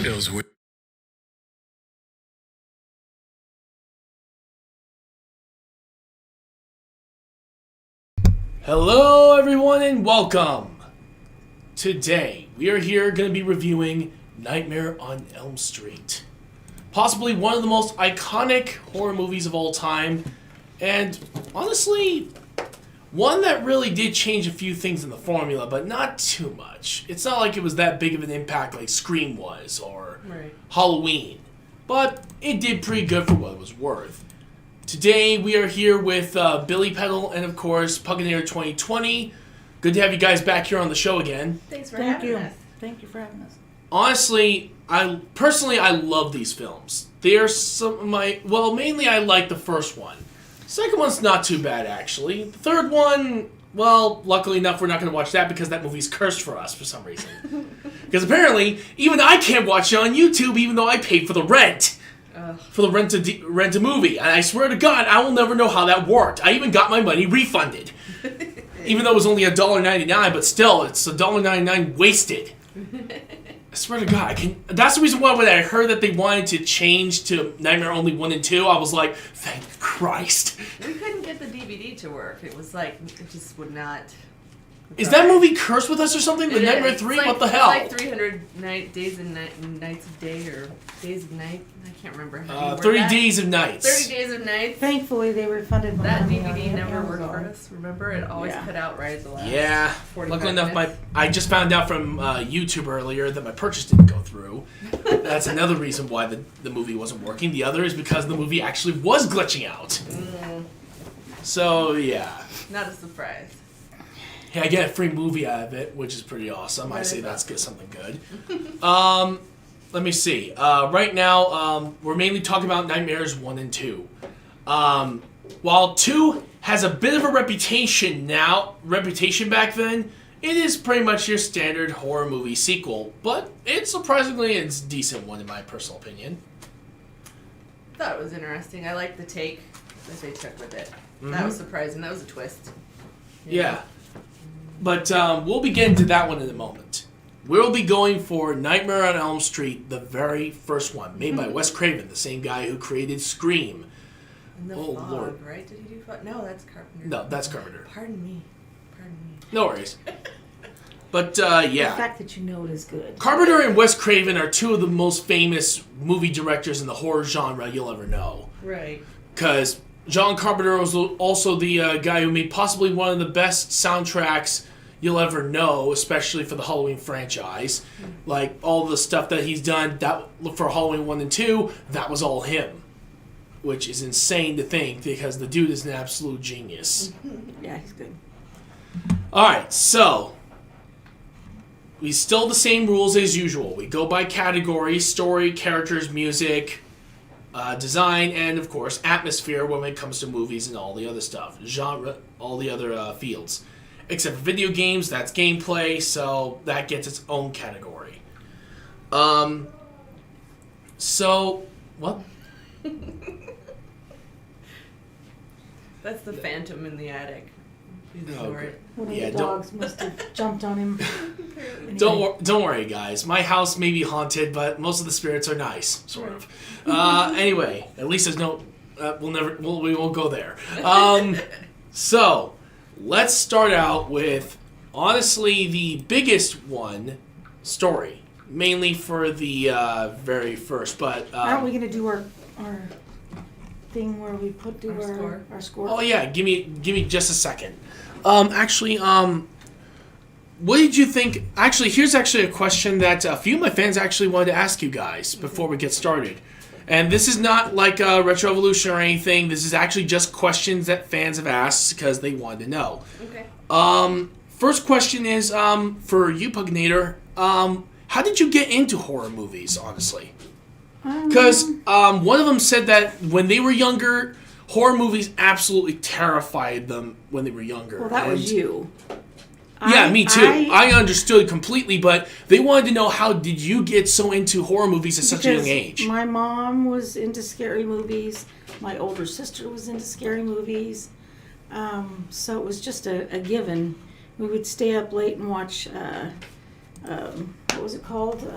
Potatoes with. Hello, everyone, and welcome. Today, we are here going to be reviewing Nightmare on Elm Street. Possibly one of the most iconic horror movies of all time, and honestly, one that really did change a few things in the formula, but not too much. It's not like it was that big of an impact like Scream was, or Halloween, but it did pretty good for what it was worth. Today, we are here with Billie, Petal, and of course, Puganator 2020. Good to have you guys back here on the show again. Thanks for having us. Thank you for having us. Honestly, I love these films. They are some of my... Well, mainly I like the first one. Second one's not too bad, actually. The third one, well, luckily enough, we're not going to watch that because that movie's cursed for us for some reason. Because apparently, even I can't watch it on YouTube even though I paid for the rent. For the rent a movie. And I swear to God, I will never know how that worked. I even got my money refunded. Even though it was only $1.99, but still, it's $1.99 wasted. I swear to God, that's the reason why when I heard that they wanted to change to Nightmare Only 1 and 2, I was like, thank Christ. We couldn't get the DVD to work. It was like, it just would not. Is that movie cursed with us or something? The Nightmare 3? Like, what the hell? It's like 300 days and nights of day, or days of night. I can't remember how 30 Days of Nights. 30 Days of Nights. Thankfully, they refunded my That money DVD on never worked Amazon. for us. Remember, it always cut out right at the last. Yeah. 45 Luckily enough, minutes. I just found out from YouTube earlier that my purchase didn't go through. That's another reason why the movie wasn't working. The other is because the movie actually was glitching out. So, yeah. Not a surprise. Hey, I get a free movie out of it, which is pretty awesome. I say that's something good. Let me see. Right now, we're mainly talking about Nightmares 1 and 2. While 2 has a bit of a reputation back then, it is pretty much your standard horror movie sequel, but it's a decent one in my personal opinion. Thought it was interesting. I liked the take that they took with it. That was surprising. That was a twist. Yeah. But we'll be getting to that one in a moment. We'll be going for Nightmare on Elm Street, the very first one, made by Wes Craven, the same guy who created Scream. And the Fog, Lord. right? Did he do Fog? No, that's Carpenter. No, that's Carpenter. Pardon me. No worries. But, The yeah. fact that you know it is good. Carpenter and Wes Craven are two of the most famous movie directors in the horror genre you'll ever know. Right. Because John Carpenter was also the guy who made possibly one of the best soundtracks you'll ever know, especially for the Halloween franchise. Like, all the stuff that he's done for Halloween 1 and 2, that was all him. Which is insane to think, because the dude is an absolute genius. Yeah, he's good. Alright, so we still the same rules as usual. We go by categories: story, characters, music, design, and of course atmosphere when it comes to movies and all the other stuff. Genre, all the other fields. Except for video games, that's gameplay, so that gets its own category. So, what? That's the phantom in the attic. Please ignore it. One of Yeah, the dogs must have jumped on him. Don't worry, guys. My house may be haunted, but most of the spirits are nice, sort of. Anyway, at least there's no. We won't go there. So, let's start out with honestly the biggest one, story, mainly for the very first. But Aren't we going to do our thing where we do Our our score? oh yeah, give me just a second. What did you think? Actually, here's actually a question that a few of my fans actually wanted to ask you guys before we get started. And this is not like a Retro Evolution or anything. This is actually just questions that fans have asked because they wanted to know. Okay. First question is for you, Puganator. How did you get into horror movies, honestly? Because one of them said that when they were younger, horror movies absolutely terrified them when they were younger. Well, that was you. Yeah, me too. I understood completely, but they wanted to know, how did you get so into horror movies at such a young age? My mom was into scary movies. My older sister was into scary movies. So it was just a given. We would stay up late and watch, what was it called?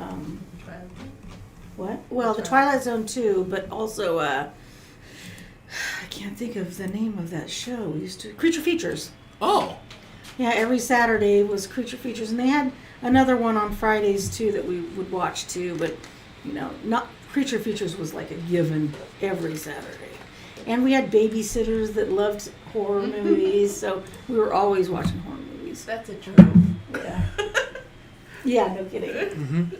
What? Well, the Twilight Zone too, but also I can't think of the name of that show. We used to Creature Features. Oh. Yeah, every Saturday was Creature Features, and they had another one on Fridays too that we would watch too. But not Creature Features was like a given every Saturday. And we had babysitters that loved horror movies, so we were always watching horror movies. That's a joke. Yeah. Yeah, no kidding.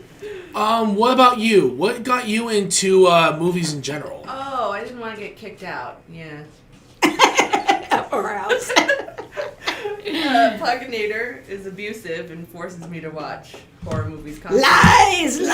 What about you? What got you into movies in general? Oh, I didn't want to get kicked out. Yeah. Or else. Puganator is abusive and forces me to watch horror movies constantly. Lies! But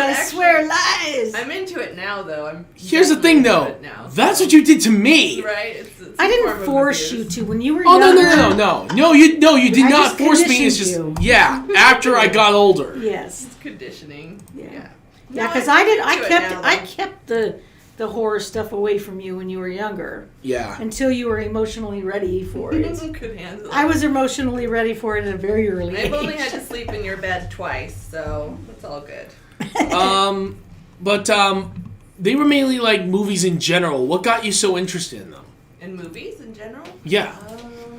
I actually, swear, lies! I'm into it now, though. Here's the thing, though. That's what you did to me. Right? It's I a form didn't of force abuse. you to when you were Oh, younger. no, you did I not just force me. It's conditioned just you. after I got older. Yes. It's conditioning. Yeah. No, Yeah, because I'm I into it kept now, I though. kept the horror stuff away from you when you were younger Yeah. until you were emotionally ready for it. Could handle it. I was emotionally ready for it at a very early age. I've only had to sleep in your bed twice, so it's all good. But they were mainly like movies in general. What got you so interested in them? And movies in general? Yeah.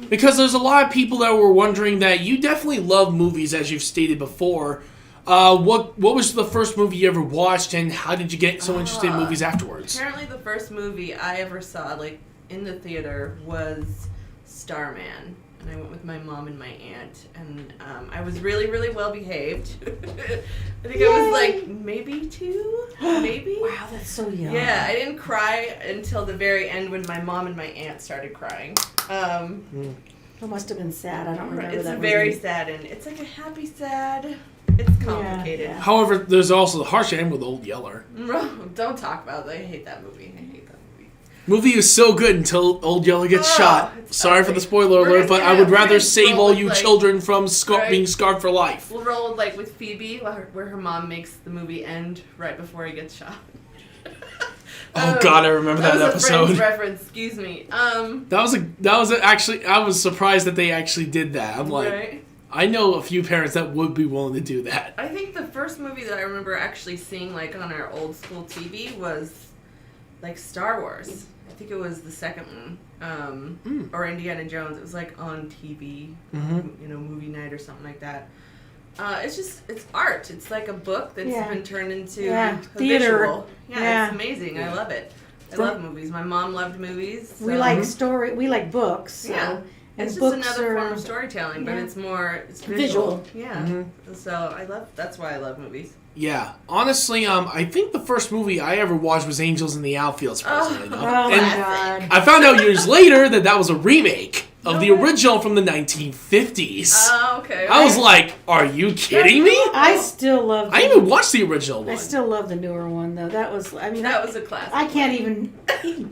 Because there's a lot of people that were wondering that you definitely love movies, as you've stated before. What was the first movie you ever watched, and how did you get so interested in movies afterwards? Apparently the first movie I ever saw, like, in the theater was Starman. And I went with my mom and my aunt, and I was really, really well behaved. I think I was like maybe 2, maybe. Wow, that's so young. Yeah, I didn't cry until the very end when my mom and my aunt started crying. It must have been sad. I don't remember It's that very movie. sad, and it's like a happy sad. It's complicated. Yeah. However, there's also the harsh end with Old Yeller. Don't talk about it. I hate that movie. Movie is so good until Old Yeller gets shot. it's Sorry for ugly. the spoiler We're alert, gonna- but I would we're rather gonna save roll all with, you like- children from Right. being scarred for life. We'll roll like with Phoebe, where her mom makes the movie end right before he gets shot. Oh God, I remember that was a episode. Friends reference. Excuse me. Actually, I was surprised that they actually did that. I'm like, Right? I know a few parents that would be willing to do that. I think the first movie that I remember actually seeing like on our old school TV was like Star Wars. I think it was the second one, or Indiana Jones. It was like on TV, movie night or something like that. It's art. It's like a book that's been turned into a theater. visual. Yeah, it's amazing. I love it. I love movies. My mom loved movies. So. We like story. We like books. So. Yeah. And It's just books another are form of storytelling, but yeah. it's visual. Visual. Yeah. So that's why I love movies. Yeah, honestly, I think the first movie I ever watched was Angels in the Outfield. Surprisingly enough. Oh my And God. I found out years later that was a remake of the original from the 1950s. Oh, okay. I was like, "Are you kidding me?" I still love. I even watched the original one. I still love the newer one though. That was. I mean, that was a classic. I can't even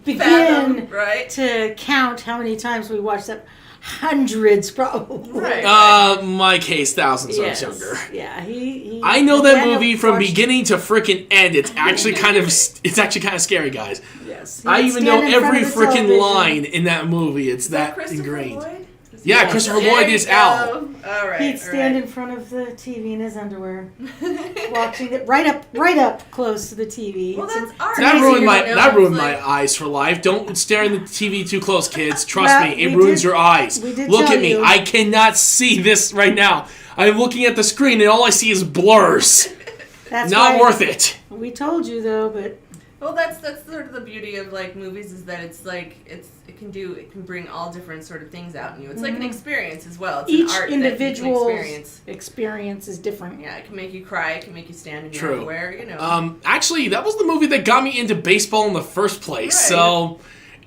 begin Fathom, right? to count how many times we watched that. Hundreds, probably. Right. My case, thousands. Yes. I was younger. Yeah, he I know that kind of movie from watched- beginning to frickin' end. It's actually kind of scary, guys. Yes. I He'd even know stand in front every of the frickin' television. line in that movie. It's Is that that Christopher ingrained. Lloyd? Yeah, Yes. Christopher There Lloyd you is go. Al. All right. He'd stand in front of the TV in his underwear, watching it right up close to the TV. Well, It's that's art. That amazing ruined to my know. that ruined It's my like- eyes for life. Don't stare in the TV too close, kids. Trust Well, me, it we ruins did- your eyes. we did Look tell at me. you. I cannot see this right now. I'm looking at the screen and all I see is blurs. That's Not why worth it. We told you though, but Well, that's sort of the beauty of like movies is that it's like it can bring all different sort of things out in you. It's like an experience as well. It's each an art individual's that you can experience. experience is different. Yeah, it can make you cry. It can make you stand in your True. underwear. You know. Actually, that was the movie that got me into baseball in the first place. Right. So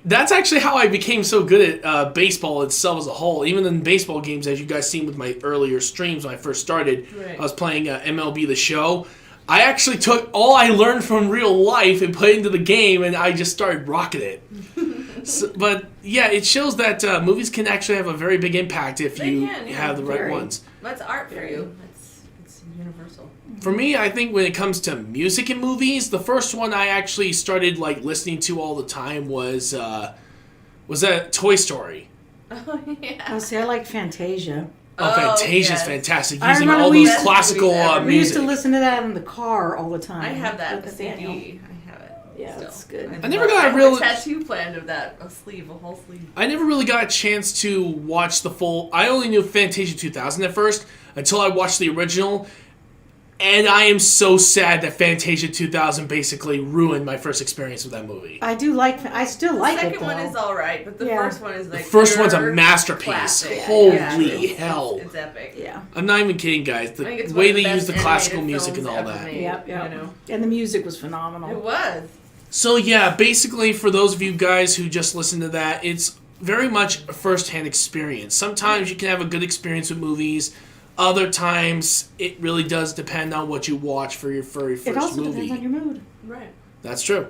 that's actually how I became so good at baseball itself as a whole. Even in baseball games, as you guys seen with my earlier streams when I first started, Right. I was playing MLB The Show. I actually took all I learned from real life and put it into the game, and I just started rocking it. But yeah, it shows that movies can actually have a very big impact if They you can, yeah. have the right Very. ones. That's art for you. It's universal. For me, I think when it comes to music and movies, the first one I actually started like listening to all the time was that Toy Story. Oh yeah. Oh, see, I like Fantasia. Oh, Fantasia's yes. fantastic. I Using remember all we those used to- classical We used music. to listen to that in the car all the time. I have that with Nathaniel. CD. I have it. Yeah, still. that's good. I never got I a have real- a tattoo planned of that. A whole sleeve. I never really got a chance to watch the full. I only knew Fantasia 2000 at first until I watched the original, and I am so sad that Fantasia 2000 basically ruined my first experience with that movie. I still like The it, second one though. is all right, but the Yeah. first one is like The first one's a pure masterpiece. classic. Holy Yeah, hell! It's epic. Yeah. I'm not even kidding, guys. I The think it's way one of they the use the best classical animated music and films all ever that. made, Yep. You know? And the music was It phenomenal. was. So yeah, basically for those of you guys who just listened to that, it's very much a first-hand experience. Sometimes you can have a good experience with movies. Other times it really does depend on what you watch for your very first It also movie. depends on your mood. Right. That's true.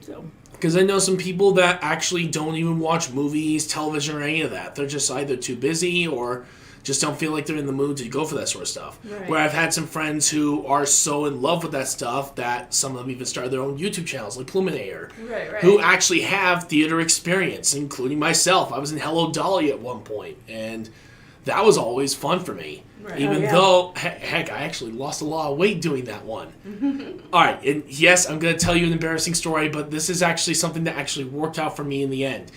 So Because I know some people that actually don't even watch movies, television, or any of that. They're just either too busy or just don't feel like they're in the mood to go for that sort of stuff. Right. Where I've had some friends who are so in love with that stuff that some of them even started their own YouTube channels, like Puganator, Right. who actually have theater experience, including myself. I was in Hello Dolly at one point, and that was always fun for me. Right. Even Oh, yeah. though, heck, I actually lost a lot of weight doing that one. All right, and yes, I'm going to tell you an embarrassing story, but this is actually something that actually worked out for me in the end.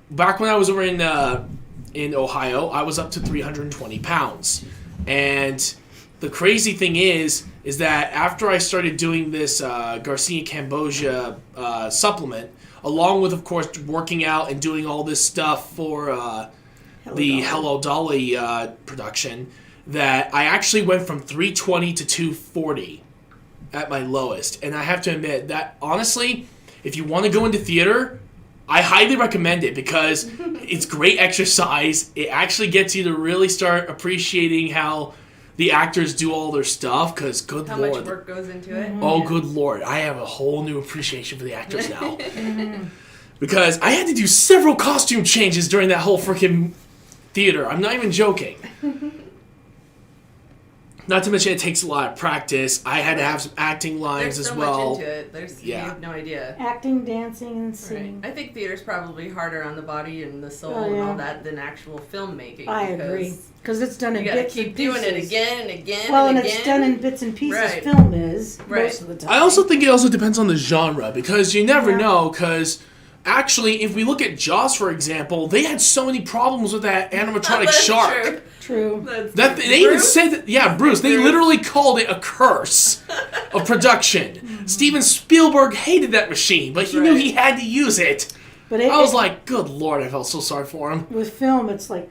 Back when I was over in Ohio, I was up to 320 pounds. And the crazy thing is that after I started doing this Garcia Cambogia supplement, along with, of course, working out and doing all this stuff for the Hello Dolly production, that I actually went from 320 to 240 at my lowest. And I have to admit that, honestly, if you want to go into theater, I highly recommend it because it's great exercise. It actually gets you to really start appreciating how the actors do all their stuff, because good How lord. much work goes into it? Oh, good lord. I have a whole new appreciation for the actors now. Because I had to do several costume changes during that whole freaking theater. I'm not even joking. Not to mention it takes a lot of practice. I had to have some acting lines There's as so well. much into it. You have no idea. acting, dancing, and Right. singing. I think theater's probably harder on the body and the soul Oh, and yeah. all that than actual filmmaking. I because agree. Because it's done in You gotta bits keep and pieces. doing it again and again Well, and and again. it's done in bits and pieces. Right. Film is Right. most of the time. I also think it also depends on the genre, because you never Yeah. know, because actually, if we look at Jaws, for example, they had so many problems with that animatronic That's shark. True. True. That's That true. they even Bruce? said that, yeah, Bruce. They Bruce. literally called it a curse of production. Steven Spielberg hated that machine, but he knew Right. he had to use it. But it, I was like, good lord, I felt so sorry for him. with film, it's like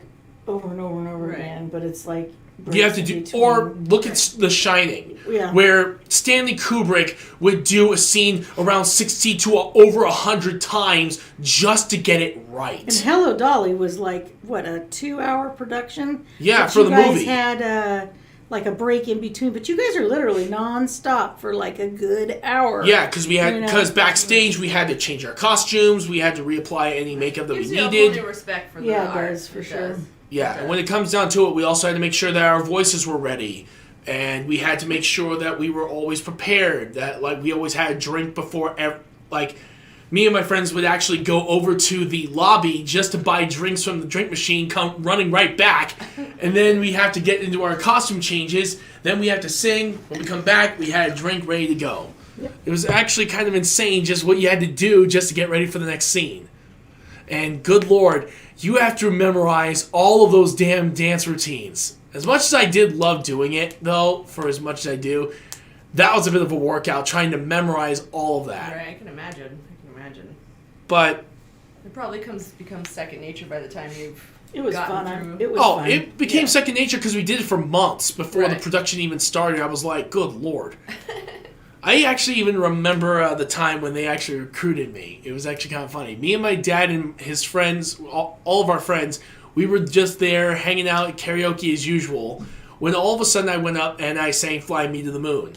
over and over and over Right. again. But it's like You have to breaks in do, or between. look at The Shining, Yeah. where Stanley Kubrick would do a scene around 60 to over 100 times just to get it And right. Hello Dolly was like what, a 2-hour production? Yeah, But for the you guys movie. had like a break in between, but you guys are literally non-stop for like a good hour. Yeah, because we had You know? because backstage we had to change our costumes, we had to reapply any makeup that we Gives you a whole needed. new respect for the Yeah, it art. does, for It sure. does. Yeah, and when it comes down to it, we also had to make sure that our voices were ready, and we had to make sure that we were always prepared. That like we always had a drink before, like me and my friends would actually go over to the lobby just to buy drinks from the drink machine, come running right back, and then we have to get into our costume changes. Then we have to sing. When we come back, we had a drink ready to go. It was actually kind of insane just what you had to do just to get ready for the next scene. And good lord, you have to memorize all of those damn dance routines. As much as I did love doing it, though, for as much as I do, that was a bit of a workout trying to memorize all of that. Right, I can imagine. But It probably becomes second nature by the time you've It was gotten fun. through. It was fun. it became Yeah. second nature because we did it for months before the Right. production even started. I was like, good lord. I actually even remember the time when they actually recruited me. It was actually kind of funny. Me and my dad and his friends, all of our friends, we were just there hanging out at karaoke as usual, when all of a sudden I went up and I sang Fly Me to the Moon.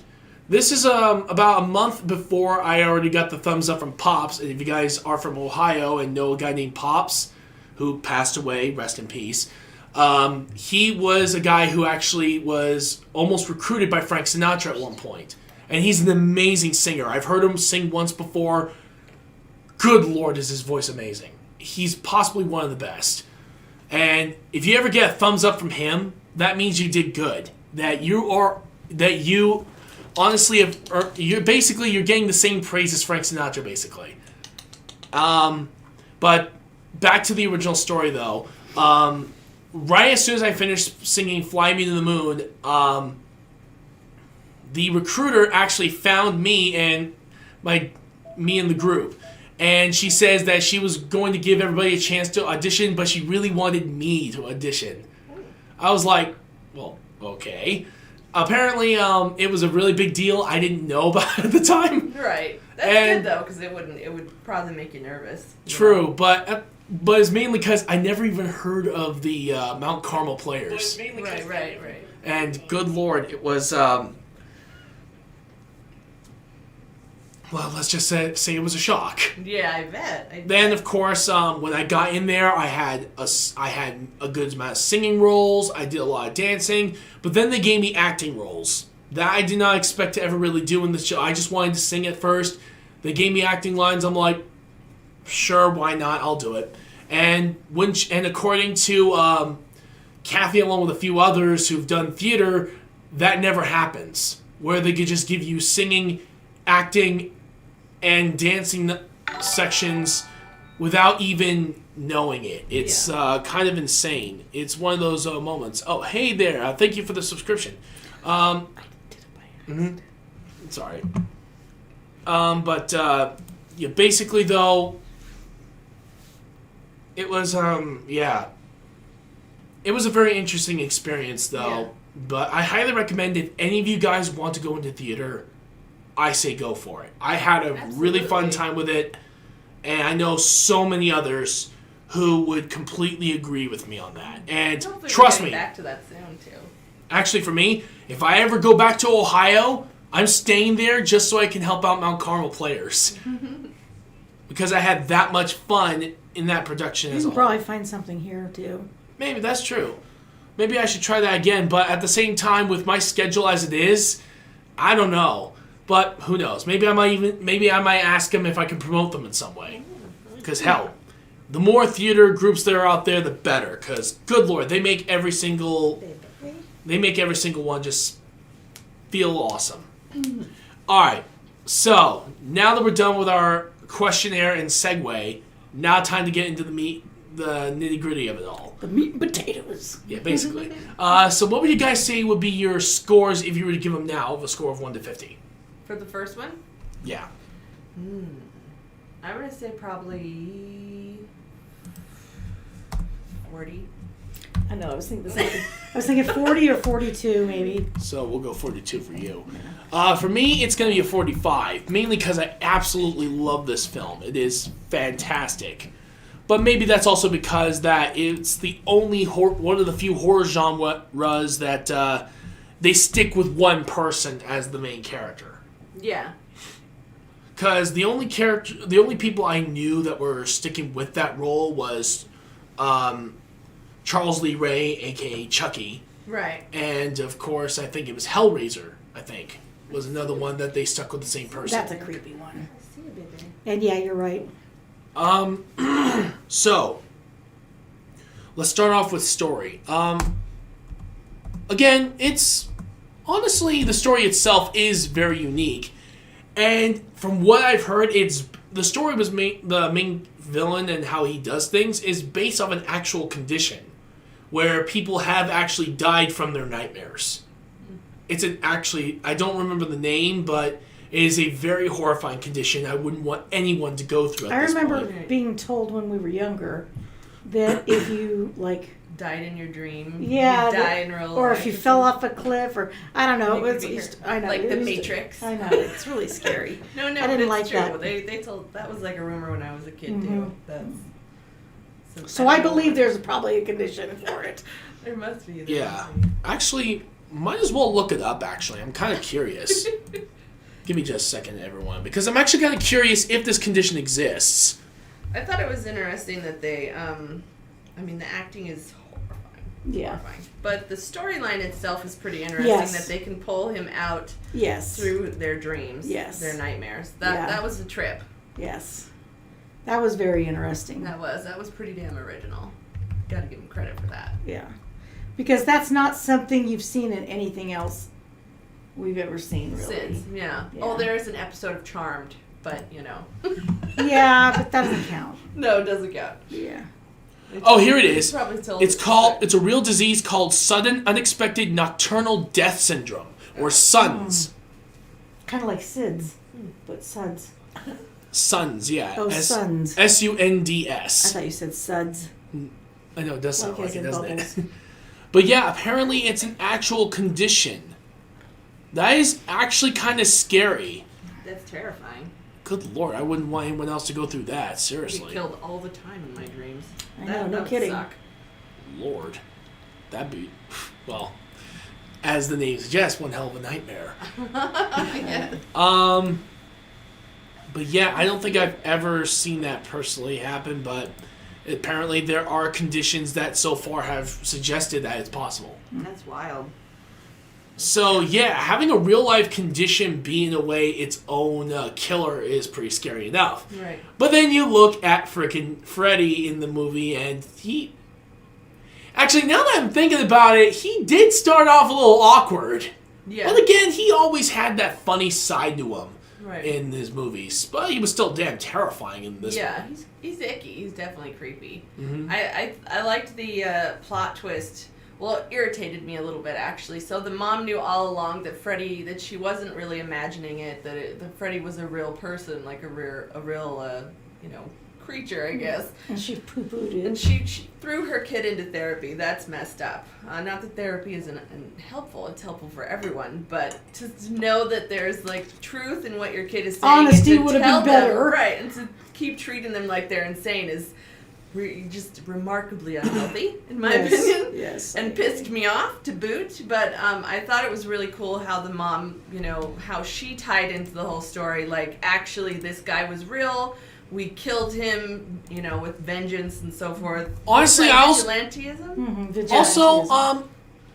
This is about a month before I already got the thumbs up from Pops. And if you guys are from Ohio and know a guy named Pops, who passed away, rest in peace, he was a guy who actually was almost recruited by Frank Sinatra at one point. And he's an amazing singer. I've heard him sing once before. Good lord, is his voice amazing. He's possibly one of the best. And if you ever get a thumbs up from him, that means you did good. That you honestly you're getting the same praise as Frank Sinatra, basically. But back to the original story, though. Right as soon as I finished singing "Fly Me to the Moon," the recruiter actually found me and me in the group, and she says that she was going to give everybody a chance to audition, but she really wanted me to audition. I was like, well, okay. Apparently, it was a really big deal. I didn't know about it at the time. Right. That's good though, because it would probably make you nervous. True, but it's mainly because I never even heard of the Mount Carmel Players. Right. And good Lord, it was. Well, let's just say it was a shock. Yeah, I bet. Then, of course, when I got in there, I had a good amount of singing roles. I did a lot of dancing, but then they gave me acting roles that I did not expect to ever really do in the show. I just wanted to sing at first. They gave me acting lines. I'm like, sure, why not? I'll do it. And according to Kathy, along with a few others who've done theater, that never happens. Where they could just give you singing, acting, and dancing sections without even knowing it. It's kind of insane. It's one of those moments. Oh, hey there. Thank you for the subscription. I did it by accident. Sorry. Basically, though, it was, It was a very interesting experience, though. Yeah. But I highly recommend if any of you guys want to go into theater, I say go for it. I had a really fun time with it, and I know so many others who would completely agree with me on that. And trust me, back to that soon too. Actually, for me, if I ever go back to Ohio, I'm staying there just so I can help out Mount Carmel Players. Because I had that much fun in that production as a whole. You can probably find something here too. Maybe that's true. Maybe I should try that again, but at the same time, with my schedule as it is, I don't know. But who knows? Maybe I might ask them if I can promote them in some way. Because hell, the more theater groups that are out there, the better. Because good Lord, they make every single one just feel awesome. All right, so now that we're done with our questionnaire and segue, now time to get into the nitty gritty of it all. The meat and potatoes. Yeah, basically. So what would you guys say would be your scores if you were to give them now, of a score of 1 to 50? For the first one? Yeah. I'm going to say probably 40. I know, I was thinking the same thing. I was thinking 40 or 42, maybe. So we'll go 42 for you. For me, it's going to be a 45, mainly because I absolutely love this film. It is fantastic. But maybe that's also because that it's the only one of the few horror genres that they stick with one person as the main character. Yeah. Because the only people I knew that were sticking with that role was Charles Lee Ray, a.k.a. Chucky. Right. And, of course, I think it was Hellraiser, was another one that they stuck with the same person. That's a creepy one. And yeah, you're right. So, let's start off with story. Again, honestly, the story itself is very unique. And from what I've heard, the story was the main villain and how he does things is based off an actual condition where people have actually died from their nightmares. I don't remember the name, but it is a very horrifying condition I wouldn't want anyone to go through at this point. I remember being told when we were younger that if you, died in your dream, yeah, you die in real life. Or if you fell off a cliff, or, I don't know. I know. Like the Matrix. I know, it's really scary. No, I didn't like true. that. They told, that was like a rumor when I was a kid, too. So I believe there's probably a condition for it. There must be. Actually, might as well look it up, actually. I'm kind of curious. Give me just a second, everyone, because I'm actually kind of curious if this condition exists. I thought it was interesting that they, the acting is horrifying. Yeah. Horrifying. But the storyline itself is pretty interesting that they can pull him out through their dreams, their nightmares. That was a trip. Yes. That was very interesting. That was pretty damn original. gotta give him credit for that. Yeah. Because that's not something you've seen in anything else we've ever seen, really. Since, yeah. Oh, there is an episode of Charmed, but, you know. Yeah, but that doesn't count. No, it doesn't count. Yeah. Oh, here it is. It's It's a real disease called sudden unexpected nocturnal death syndrome, or SUNS. Kind of like SIDS, but SUDS. SUNS, yeah. Oh, SUNS. SUNDS. I thought you said SUDS. I know, it does sound like it, doesn't bubbles. it? But yeah, apparently it's an actual condition. That is actually kind of scary. That's terrifying. Good Lord, I wouldn't want anyone else to go through that, I seriously. get killed all the time in my dreams. I know, no that would kidding. Suck. Lord. That'd be, well, as the name suggests, one hell of a nightmare. Yeah. But yeah, I don't think I've ever seen that personally happen, but apparently there are conditions that so far have suggested that it's possible. That's wild. So yeah, having a real life condition be in a way its own killer is pretty scary enough. Right. But then you look at frickin' Freddy in the movie and he... Actually, now that I'm thinking about it, he did start off a little awkward. Yeah. But again, he always had that funny side to him. Right. In his movies, but he was still damn terrifying in this Yeah, one. he's icky. He's definitely creepy. Mm-hmm. I liked the plot twist. Well, it irritated me a little bit, actually. So the mom knew all along that she wasn't really imagining it, that Freddy was a real person, like a real creature, I guess. And she poo-pooed it. And she threw her kid into therapy. That's messed up. Not that therapy isn't helpful. It's helpful for everyone. But to know that there's, like, truth in what your kid is saying. Honesty would have been better. Right. And to keep treating them like they're insane is just remarkably unhealthy, in my opinion. Yes. And pissed me off to boot. But I thought it was really cool how the mom, how she tied into the whole story. Like, actually, this guy was real. We killed him, with vengeance and so forth. Honestly, I also... Vigilantism? Also,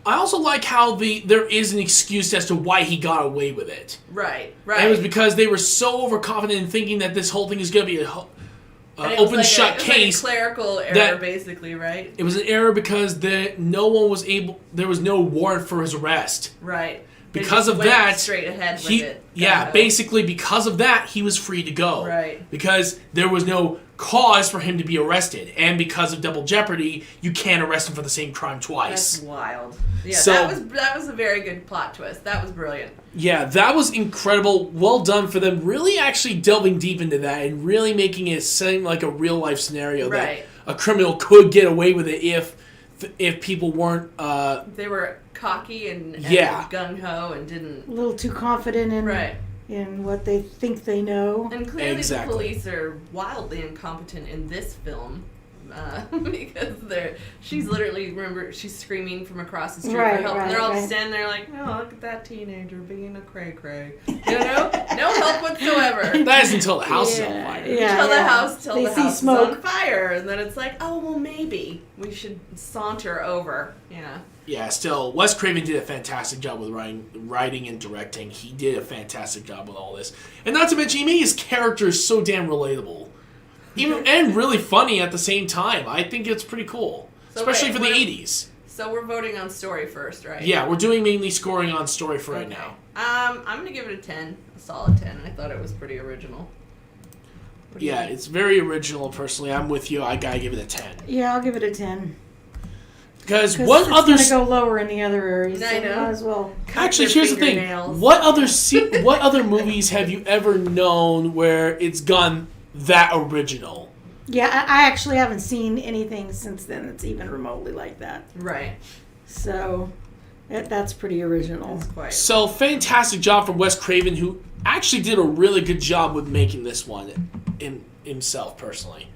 I also like how there is an excuse as to why he got away with it. Right. And it was because they were so overconfident in thinking that this whole thing is going to be an open shut case. Like a clerical error, basically, right? It was an error because there was no warrant for his arrest. Right. Because of that, straight ahead with it. Yeah, basically because of that, he was free to go. Right. Because there was no cause for him to be arrested, and because of double jeopardy, you can't arrest him for the same crime twice. That's wild. Yeah, So, that was a very good plot twist. That was brilliant. Yeah, that was incredible. Well done for them really actually delving deep into that and really making it seem like a real life scenario that a criminal could get away with it if people weren't they were cocky and gung-ho and didn't... A little too confident in what they think they know. And clearly the police are wildly incompetent in this film. Because she's literally, remember, she's screaming from across the street for help. And they're all just standing there like, oh, look at that teenager being a cray-cray. No help whatsoever. That is until the house is on fire. Until the house is smoke on fire. And then it's like, oh, well, maybe we should saunter over. Yeah. Yeah, still, Wes Craven did a fantastic job with writing and directing. He did a fantastic job with all this. And not to mention, he made his characters so damn relatable. And really funny at the same time. I think it's pretty cool. Especially for the 80s. So we're voting on story first, right? Yeah, we're doing mainly scoring on story for right now. I'm going to give it a 10. A solid 10. I thought it was pretty original. It's very original, personally. I'm with you. I gotta give it a 10. Yeah, I'll give it a 10. Because what other... It's going to go lower in the other areas. I know. Might as well. Actually, here's the thing. What other movies have you ever known where it's gone that original? Yeah, I actually haven't seen anything since then that's even remotely like that. Right. So, that's pretty original. That's quite... So, fantastic job from Wes Craven, who actually did a really good job with making this one himself, personally.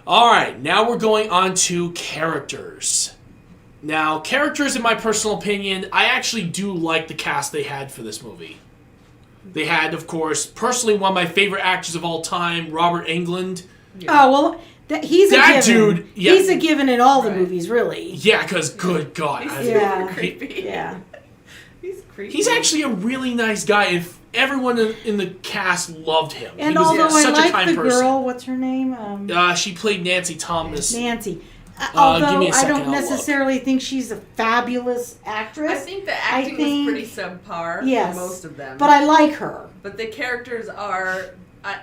Alright, now we're going on to characters. Now, characters, in my personal opinion, I actually do like the cast they had for this movie. They had, of course, personally one of my favorite actors of all time, Robert Englund. Yeah. Oh, well, he's a given. Dude, yeah. He's a given in all the movies, really. Yeah, because, good God. He's creepy. Yeah. He's creepy. He's actually a really nice guy. If everyone in the cast loved him. And he was although such I a kind like the person. girl, what's her name? She played Nancy Thomas. Nancy. Although give me a I second, don't I'll look. necessarily think she's a fabulous actress. I think the acting was pretty subpar yes, for most of them. but I like her. But the characters are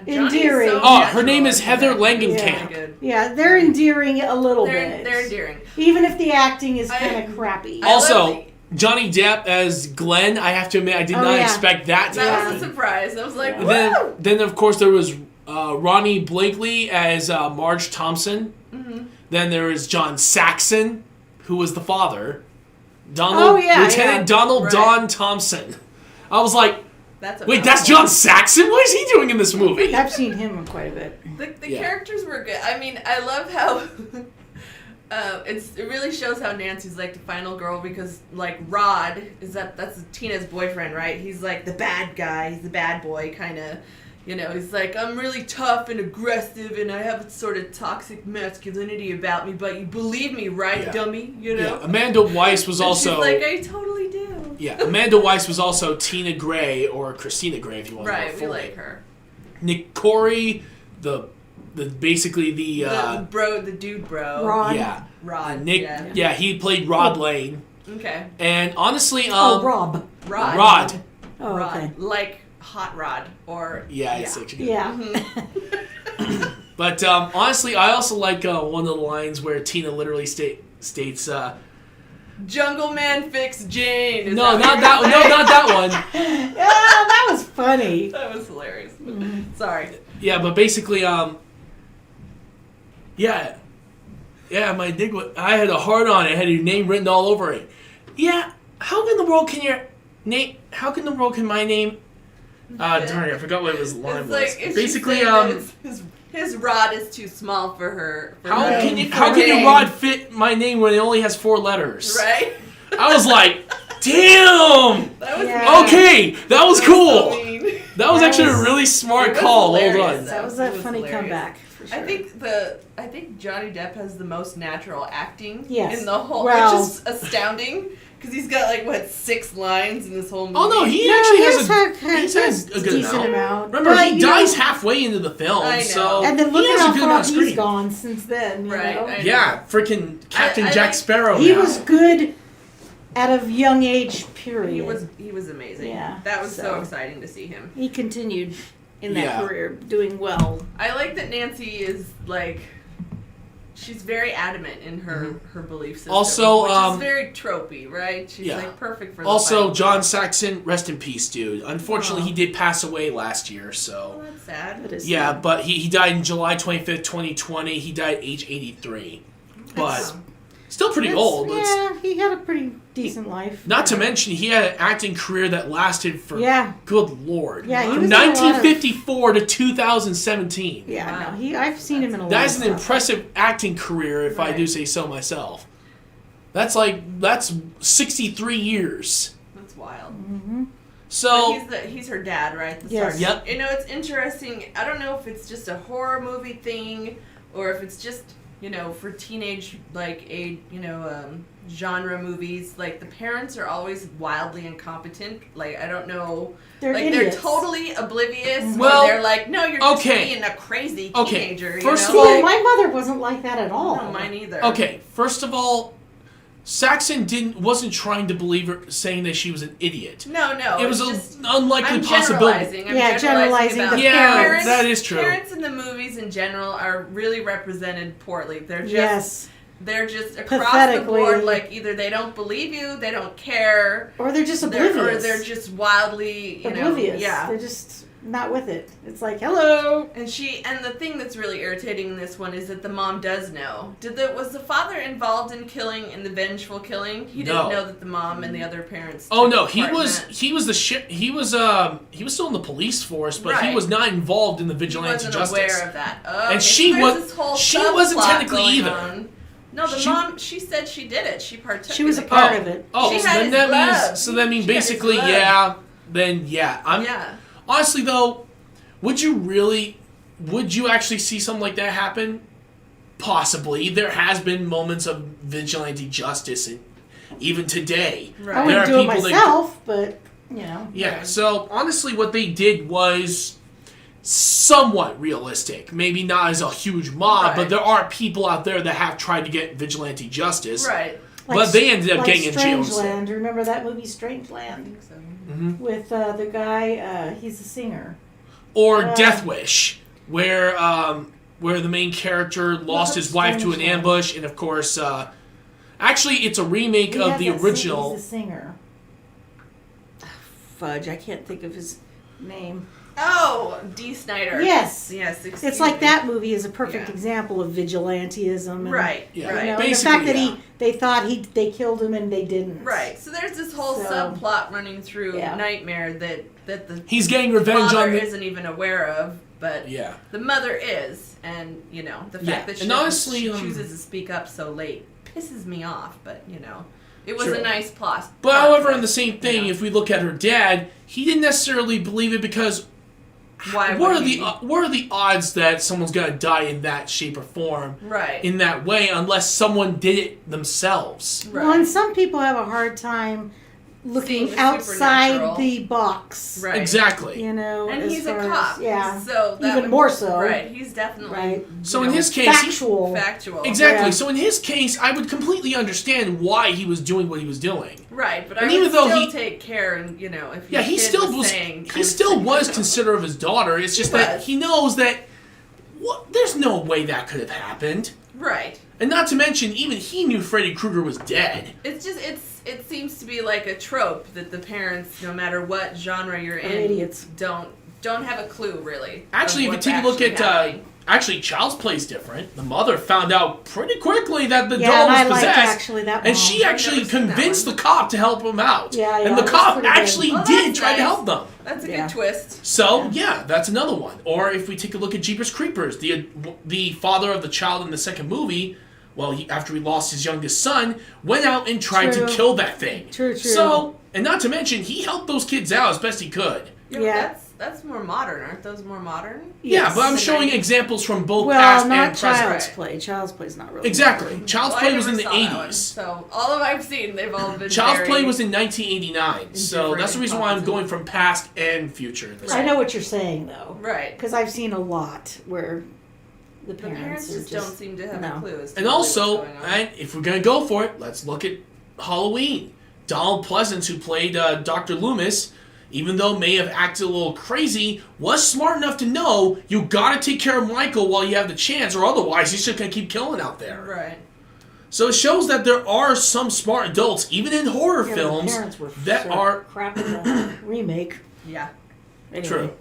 Endearing. So Oh, her name natural is and Heather really Langenkamp. good. Yeah, they're endearing a little bit. They're endearing. Even if the acting is kind of crappy. Also, Johnny Depp as Glenn, I have to admit, I did not expect that to That happen. was a surprise. I was like, Then, of course, there was Ronnie Blakely as Marge Thompson. Mm-hmm. Then there was John Saxon, who was the father. Lieutenant Donald Don Thompson. I was like, wait, that's John Saxon? What is he doing in this movie? I've seen him quite a bit. The characters were good. I mean, I love how it really shows how Nancy's like the final girl because like Rod that's Tina's boyfriend, right? He's like the bad guy. He's the bad boy kind of. You know, he's like, I'm really tough and aggressive and I have a sort of toxic masculinity about me, but you believe me, right, dummy? You know? Yeah, Amanda Weiss was also... she's like, I totally do. Yeah, Amanda Weiss was also Tina Gray, or Christina Gray, if you want to know Right, we like her. Nick Corey, basically the dude bro. Rod. Yeah. Rod. Nick, yeah, he played Rod Lane. Okay. And honestly... Rob. Rod. Oh, Rod. okay. Like Hot Rod, or... It's actually Yeah. But honestly, I also like one of the lines where Tina literally states... Jungle Man fix Jane. No, not that one. Yeah, that was funny. That was hilarious. Sorry. Yeah, but basically, my dig was... I had a heart on it. I had your name written all over it. Yeah, how in the world can my name... darn it, I forgot what his line was. Like, basically, his rod is too small for her. How can your rod fit my name when it only has 4 letters? Right? I was like, damn! Yeah. Okay, that was cool. So That was actually a really smart call. Hold on. That was a funny comeback. For sure. I think Johnny Depp has the most natural acting Yes. in the whole, Well, which is astounding because he's got like 6 lines in this whole movie. Oh no, he has a good decent amount. Remember, But, he dies halfway into the film, I know. so and then look he at has a how good far amount of he's screen. gone since then. You Right, know? I know. Yeah, freaking Captain I Jack like- Sparrow. He now. was good at a young age period. He was amazing. Yeah, That was so so. exciting to see him. He continued in that Yeah. career, doing well. I like that Nancy is like, she's very adamant in her belief system. Also, which is very tropey, right? She's like perfect for the Also, fight. John Saxon, rest in peace, dude. Unfortunately, he did pass away last year, so. Oh, that's sad. That is Yeah, sad. but he died on July 25th, 2020. He died at age 83. But still pretty old. Yeah, he had a pretty decent life. Not to mention, he had an acting career that lasted for, good lord, Yeah, he from was in a lot of- 1954 to 2017. Yeah, no, I've seen him in a lot That of is an stuff. impressive acting career, if I do say so myself. That's 63 years. That's wild. Mm-hmm. So But he's her dad, right? The Yes. sergeant. Yep. You know, it's interesting. I don't know if it's just a horror movie thing, or if it's just for teenage genre movies. Like the parents are always wildly incompetent. Like I don't know. They're Like idiots. they're totally oblivious. Well, or they're like, no, you're just okay. being a crazy Okay, teenager. first you of know? all- See, my mother wasn't like that at all. No, mine either. okay, first of all, Saxon wasn't trying to believe her, saying that she was an idiot. No, It was it's an unlikely I'm possibility. I'm Yeah, generalizing about the parents. that is true. Parents in the movies in general are really represented poorly. They're just Yes. they're just across the Pathetically. board. Like either they don't believe you, they don't care, Or they're just they're, oblivious. or they're just wildly oblivious. Yeah. They're just not with it. It's like, hello. And the thing that's really irritating in this one is that the mom does know. Was the father involved in the vengeful killing? He didn't No. know that the mom and the other parents. Oh took no, he part in was that. he was still in the police force, but he Right. was not involved in the He vigilante wasn't justice. aware of that. Okay, And she so was- there's this whole she wasn't subplot technically going either. on. No, the mom. She said she did it. She partook. She was in a the part killing. of it. Oh, She so had then his that blood. means She had his basically blood. I'm Yeah. honestly though, would you actually see something like that happen? Possibly. There has been moments of vigilante justice and even today. Right. I There wouldn't are do it people that- myself, but, you know. Yeah, so honestly what they did was somewhat realistic. Maybe not as a huge mob, Right. but there are people out there that have tried to get vigilante justice. Right. But they ended up getting in jail. Strangeland. Remember that movie Strangeland? I think so. With the guy, he's a singer. Or Death Wish, where the main character lost his wife to an ambush, and of course, actually, it's a remake of the original. He's a singer. Fudge, I can't think of his name. Oh, D. Snyder. Yes. Yes. It's like that movie is a perfect example of vigilantism. And, Right. Yeah. Right. You know, Basically, and the fact that they thought they killed him and they didn't. Right. So there's this whole subplot running through Nightmare that the He's getting revenge father on the... isn't even aware of, but the mother is, and the fact that she, honestly, she chooses to speak up so late pisses me off. But it was True. a nice plot. But however, in the same thing, if we look at her dad, he didn't necessarily believe it because what are the odds that someone's gonna die in that shape or form, right? In that way, unless someone did it themselves. Right. Well, and some people have a hard time looking outside the box. Right. Exactly. And he's a cop. So even more so. Right. He's definitely So in his case, factual. Exactly. Yeah. So in his case, I would completely understand why he was doing what he was doing. Right, but and I even would though still take care, and if your he kid still was saying, he still was considerate of his daughter. It's just that he knows that there's no way that could have happened. Right. And not to mention, even he knew Freddy Krueger was dead. It's just it seems to be like a trope that the parents, no matter what genre you're in, idiots. don't have a clue really. Actually, if you take a look at Child's Play is different. The mother found out pretty quickly that the doll was possessed, and she actually convinced the cop to help him out. And the cop actually did try to help them. That's a good twist. So that's another one. Or if we take a look at Jeepers Creepers, the father of the child in the second movie, after he lost his youngest son, went out and tried to kill that thing. True. So, and not to mention, he helped those kids out as best he could. Yeah. That's more modern. Aren't those more modern? Yeah, but I'm showing examples from both past and present. Child's Play. Child's Play's not really. Exactly. modern. Child's Play was in the 80s. So all of I've seen, they've all been Child's Play was in 1989. So that's the reason why I'm going from past and future. I know what you're saying, though. Right. Because I've seen a lot where the parents just don't seem to have a clue. And also, if we're going to go for it, let's look at Halloween. Donald Pleasance, who played Dr. Loomis, even though may have acted a little crazy, was smart enough to know you gotta take care of Michael while you have the chance, or otherwise he's just gonna keep killing out there. Right. So it shows that there are some smart adults, even in horror films, that are crap in the remake. Yeah. Anyway. True.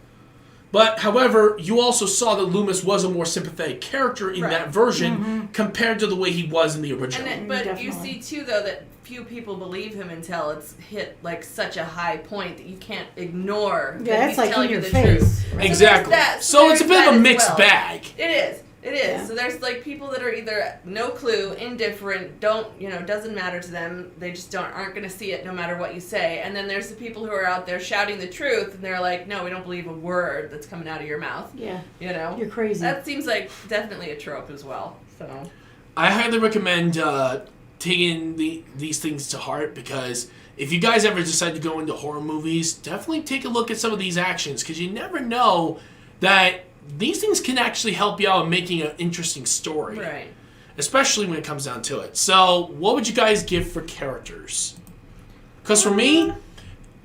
But however, you also saw that Loomis was a more sympathetic character in that version compared to the way he was in the original. But you see too, though, that few people believe him until it's hit like such a high point that you can't ignore. Yeah, that it's like telling in your the face. Truth. Right? Exactly. So it's a bit of a mixed bag. It is. It is. Yeah. So there's like people that are either no clue, indifferent, doesn't matter to them. They just aren't going to see it no matter what you say. And then there's the people who are out there shouting the truth, and they're like, no, we don't believe a word that's coming out of your mouth. Yeah. You're crazy. That seems like definitely a trope as well. So I highly recommend taking these things to heart, because if you guys ever decide to go into horror movies, definitely take a look at some of these actions, because you never know that these things can actually help you out in making an interesting story. Right. Especially when it comes down to it. So, what would you guys give for characters? Because for me,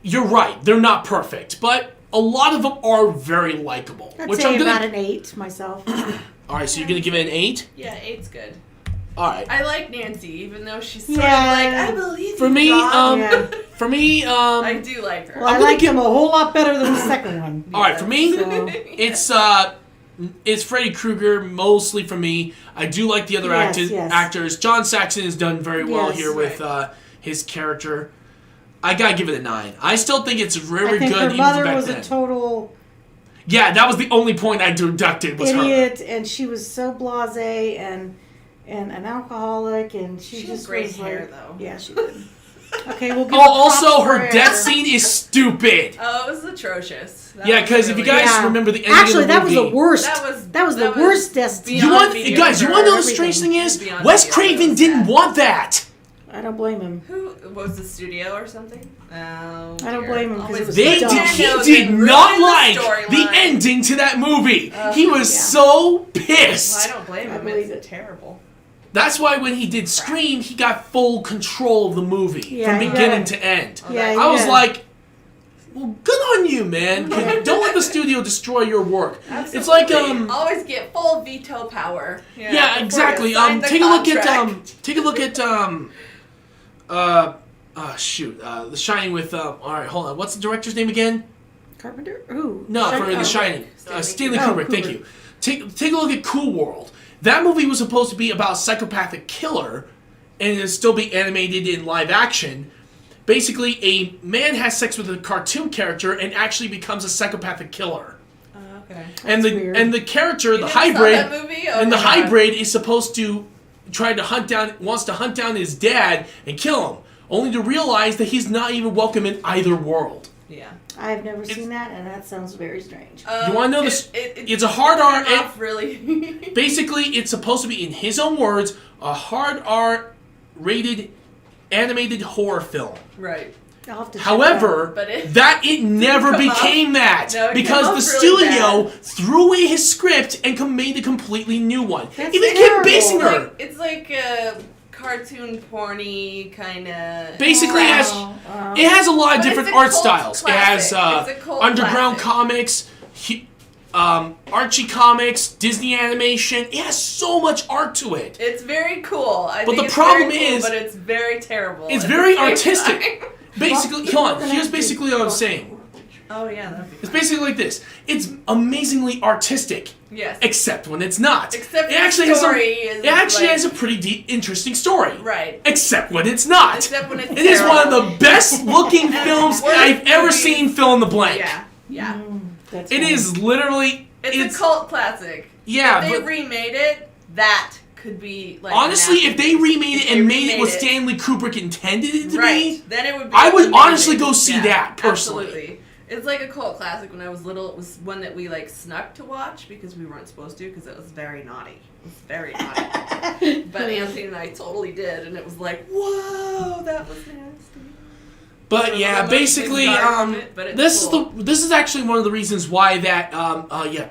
you're right. They're not perfect. But a lot of them are very likable. I'd say about an 8 myself. Alright, so you're going to give it an 8? Yeah, 8's good. Alright. I like Nancy, even though she's sort of like, I believe for you, me, God. For me, I do like her. Well, I like him a whole lot better than the second one. Alright, for me, so. it's Freddy Krueger, mostly for me. I do like the other actors. John Saxon has done very well here with his character. I gotta give it a 9. I still think it's very good. Her mother even back was then. a total... Yeah, that was the only point I deducted was idiot, her. And she was so blasé and an alcoholic, and she just had great was hair, like, though. Yeah, she did. Okay, we'll give also her death scene is stupid. Oh, it was atrocious. Because if you guys remember the ending actually, of the movie, that was the worst. That was the worst death scene. You want to know the strange thing is? Wes Craven didn't want that. I don't blame him. Who was the studio or something? Oh, I don't blame him because it was He dumb. did not like the storyline. ending to that movie. He was Yeah. so Well, pissed. I don't blame I him. believe It's it. terrible. That's why when he did Scream, he got full control of the movie Yeah, from he beginning did. to end. Yeah, he I was did. like, well, good on you, man. Don't let the studio destroy your work. Absolutely. It's like always get full veto power. yeah, before you exactly. sign the Take a look contract. at The Shining with all right, hold on. What's the director's name again? Carpenter? Ooh. No, for Kubrick. The Shining. Stanley Stanley Kubrick, Kubrick. thank you. Take a look at Cool World. That movie was supposed to be about a psychopathic killer, and it'll still be animated in live action. Basically, a man has sex with a cartoon character and actually becomes a psychopathic killer. Okay. And weird. the character, You the never saw hybrid, that movie? Oh and the my God. hybrid is supposed to wants to hunt down his dad and kill him, only to realize that he's not even welcome in either world. Yeah. I've never seen that, and that sounds very strange. You want to know this? It It's a hard R. off really. Basically, it's supposed to be, in his own words, a hard R rated animated horror film. Right. I'll have to check However, But it it never come became that No, it because came the off really studio bad. threw away his script and made a completely new one. That's Even Kim terrible. Basinger It's like a cartoon porny kind of. basically has Wow. it has a lot of But different it's a art cult styles. It has classic. It's a cult underground classic. comics. Archie comics, Disney animation. It has so much art to it. It's very cool. I But think the it's problem very cool, is- but it's very terrible. It's at very the same artistic. time. Basically, Well, hold on. Here's basically what I'm saying. Oh yeah, that'd be It's fun. basically like this. It's amazingly artistic, Yes. except when it's not. Except it the actually story has is it actually like- has a pretty interesting story. Right. Except when it's not. Except when it's It is one of terrible. the best looking films Worst I've ever movies. seen fill in the blank. Yeah. Yeah. That's It fine. is literally It's a cult classic. Yeah, If they but remade it, that could be like. honestly, an if they remade it If and they made it what remade it. Stanley Kubrick intended it to right, be, then it would be. I would amazing. honestly go see that, personally. Absolutely. It's like a cult classic. When I was little, it was one that we like snuck to watch because we weren't supposed to because it was very naughty. It was very naughty. But Anthony and I totally did, and it was like, whoa, that was nasty. But yeah, Much basically, bizarre from it, but it's this cool. this is actually one of the reasons why that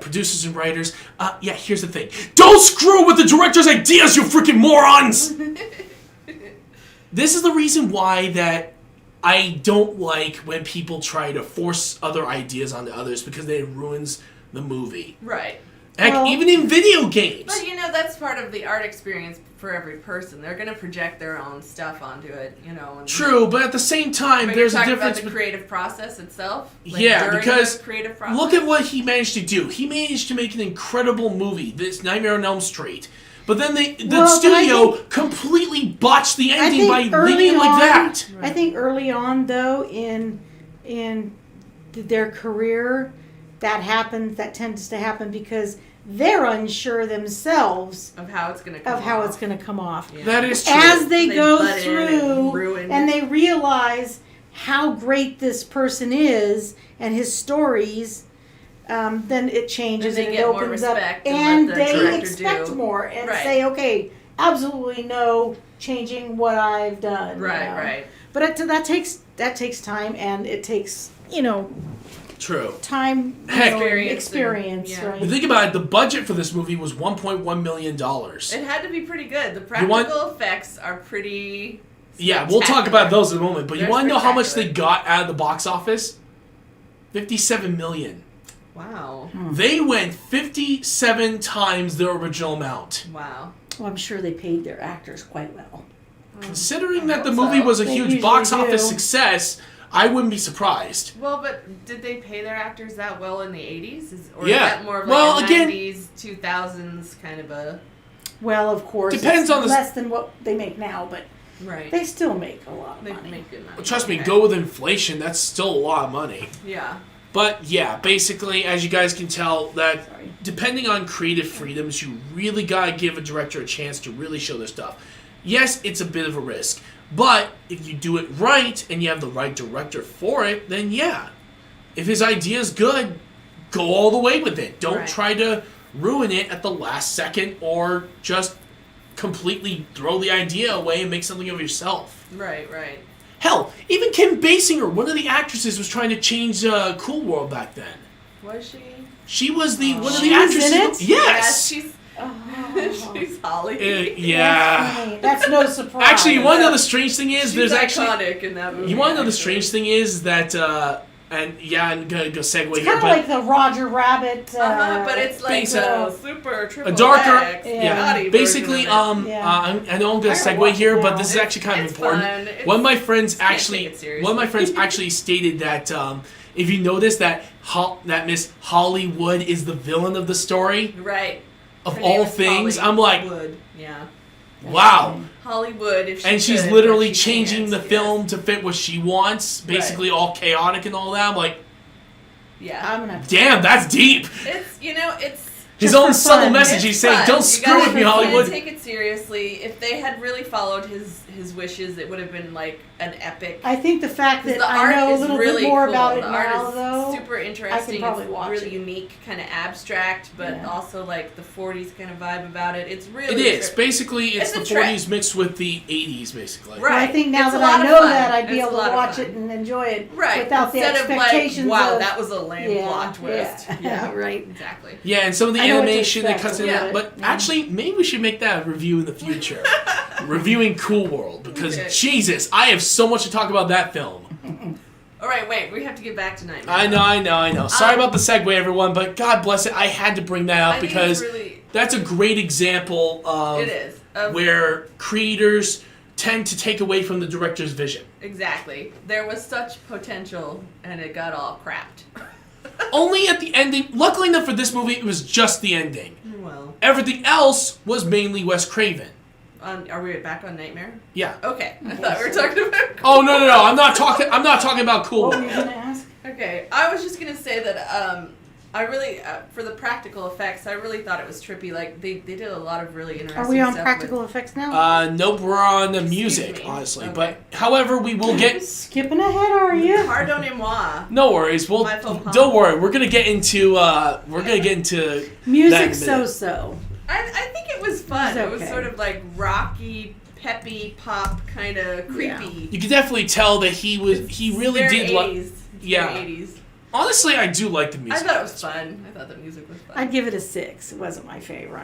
producers and writers. Here's the thing: don't screw with the director's ideas, you freaking morons. This is the reason why that I don't like when people try to force other ideas onto others because it ruins the movie. Right. Heck, Well- even in video games. But you know, that's part of the art experience for every person. They're going to project their own stuff onto it, you know. And True, but at the same time, When there's you're a talking difference. about the creative process itself. Yeah, during because the creative process. Look at what he managed to do. He managed to make an incredible movie, this Nightmare on Elm Street. But then the Well, but I studio think- completely botched the I ending by think leaving it like that. I think early on, though, in their career, that tends to happen because they're unsure themselves of how it's going to come of how off. it's going to come off. Yeah. That is true. As they They go butt in through and ruin. and they realize how great this person is and his stories, then it changes And and, they it get more opens up, respect and and let the they director expect do. more and Right. say, okay, absolutely no changing what I've done. you Right, know. right. But that takes time, and it takes True. time, Heck. experience, Yeah. right? But think about it, the budget for this movie was $1.1 million. It had to be pretty good. The You want- practical effects are pretty. Yeah, we'll talk about spectacular. those in a moment. But you They're want to know how much they spectacular. got out of the box office? $57 million. Wow. They went 57 times their original amount. Wow. Well, I'm sure they paid their actors quite well. Considering that the hope movie so. was a They huge usually box office do. success, I wouldn't be surprised. Well, but did they pay their actors that well in the 80s? Or Yeah. is that more of like Well, a again- 90s, 2000s kind of a... Well, of course, Depends it's on the- less than what they make now, but Right. they still make a lot of They money. make good money. Trust me, Okay. go with inflation, that's still a lot of money. Yeah. But yeah, basically, as you guys can tell, that Sorry. depending on creative freedoms, you really gotta give a director a chance to really show their stuff. Yes, it's a bit of a risk, but if you do it right and you have the right director for it, then yeah. If his idea is good, go all the way with it. Don't Right. try to ruin it at the last second or just completely throw the idea away and make something of yourself. Right. Hell, even Kim Basinger, one of the actresses, was trying to change Cool World back then. Was she? She was one of She the was actresses. in it? Yes. Yeah, she's Oh. she's Holly. Yeah. That's no surprise. Actually, you want to know the strange thing is? She's There's actually. iconic in that movie. You want to know the actually. strange thing is that, I'm gonna go segue It's here, kind of but like the Roger Rabbit. But it's like Basic- super triple a darker, X, yeah. naughty basically, version of it. I know I'm gonna I gotta segue watch here, it but now. this is actually kind of It's important. fun. It's- One of my friends can't actually, take it seriously. one of my friends actually stated that if you notice that that Miss Hollywood is the villain of the story Right. of Her name all is things, I'm like, Hollywood. Yeah. wow. Hollywood. If she And she's could, literally but she changing can't, the yes. film to fit what she wants, basically all chaotic and all that. I'm like, Yeah. I'm gonna have to damn, that's deep. It's it's. His Just own for subtle fun. message. It's He's saying, fun. "Don't You screw gotta- with me, you can't Hollywood." take it seriously. If they had really followed his wishes, it would have been like an epic. I think the fact 'Cause that the I art know a is little really bit more cool. about it The art now, is though. super interesting. probably It's watch really it. unique, kind of abstract, but Yeah. also like the 40s kind of vibe about it. It's really It is. Basically, it's It's the a trip. 40s mixed with the 80s, basically. Right. Well, I think now It's a that lot I of know fun. that, I'd be It's a able lot to of watch fun. it and enjoy it right without the instead expectations of like, wow, of that was a lame plot twist. Yeah, right. Exactly. Yeah, and some of the I know what to animation that expect cuts a in. little But bit. actually, maybe we should make that a review in the future. Reviewing Cool World, because Okay. Jesus, I have so much to talk about that film. All right, wait. We have to get back to Nightmare. I know. Sorry about the segue, everyone, but God bless it, I had to bring that I up think because it's really, that's a great example of it is of where creators tend to take away from the director's vision. exactly. There was such potential, and it got all crapped. Only at the ending. Luckily enough for this movie, it was just the ending. Well, Everything else was mainly Wes Craven. are we back on Nightmare? Yeah. Okay, I thought we were talking about. Oh no! I'm not talking about Cool What were World. you gonna ask? Okay, I was just gonna say that I really for the practical effects, I really thought it was trippy. Like they did a lot of really interesting. Are we on stuff practical with, effects now? Nope, we're on the Excuse music, me. honestly. Okay. But however, we will get. Skipping ahead, are you? Pardonnez-moi. No worries. Well, My faux pas. don't worry. We're gonna get into. Music that in a minute. so-so. I think it was fun. It It was was okay. sort of like rocky, peppy pop, kind of creepy. You can definitely tell that he really Very did like. 80s. It's Yeah. very 80s. Honestly, I do like the I music. thought it was fun. I thought the music was fun. I'd give it a 6. It wasn't my favorite.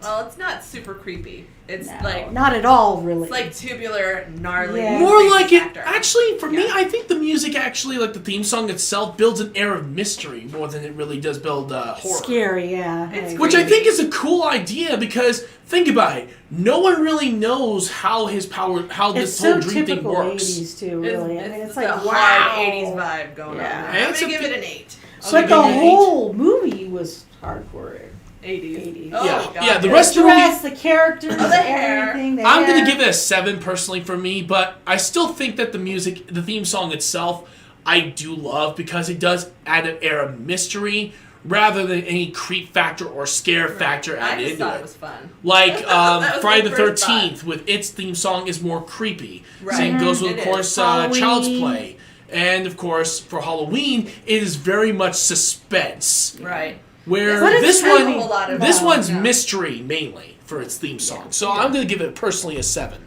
Well, it's not super creepy. It's No, like not at all, really. it's like tubular, gnarly. Yeah. More creepy like it. factor. Actually, for me, Yeah. I think the music actually, like the theme song itself, builds an air of mystery more than it really does build horror. Scary, yeah. It's Which I creepy. think is a cool idea because think about it. No one really knows how It's this so whole dream thing typical works. 80s too, really. I mean, it's a like, hard wow. 80s vibe going Yeah. on. And I'm it's gonna a give it bit- an 8. I'll But give the it an 8. whole movie was hardcore. 80s. 80s. Oh, Yeah. God. Yeah, the rest of the dress, the characters, Oh, the hair. everything. The I'm hair. gonna give it a 7 personally for me, but I still think that the theme song itself, I do love because it does add an air of mystery rather than any creep factor or scare factor I added just into thought it. it was fun. Like That was Friday my the first 13th with its theme song is more creepy. Right. Same goes with, It of is. course, Halloween. Child's Play. And, of course, for Halloween, it is very much suspense. Right. Where But it's this kind of one, a whole lot of this that, one's yeah. mystery mainly for its theme song. Yeah. So I'm going to give it personally a 7.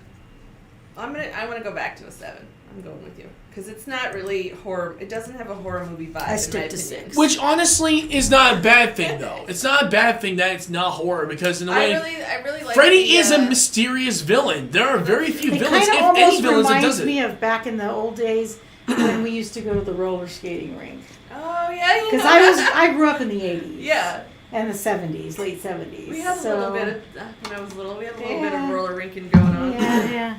I want to go back to a 7. I'm going with you because it's not really horror. It doesn't have a horror movie vibe. I in stick my to opinion. 6. Which honestly is not a bad thing, though. It's not a bad thing that it's not horror because in a way, I really like Freddy the, is a mysterious villain. There are very few It villains, kind if of any almost villains, that does reminds it. me of back in the old days when we used to go to the roller skating rink. Oh yeah, Because I grew up in the 80s. yeah. And the 70s, late 70s. We had a so, little bit of when I was little. We had a little bit of Yeah. roller rinking going on. Yeah.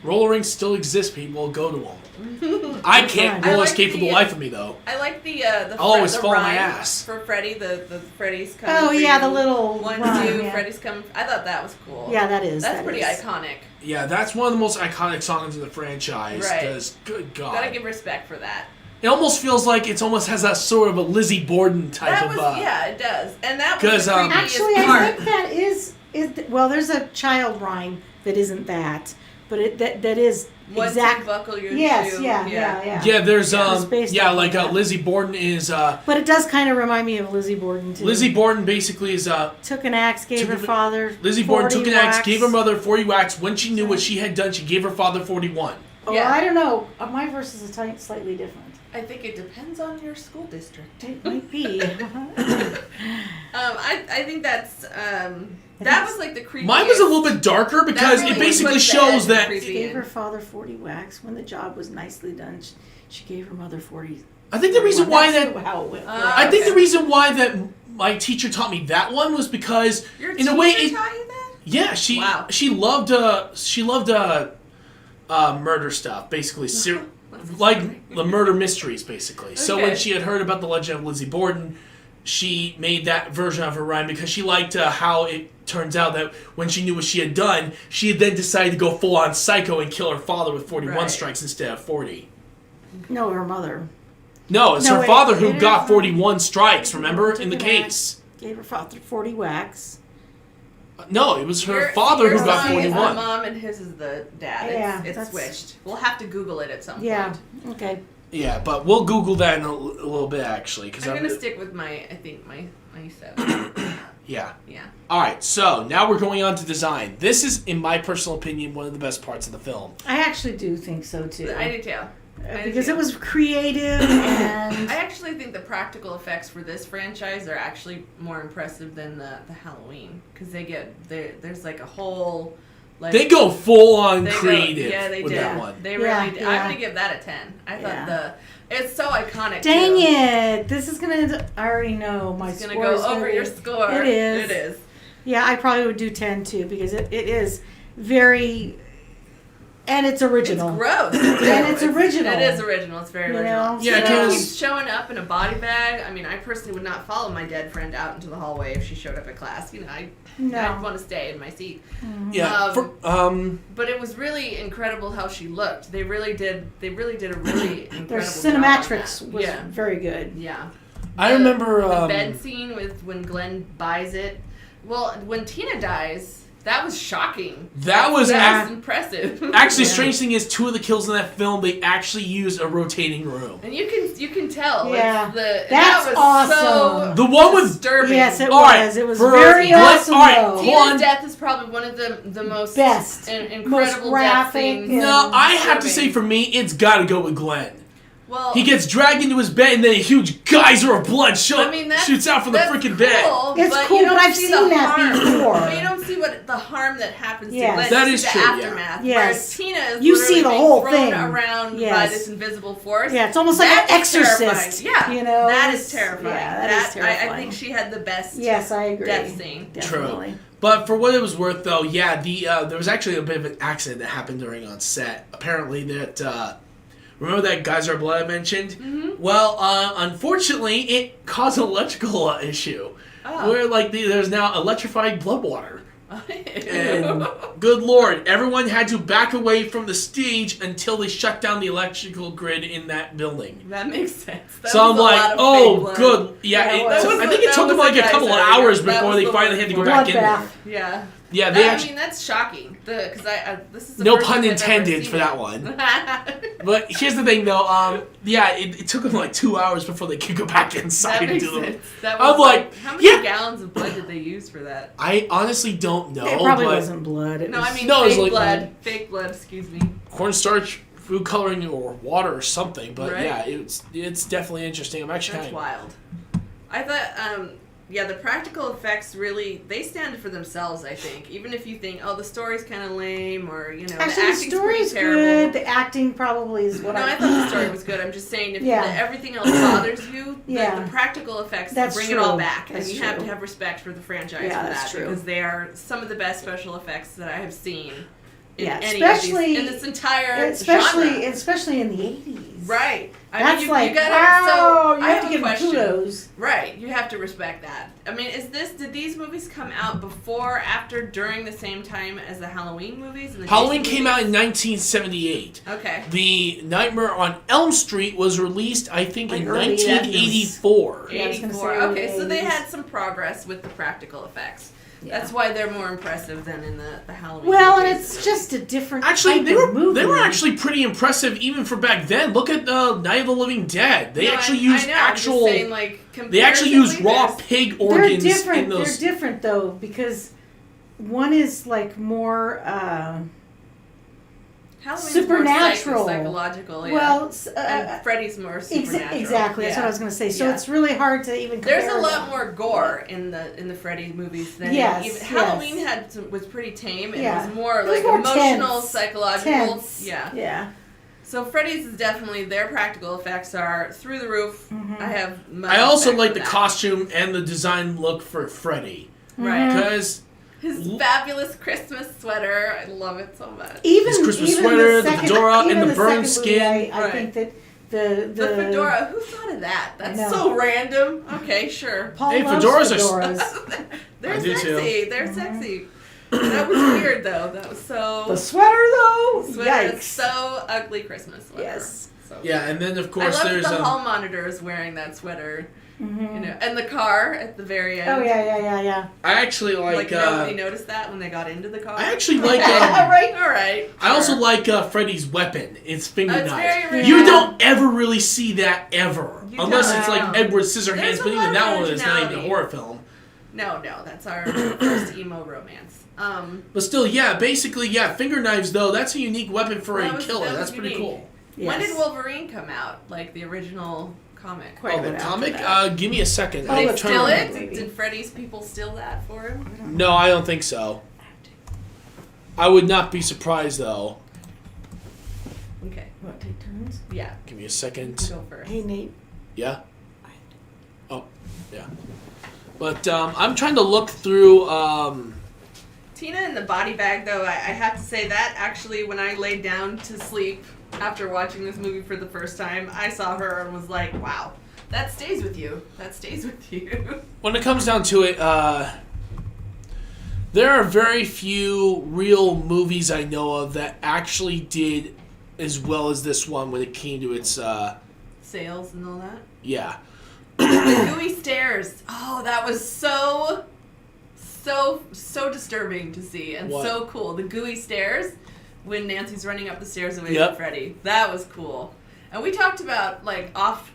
Roller rinks still exist, people. Go to them. I can't I roller like skate for the the, life of me, though. I like the I'll always the fall on my rhyme ass. for Freddy. The Freddy's coming. Oh, for yeah, you. the little 1, rhyme, 2. yeah. Freddy's coming. I thought that was cool. Yeah, that is. That's that pretty is. iconic. Yeah, that's one of the most iconic songs in the franchise. Right. Because, good God. Gotta give respect for that. It almost feels like it almost has that sort of a Lizzie Borden type That of. was yeah, it does, and that was 'cause, the creepiest Actually, part. I think that is well, there's a child rhyme that isn't that, but that is Once exact. you buckle your Yes, shoe. yeah. Yeah, there's It's based off of that. Lizzie Borden is But it does kind of remind me of Lizzie Borden too. Lizzie Borden basically is took an axe, gave her took- father. Lizzie Borden 40 took an axe, whacks. gave her mother 40 whacks. When she knew what she had done, she gave her father 41. Oh, Yeah. I don't know. My verse is slightly different. I think it depends on your school district. It might be. I think that's that was like the creepiest. Mine was a little bit darker because really it basically puts the shows edge of that creepy. She gave her father 40 whacks. When the job was nicely done, she gave her mother 40. I think the reason why That's that how it went. I think Okay. the reason why that my teacher taught me that one was because Your in a way teacher it, taught you that? yeah Wow. she loved murder stuff basically That's like exciting. the murder mysteries basically. So when Okay. she had heard about the legend of Lizzie Borden, she made that version of her rhyme because she liked how it turns out that when she knew what she had done, she had then decided to go full on psycho and kill her father with 41 Right. strikes instead of 40. No, her mother. No, it's No, her wait, father who it got is- 41 strikes, remember, Took in the an case. Gave her father 40 whacks. No, it was her Your- father your who got mom is the 41. mom and his is the dad. Yeah, It's that's- switched. We'll have to Google it at some Yeah. point. Okay. Yeah, but we'll Google that in a little bit, actually. Cause I'm gonna stick with my 7. Yeah. Yeah. Alright, so now we're going on to design. This is, in my personal opinion, one of the best parts of the film. I actually do think so too. I do too. Because it was creative and I actually think the practical effects for this franchise are actually more impressive than the Halloween because there's like a whole like They go full on they go- creative yeah, they with did. that one. They Yeah, really did. yeah. I'm gonna give that a 10. I Yeah. thought it's so iconic. dang too. it! This is gonna. I already know my It's score gonna is go over be- your score. It is. It is. Yeah, I probably would do 10 too because it is very, and it's original. It's gross. And it's original. It is original. It's very You original. know? Yeah, So because- it keeps showing up in a body bag. I mean, I personally would not follow my dead friend out into the hallway if she showed up at class. You know, I'd want to stay in my seat. Yeah. But it was really incredible how she looked. They really did a really incredible Their job on cinematics that. was Yeah. very good. Yeah. I remember. The bed scene with when Glenn buys it. Well, when Tina dies, that was shocking. That was That's impressive. Actually, Yeah. strange thing is, 2 of the kills in that film, they actually used a rotating room. And you can tell. Yeah. It's That's that was awesome. The one with disturbing. Yes, it All right, was. It was for very Glenn- awesome. all right, though. hold Tina's on. death is probably one of the most Best. incredible Most death graphic scenes. and- No, I have to say, disturbing. for me, it's got to go with Glenn. Well, He gets dragged into his bed, and then a huge geyser of blood that's, shoots out from the that's freaking bed. cool, It's but cool, you don't but I've see seen the that harm. before. But you don't see what the harm that happens Yes. to Glenn. That You is see the true, yeah. aftermath. Yes. Whereas Tina is You literally see the being whole thrown thing. around by Yes. this invisible force. Yeah, it's almost like That an is terrifying. exorcist. Yeah, you know, that it's- is terrifying. Yeah, that is terrifying. I think she had the best. Yes, I agree. Death scene. Definitely. But for what it was worth, though, yeah, there was actually a bit of an accident that happened during on set. Apparently, remember that geyser of blood I mentioned? Mm-hmm. Well, unfortunately, it caused an electrical issue. Oh. Where, there's now electrified blood water. And, good lord, everyone had to back away from the stage until they shut down the electrical grid in that building. That makes sense. That So I'm was a lot like, of fake oh, blood. good. Yeah, Yeah, it- that I was think it took them like a couple of hours before they finally had to go back in there. Bloodbath. Yeah. Yeah, they I actually... mean, that's shocking. Because this is the No first pun time I've ever intended seen for it. that one. But here's the thing, though. Yeah, it took them like 2 hours before they could go back inside That and makes do them. sense. That I'm was like, how many yeah. gallons of blood did they use for that? I honestly don't know. It probably but wasn't blood. It No, was, I mean No, it was fake like- blood. Fake blood. Excuse me. cornstarch, food coloring, or water or something. But Right. yeah, it's definitely interesting. I'm actually That's kind of... wild. I thought, the practical effects really, they stand for themselves, I think. Even if you think, oh, the story's kind of lame, or, actually, the the acting's story's pretty terrible. good. The acting probably is what No, I thought the story was good. I'm just saying, if Yeah. everything else bothers you, Yeah. the practical effects That's bring true. it all back. That's and you have true. to have respect for the franchise Yeah, for that's that. true. Because they are some of the best special effects that I have seen in Yeah, any especially- of these, in this entire especially genre. especially in the 80s. Right. I That's mean, like, you gotta, wow, so you I have to a give them question. kudos. Right, you have to respect that. I mean, did these movies come out before, after, during the same time as the Halloween movies? And the Halloween Jason came out in movies? 1978. Okay. The Nightmare on Elm Street was released, I think, Like in early 1984. Yeah, I was gonna 84. say early Okay, so they 80s. had some progress with the practical effects. That's why they're more impressive than in the Halloween. Well, and movies. it's just a different Actually, type they of movie. were actually pretty impressive even for back then. Look at Night of the Living Dead. They actually used actual. I'm just saying, like, they actually used raw comparatively, pig organs. They're different. In those. They're different though because one is like more Halloween's supernatural, more psychological. Yeah. Well, and Freddy's more supernatural. exactly. That's what I was going to say. So it's really hard to even compare. There's a lot more gore in the Freddy movies than Halloween was pretty tame. It was more like more emotional, tense. psychological. Tense. Yeah. So Freddy's is definitely, their practical effects are through the roof. Mm-hmm. I also like the costume and the design look for Freddy. Right. Because his fabulous Christmas sweater, I love it so much. His Christmas sweater, the fedora, and the burned skin. I think that the fedora. Who thought of that? That's so random. Okay, sure. Paul hey, loves fedoras. They're sexy. They're sexy. That was weird though. That was so. The sweater though. Sweater Yikes. is so ugly Christmas sweater. Yes. So. Yeah, and then of course I love there's the hall monitor is wearing that sweater. You know, and the car at the very end. Oh yeah. I actually like. Nobody noticed that when they got into the car. I actually like. Right. All right. I also like Freddy's weapon. It's finger It's knife. very You don't ever really see that ever, You unless don't. it's like Edward Scissorhands. There's a But even lot that of one is not even a originality. horror film. No, that's our first emo romance. But still, basically, finger knives though. That's a unique weapon for a killer. that was That's pretty unique. cool. Yes. When did Wolverine come out? Like the original comic? Quite a The bit after comic? that. Give me a second. Did they I'll steal turn it? maybe. Did Freddy's people steal that for him? No, I don't think so. I would not be surprised though. Okay. What, take turns? Yeah. Give me a second. Go first. Hey Nate. Yeah. Oh, yeah. But I'm trying to look through. Tina in the body bag, though, I have to say that actually, when I laid down to sleep after watching this movie for the first time, I saw her and was like, wow, that stays with you. That stays with you. When it comes down to it, there are very few real movies I know of that actually did as well as this one when it came to its. Sales and all that. Yeah. The gooey stairs. Oh, that was so disturbing to see and so cool. The gooey stairs when Nancy's running up the stairs away from Freddy. That was cool. And we talked about like off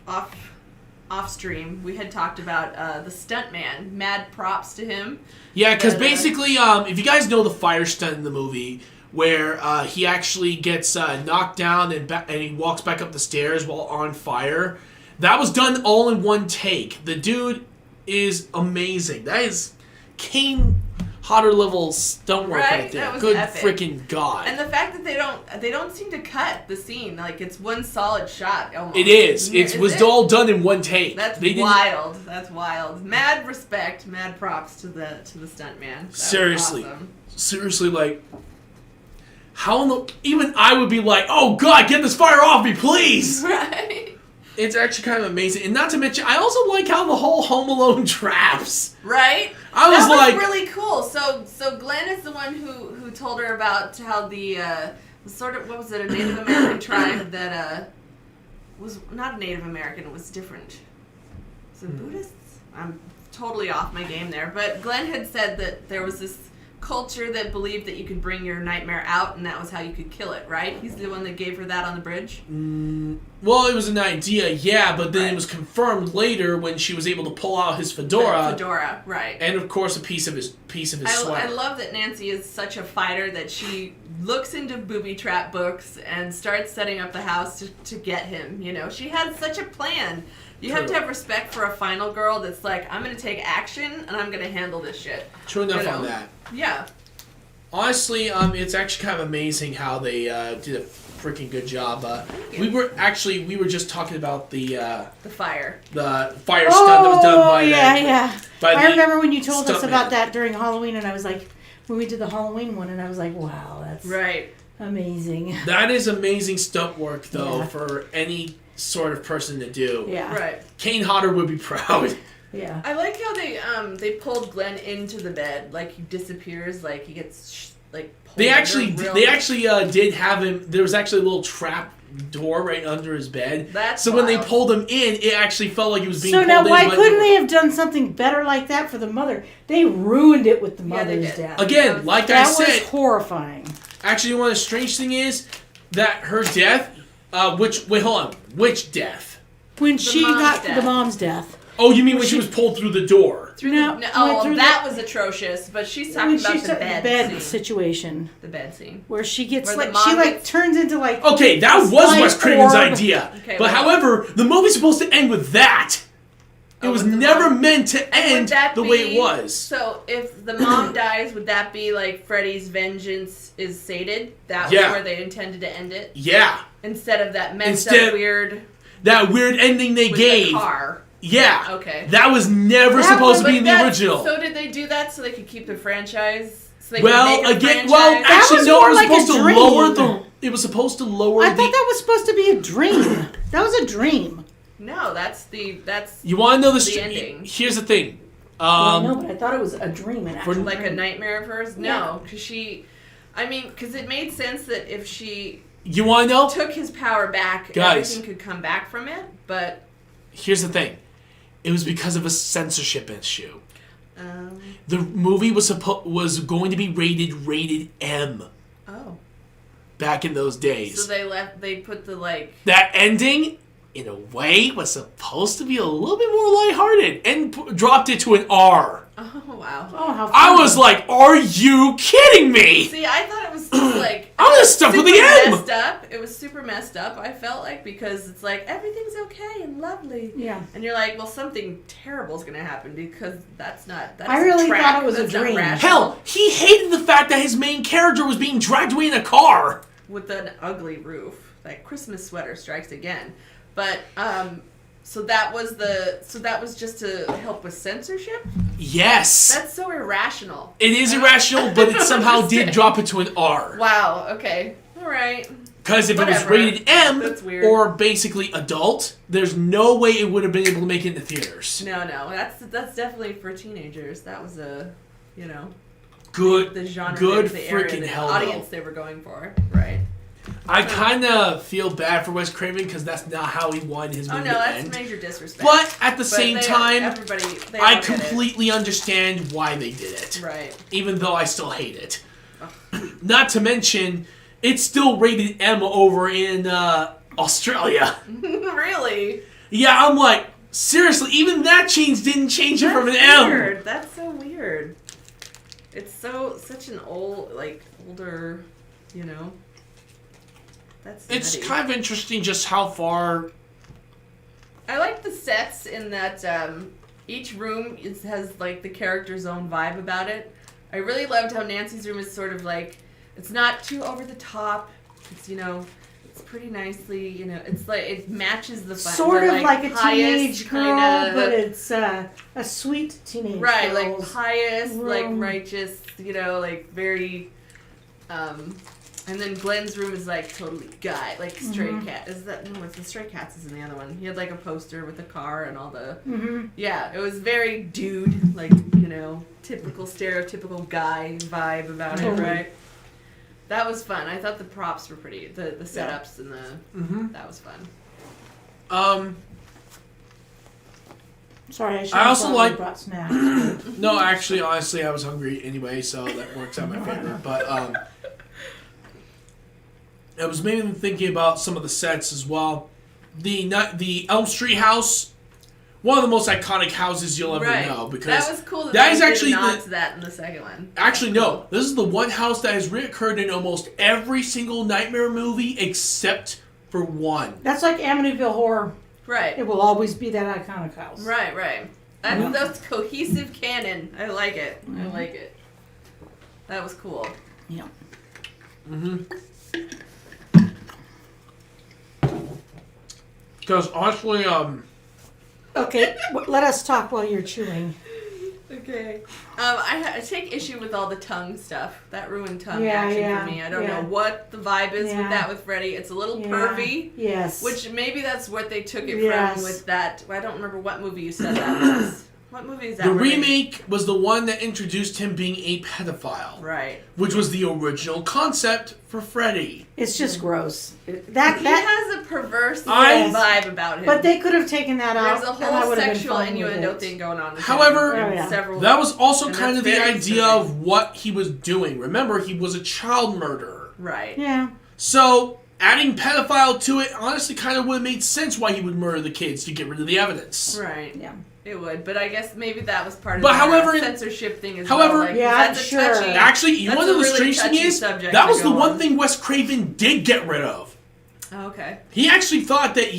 stream. We had talked about the stuntman. Mad props to him. Yeah, because basically, if you guys know the fire stunt in the movie, where he actually gets knocked down and he walks back up the stairs while on fire, that was done all in one take. The dude is amazing. That is Kane Hodder level stunt work right there. That was Good epic. freaking God. And the fact that they don't seem to cut the scene, like it's one solid shot almost. It is. It was all done in one take. That's wild. That's wild. Mad respect, mad props to the stunt man. Seriously. Awesome. Seriously, like, how in the... Even I would be like, oh God, get this fire off me, please! Right. It's actually kind of amazing. And not to mention, I also like how the whole Home Alone traps. Right? That was really cool. So Glenn is the one who told her about how the sort of, what was it, a Native American tribe that was not a Native American, it was different. Was it Buddhists? I'm totally off my game there. But Glenn had said that there was this culture that believed that you could bring your nightmare out and that was how you could kill it, right? He's the one that gave her that on the bridge? Well, it was an idea, yeah, but then it was confirmed later when she was able to pull out his fedora. The fedora, right. And of course a piece of his sweater. I love that Nancy is such a fighter that she looks into booby trap books and starts setting up the house to get him, you know. She had such a plan. You have to have respect for a final girl that's like, I'm going to take action and I'm going to handle this shit. True enough on that. Yeah. Honestly, it's actually kind of amazing how they did a freaking good job. We were just talking about the fire. The fire stunt that was done by I remember when you told us about that during Halloween, and I was like, when we did the Halloween one, and I was like, wow, that's amazing. That is amazing stunt work, though, for any sort of person to do. Yeah. Right. Kane Hodder would be proud. Yeah. I like how they pulled Glenn into the bed, like he disappears, like he gets pulled They actually did have him. There was actually a little trap door right under his bed. That's so when they wild. pulled him in, it actually felt like he was being So pulled now, in. why by couldn't the- they have done something better like that for the mother? They ruined it with the Yeah, they mother's did. death. Again, like I that said, was horrifying. actually, one of the strange thing is that her death. Wait, hold on. Which death? When she mom's got death. the mom's death. Oh, you mean when she was pulled through the door? Through No, the, oh, went well, through that was atrocious. But she's talking When about she's the at bed, the bed scene. situation. The bed scene. Where she gets Where the like, mom she like gets- turns into like... Okay, that was Slight Wes Craven's orb. idea. Okay, but well- however, the movie's supposed to end with that. It Oh, was with the never mom? meant to Would end that the way be- it was. So if the mom dies, would that be like Freddy's vengeance is sated? That was Yeah. where they intended to end it? Yeah. Instead of that messed Instead- up weird That weird ending they with gave. the car. Yeah. Okay. That was never That supposed was- to be But in the that's- original. So did they do that so they could keep the franchise? So they Well, could make a again, franchise? well, actually, was no. more It was like a supposed to dream. lower the. It was supposed to lower I the. thought that was supposed to be a dream. That was a dream. No, that's You want to know the ending. Here's the thing. Well, no, but I thought it was a dream. An actual like a dream. nightmare of hers. Yeah. No, because because it made sense that if she You want to know? took his power back, Guys. everything could come back from it. But Here's the thing. It was because of a censorship issue. um, The movie was going to be rated M oh, back in those days. so they put the That ending, in a way, was supposed to be a little bit more lighthearted and dropped it to an R. oh wow. Oh, how I funny. was like, are you kidding me? See, I thought it was just like I'm gonna stuck with the M. messed up. It was super messed up. I felt like because it's like everything's okay and lovely. Yeah. And you're like, well, something terrible is gonna happen because that's not. I really thought it was a dream. Hell, he hated the fact that his main character was being dragged away in a car. With an ugly roof. That Christmas sweater strikes again. But so that was just to help with censorship? Yes. That's so irrational. It is irrational, but it somehow did understand. drop it to an R. Wow, okay. Alright. Because if it was Whatever. rated M, That's weird. or basically adult, there's no way it would have been able to make it in the theaters. No, that's definitely for teenagers. That was a Good, the genre good the area, freaking the hell, audience though. they were going for. Right. I kind of feel bad for Wes Craven because that's not how he wanted his Oh movie no, to that's end. major disrespect. But at the same time, everybody, they I all get it. completely understand why they did it. Right. Even though I still hate it. Not to mention, it's still rated M over in Australia. Really? Yeah, I'm like, seriously, even that didn't change it from an weird. M. That's so weird. It's such an older, That's It's nutty. kind of interesting just how far. I like the sets in that each room has like the character's own vibe about it. I really loved how Nancy's room is sort of like it's not too over the top. It's it's pretty nicely it's like it matches the Sort the, of like a pious teenage girl, kinda- but it's a sweet teenage right girl's like pious like room. righteous like very and then Glenn's room is like totally guy like stray cat is that no it's the Stray Cats is in the other one. He had like a poster with a car and all the yeah it was very dude like typical stereotypical guy vibe about Totally. it right. That was fun. I thought the props were pretty. The setups and the that was fun. Sorry, I should I have also probably like- brought snacks. No, actually, honestly, I was hungry anyway, so that works out my favor. But I was mainly thinking about some of the sets as well. The Elm Street house, one of the most iconic houses you'll ever Right. know. Because that was cool. That that they is did actually a nod the- to that in the second one. Actually, no. This is the one house that has reoccurred in almost every single Nightmare movie except for one. That's like Amityville Horror. Right. It will always be that iconic house. Right. Right. That's cohesive canon. I like it. I like it. That was cool. Yeah. Because honestly, Okay, let us talk while you're chewing. Okay. I take issue with all the tongue stuff. That ruined tongue Yeah, action yeah, for me. I don't yeah. know what the vibe is Yeah. with that with Freddy. It's a little Yeah. pervy. Yes. Which maybe that's what they took it Yes. from with that. I don't remember what movie you said that was. What movie is that? The remake was the one that introduced him being a pedophile. Right. Which was the original concept for Freddy. It's just gross. He has a perverse vibe about him. But they could have taken that out. There's a whole sexual innuendo thing going on. However, that was also and kind of the idea of what he was doing. Remember, he was a child murderer. Right. Yeah. So, adding pedophile to it honestly kind of would have made sense why he would murder the kids to get rid of the evidence. Right. Yeah. It would, but I guess maybe that was part of the censorship thing as well. Like, yeah, that's sure. touchy, Actually, you want to know the strange thing is? That was the one on. thing Wes Craven did get rid of. Oh, okay. He actually thought that,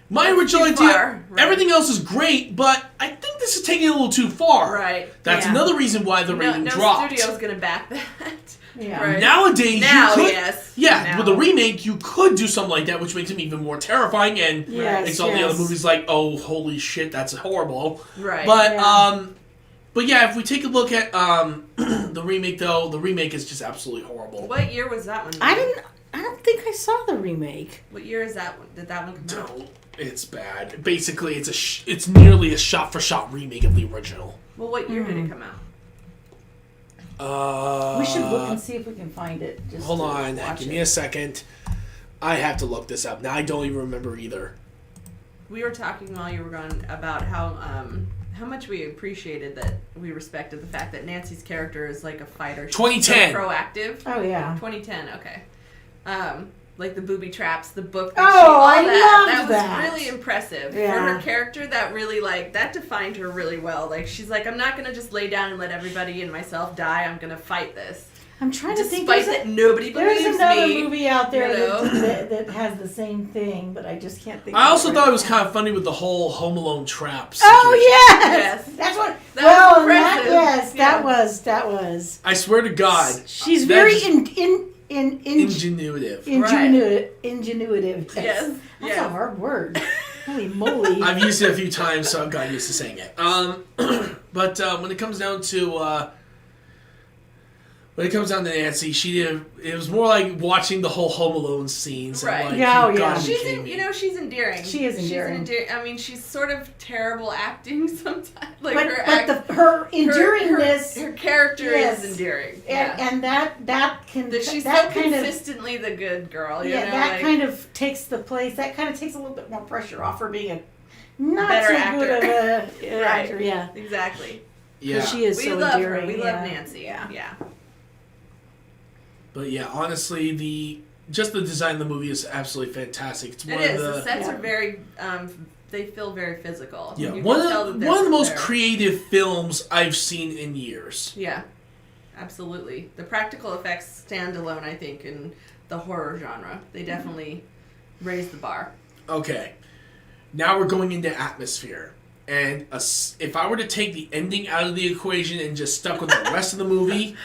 my original idea, everything else is great, but I think this is taking it a little too far. Right. That's another reason why the rating dropped. No studio's going to back that. Yeah. Right. Nowadays, you could, yes. Yeah, with the remake, you could do something like that, which makes him even more terrifying, and makes all the other movies like, oh, holy shit, that's horrible. Right. But if we take a look at the remake, though, the remake is just absolutely horrible. What year was that one? I don't think I saw the remake. What year is that one? Did that one come out? It's bad. Basically, it's nearly a shot-for-shot remake of the original. Well, what year did it come out? We should look and see if we can find it. Hold on. Give me a second. I have to look this up. Now I don't even remember either. We were talking while you were gone about how much we appreciated that we respected the fact that Nancy's character is like a fighter. She's 2010. So proactive. Oh, yeah. 2010, okay. Like the booby traps, the book. I love that. That was really impressive. Yeah. For her character, that really, that defined her really well. Like, she's like, I'm not going to just lay down and let everybody and myself die. I'm going to fight this. I'm trying to think. Despite that nobody believes me. There's another movie out there that has the same thing, but I just can't think. I also thought it was kind of funny with the whole Home Alone trap situation. Oh yes, that's what. That that was. I swear to God, she's very ingenuitive. Ingenuitive. Yes. That's a hard word. Holy moly. I've used it a few times, so I've gotten used to saying it. But when it comes down to Nancy, it was more like watching the whole Home Alone scenes. Right. And She's endearing. She is endearing. I mean, she's sort of terrible acting sometimes. Like her enduringness. Her character is endearing. And that can. She's that so consistently the good girl. You know, that kind of takes the place. That kind of takes a little bit more pressure off her being a not better so actor. Good of a Right. actor. Yeah. Exactly. Yeah. She is We so love endearing. her. We love Nancy. Yeah. But yeah, honestly, the design of the movie is absolutely fantastic. It's one of the sets are very. They feel very physical. Yeah, one of the most creative films I've seen in years. Yeah, absolutely. The practical effects stand alone, I think, in the horror genre. They definitely raise the bar. Okay, now we're going into atmosphere. And if I were to take the ending out of the equation and just stuck with the rest of the movie,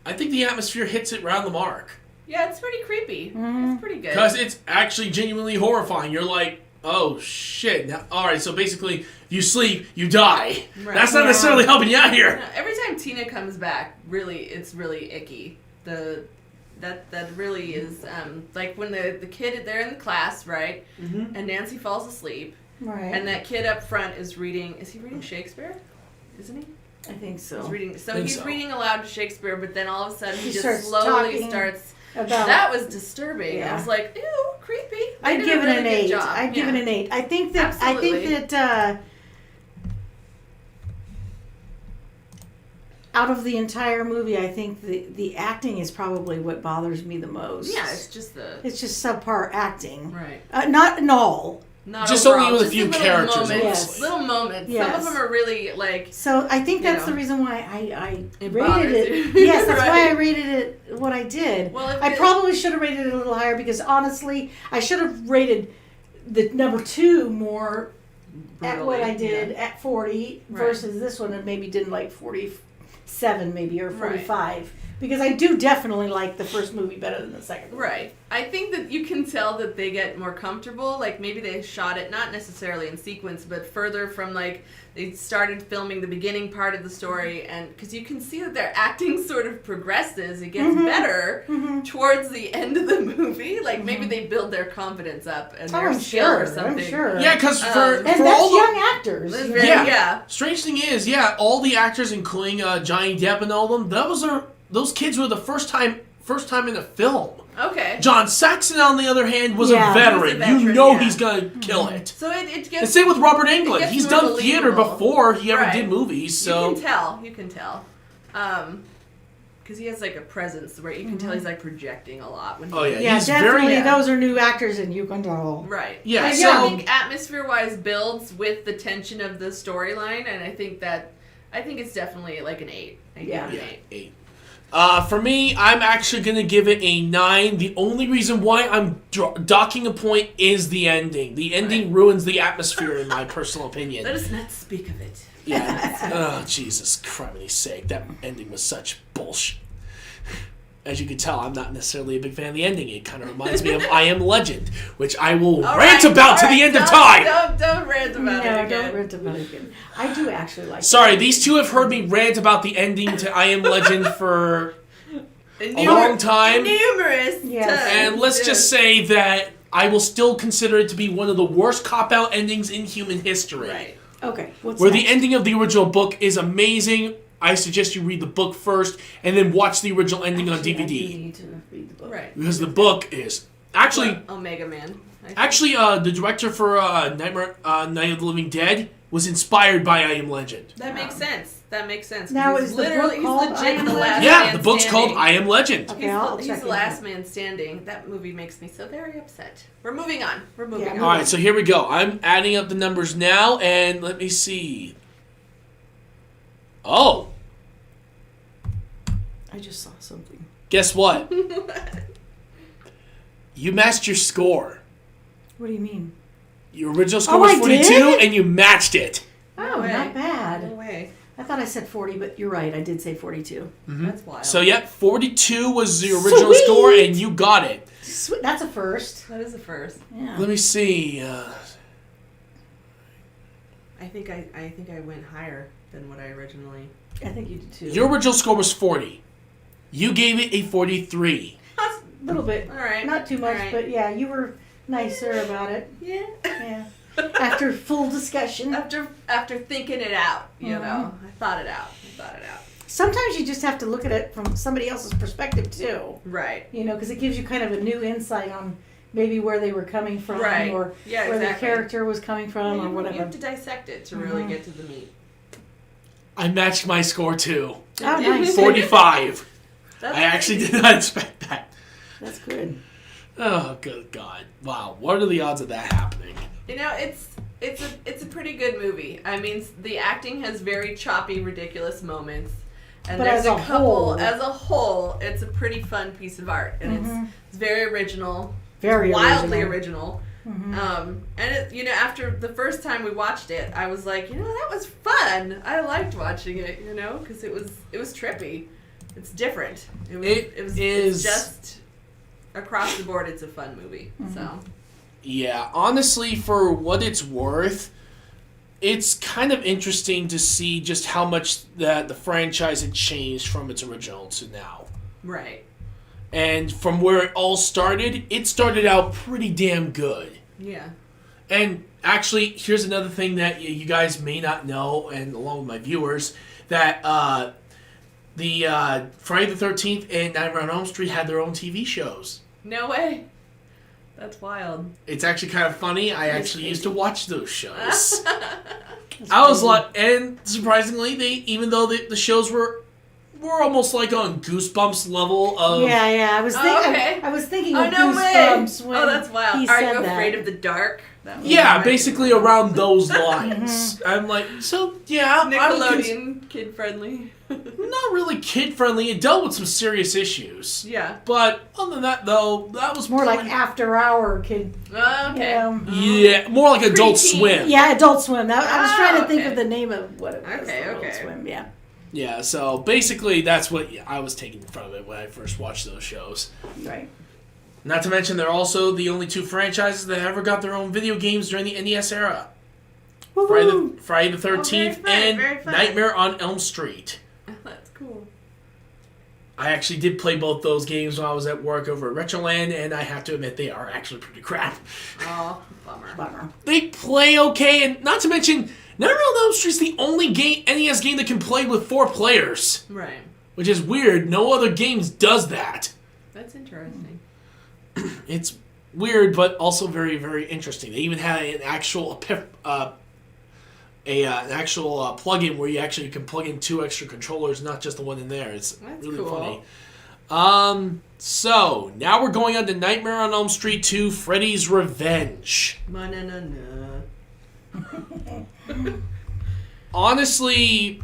I think the atmosphere hits it round the mark. Yeah, it's pretty creepy. It's pretty good. Because it's actually genuinely horrifying. You're like, oh shit. Now, alright, so basically, if you sleep, you die. Right. That's not necessarily helping you out here. No, every time Tina comes back, it's really icky. That really is, like when the kid, they're in the class, right? Mm-hmm. And Nancy falls asleep. Right. And that kid up front is he reading Shakespeare? Isn't he? I think so. He's reading aloud to Shakespeare, but then all of a sudden he just slowly starts. About, that was disturbing. Yeah. I was like, ew, creepy. I'd give it an 8. I'd give it an 8. I think that out of the entire movie, I think the acting is probably what bothers me the most. Yeah, it's just subpar acting. Right. Not in all. Not just overall, only with a few characters. Little moments. Yes. Some of them are really like. So I think that's the reason why I rated it. Yes, that's why I rated it what I did. Well, I probably should have rated it a little higher because honestly, I should have rated the number 2 more at what I did at 40 versus this one and maybe did like 47 maybe or 45 because I do definitely like the first movie better than the second movie. Right. I think that you can tell that they get more comfortable. Like, maybe they shot it not necessarily in sequence, but further from, like, they started filming the beginning part of the story, and because you can see that their acting sort of progresses. It gets better towards the end of the movie. Like, maybe they build their confidence up and their skill or something. I'm sure. Yeah, because And for that's all the young actors. That's you very- know? yeah. strange thing is, all the actors, including Johnny Depp and all of them, those kids were the first time in a film. Okay. John Saxon, on the other hand, was Yeah. a veteran. He's a veteran, You know yeah. he's gonna kill it. So it And gets... same with Robert Englund. gets He's more done theater believable. before he ever Right. did movies. So You can tell. Because he has, like, a presence where you can tell he's, like, projecting a lot. When he Yeah, he's definitely. very Those are new actors, and you can tell. Right. Yeah, I so- think atmosphere-wise builds with the tension of the storyline, and I think it's definitely like an 8. I give it an 8. 8. For me, I'm actually going to give it a 9. The only reason why I'm docking a point is the ending. The ending ruins the atmosphere, in my personal opinion. Let us not speak of it. Yeah. Oh, Jesus Christ's sake. That ending was such bullshit. As you can tell, I'm not necessarily a big fan of the ending. It kind of reminds me of I Am Legend, which I will rant about to the end of time. Don't rant about it again. Don't rant about it again. I do actually like Sorry, these two have heard me rant about the ending to I Am Legend for a long time. Numerous Yes. times. And let's just say that I will still consider it to be one of the worst cop-out endings in human history. Right. Okay, what's Where next? the ending of the original book is amazing. I suggest you read the book first and then watch the original ending on Actually, I do DVD. need to read the book. Right. Because the book is... Actually, Omega Man. I think. Actually, the director for Night of the Living Dead was inspired by I Am Legend. That makes sense. Now, He's is the literally, book called he's I legit Am the last Legend? Yeah, man the book's standing. called I Am Legend. Okay, I'll He's check the it last out. man standing. That movie makes me so very upset. We're moving on. Yeah, All right, so here we go. I'm adding up the numbers now, and let me see. Oh, I just saw something. guess what? You matched your score. What do you mean? Your original score Oh, was I 42, did? and you matched it. No Oh, way. not bad. No way. I thought I said 40, but you're right. I did say 42. That's wild. So, yep, 42 was the original Sweet. score, and you got it. Sweet. That's a first. That is a first. Yeah. Let me see. I think I went higher than what I originally. I think you did too. Your original score was 40. You gave it a 43. A little bit. All right. Not too much, All right. but yeah, you were nicer about it. Yeah. Yeah. After full discussion. After thinking it out, you Mm-hmm. know, I thought it out. Sometimes you just have to look at it from somebody else's perspective too. Right. You know, because it gives you kind of a new insight on maybe where they were coming from, Right. or Yeah, where exactly. the character was coming from, or You whatever. have to dissect it to really Mhm. get to the meat. I matched my score too. Oh, nice. 45. That's I actually crazy. did not expect that. That's good. Oh, good God. Wow. What are the odds of that happening? You know, it's a pretty good movie. I mean, the acting has very choppy, ridiculous moments, and But there's as a couple. whole- As a whole, it's a pretty fun piece of art, and Mhm. it's very original, Very wildly original. original. Mhm. And it, you know, after the first time we watched it, I was like, you know, that was fun. I liked watching it, you know, because it was trippy. It's different. It's just across the board. It's a fun movie. Mm-hmm. So. Yeah, honestly, for what it's worth, it's kind of interesting to see just how much that the franchise had changed from its original to now. Right. And from where it all started, it started out pretty damn good. Yeah. And actually, here's another thing that you guys may not know, and along with my viewers, that the Friday the 13th and Nightmare on Elm Street had their own TV shows. No way. That's wild. It's actually kind of funny. I actually used to watch those shows. That's I was crazy. like, and surprisingly, even though the shows were almost like on Goosebumps level of. Yeah. I was thinking. okay. I was thinking Oh, of no way. Goosebumps when Oh, that's wild. he Are said you that. afraid of the dark? That was Yeah, my- basically around those lines. I'm like, so yeah, Nickelodeon, kid friendly. not really kid friendly. It dealt with some serious issues. Yeah. But other than that, though, that was More like pretty- after hour kid. Oh, okay. Yeah, more like Adult Preteen. Swim. Yeah, Adult Swim. I was trying to think okay. of the name of what it was. Okay, Adult okay. Swim. Yeah. Yeah, so basically that's what I was taking from it when I first watched those shows. Right. Not to mention, they're also the only two franchises that ever got their own video games during the NES era. Friday the 13th and Nightmare on Elm Street. That's cool. I actually did play both those games when I was at work over at Retroland, and I have to admit they are actually pretty crap. Oh, bummer. They play okay, and not to mention, Nightmare on Elm Street's the only NES game that can play with 4 players. Right. Which is weird. No other games does that. That's interesting. It's weird, but also very, very interesting. They even had an actual plug-in where you actually can plug in 2 extra controllers, not just the one in there. It's That's really cool. funny. So now we're going on to Nightmare on Elm Street 2: Freddy's Revenge. Honestly,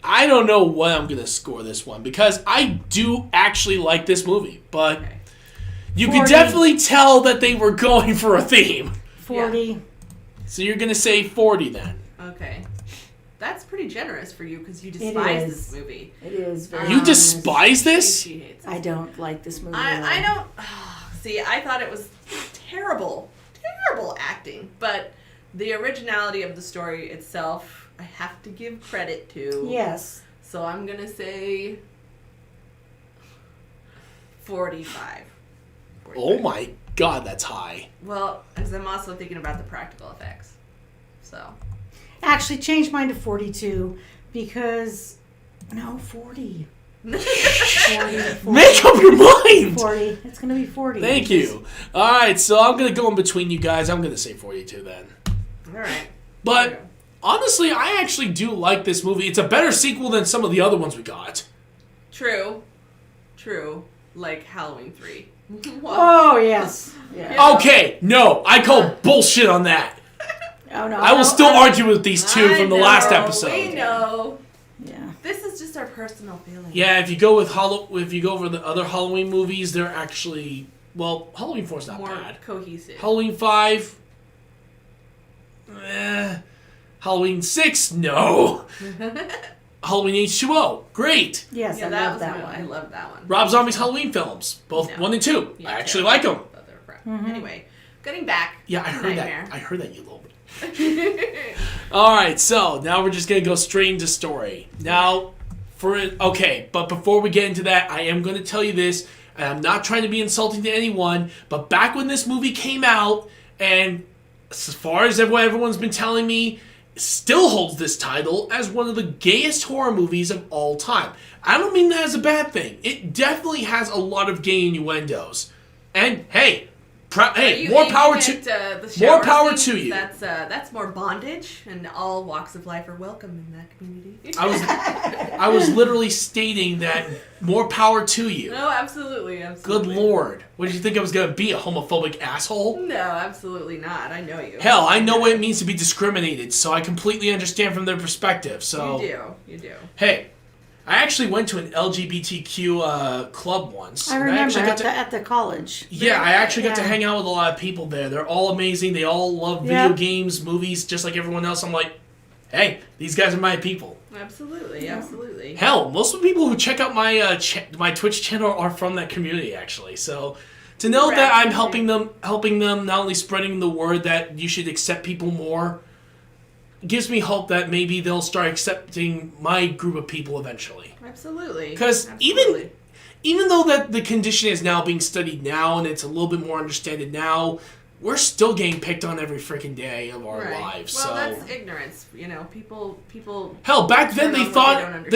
I don't know what I'm gonna score this one because I do actually like this movie, but you could definitely tell that they were going for a theme. 40. Yeah. So you're gonna say 40 then? Okay. That's pretty generous for you because you despise this movie. It is very You despise this? She hates I don't like this movie. I don't... see, I thought it was terrible acting. But the originality of the story itself, I have to give credit to. Yes. So I'm going to say 45. Oh my god, that's high. Well, because I'm also thinking about the practical effects. So... Actually, changed mine to 42 because... No, 40. 40. Make up your mind! 40. It's going to be 40. Thank you. Alright, so I'm going to go in between you guys. I'm going to say 42 then. Alright. But, honestly, I actually do like this movie. It's a better sequel than some of the other ones we got. True. Like Halloween 3. Oh, yes. Yeah. Okay, no, I call bullshit on that. Oh, no. I will still argue with these two from the last episode. We know. Yeah. This is just our personal feeling. Yeah, if you go with if you go over the other Halloween movies, they're actually Halloween 4 is not more bad. cohesive. Halloween 5, Halloween 6, no. Halloween H2O, great. Yes, Yeah, I that love was that one. I love that one. Rob Zombie's Halloween films, both No. 1 and 2. Yeah, I actually like them. But they're crap. Anyway, getting back. Yeah, I heard Nightmare. that. I heard that, you little bit. Alright, so now we're just going to go straight into story. Now, but before we get into that, I am going to tell you this, and I'm not trying to be insulting to anyone, but back when this movie came out, and as far as what everyone's been telling me, still holds this title as one of the gayest horror movies of all time. I don't mean that as a bad thing. It definitely has a lot of gay innuendos. And hey, more power to you. That's more bondage, and all walks of life are welcome in that community. I was literally stating that more power to you. No, absolutely. Good lord. What did you think I was going to be, a homophobic asshole? No, absolutely not. I know you. Hell, I know what it means to be discriminated, so I completely understand from their perspective. So You do. Hey, I actually went to an LGBTQ club once. I remember at the college. Yeah, I actually got to hang out with a lot of people there. They're all amazing. They all love video games, movies, just like everyone else. I'm like, hey, these guys are my people. Absolutely. Hell, most of the people who check out my my Twitch channel are from that community, actually. So to know that I'm helping them, not only spreading the word that you should accept people more, gives me hope that maybe they'll start accepting my group of people eventually. Absolutely. Because even though that the condition is now being studied now and it's a little bit more understood now, we're still getting picked on every freaking day of our lives. Well, so that's ignorance. You know, people. Hell, back then they thought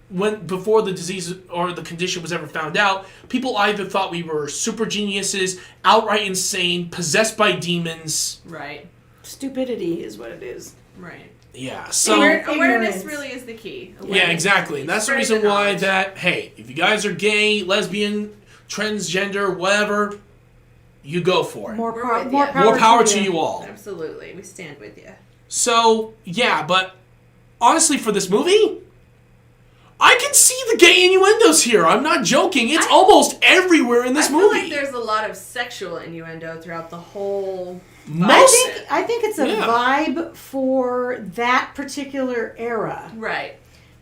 when before the disease or the condition was ever found out, people either thought we were super geniuses, outright insane, possessed by demons. Right. Stupidity is what it is. Right. Yeah, so... Awareness really is the key. Yeah, exactly. And that's the reason why if you guys are gay, lesbian, transgender, whatever, you go for it. More power to you all. Absolutely. We stand with you. So, yeah, but honestly, for this movie, I can see the gay innuendos here. I'm not joking. It's almost everywhere in this movie. I feel like there's a lot of sexual innuendo throughout the whole... I think it's a vibe for that particular era. Right.